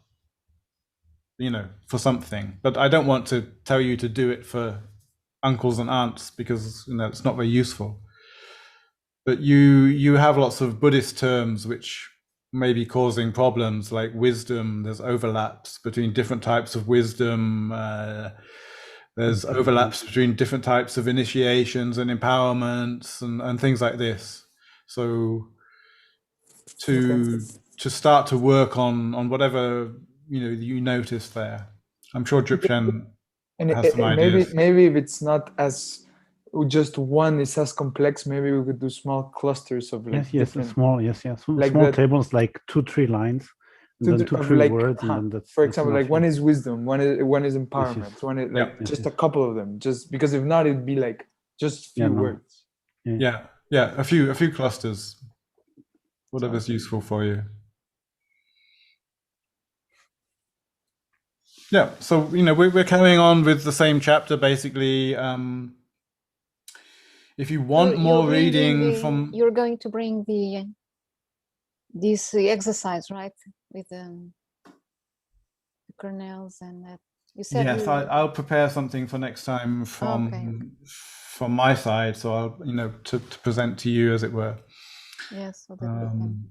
something, but I don't want to tell you to do it for uncles and aunts, because it's not very useful. But you have lots of Buddhist terms which may be causing problems, like wisdom. There's overlaps between different types of wisdom. There's overlaps between different types of initiations and empowerments and things like this. So to start to work on whatever you notice there. I'm sure Dripchen has some ideas. Maybe if it's not as just one is as complex, maybe we could do small clusters of, like, small like small that. tables, like 2-3 lines, And then do- two, of three like, words, and then that's for that's example, enough, like one yeah. is wisdom, one is empowerment, yes. one is Yeah. like Yes, just yes. a couple of them, just because if not, it'd be like just Yeah, few no. words. Yeah, yeah, a few clusters, whatever's Okay. useful for you. Yeah, so we're carrying on with the same chapter basically. If you want more reading from, you're going to bring this exercise, right, with the kernels and that you said. yes, I'll prepare something for next time from my side, so I'll to present to you, as it were. Yes, so that we can.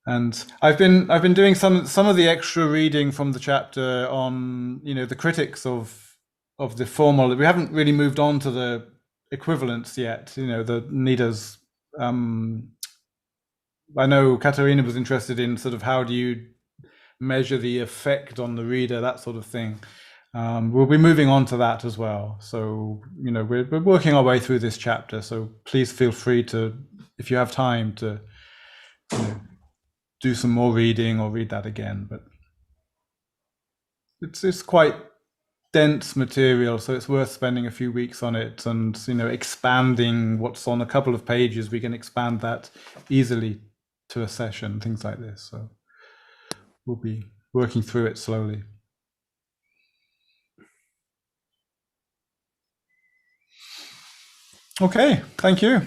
And I've been doing some of the extra reading from the chapter on the critics of the formal. We haven't really moved on to the equivalents yet. The Nida's. I know Katarina was interested in sort of how do you measure the effect on the reader, that sort of thing. We'll be moving on to that as well. So we're working our way through this chapter. So please feel free to, if you have time, to do some more reading or read that again. But it's quite dense material, so it's worth spending a few weeks on it and expanding what's on a couple of pages. We can expand that easily to a session, things like this. So we'll be working through it slowly. Okay, thank you.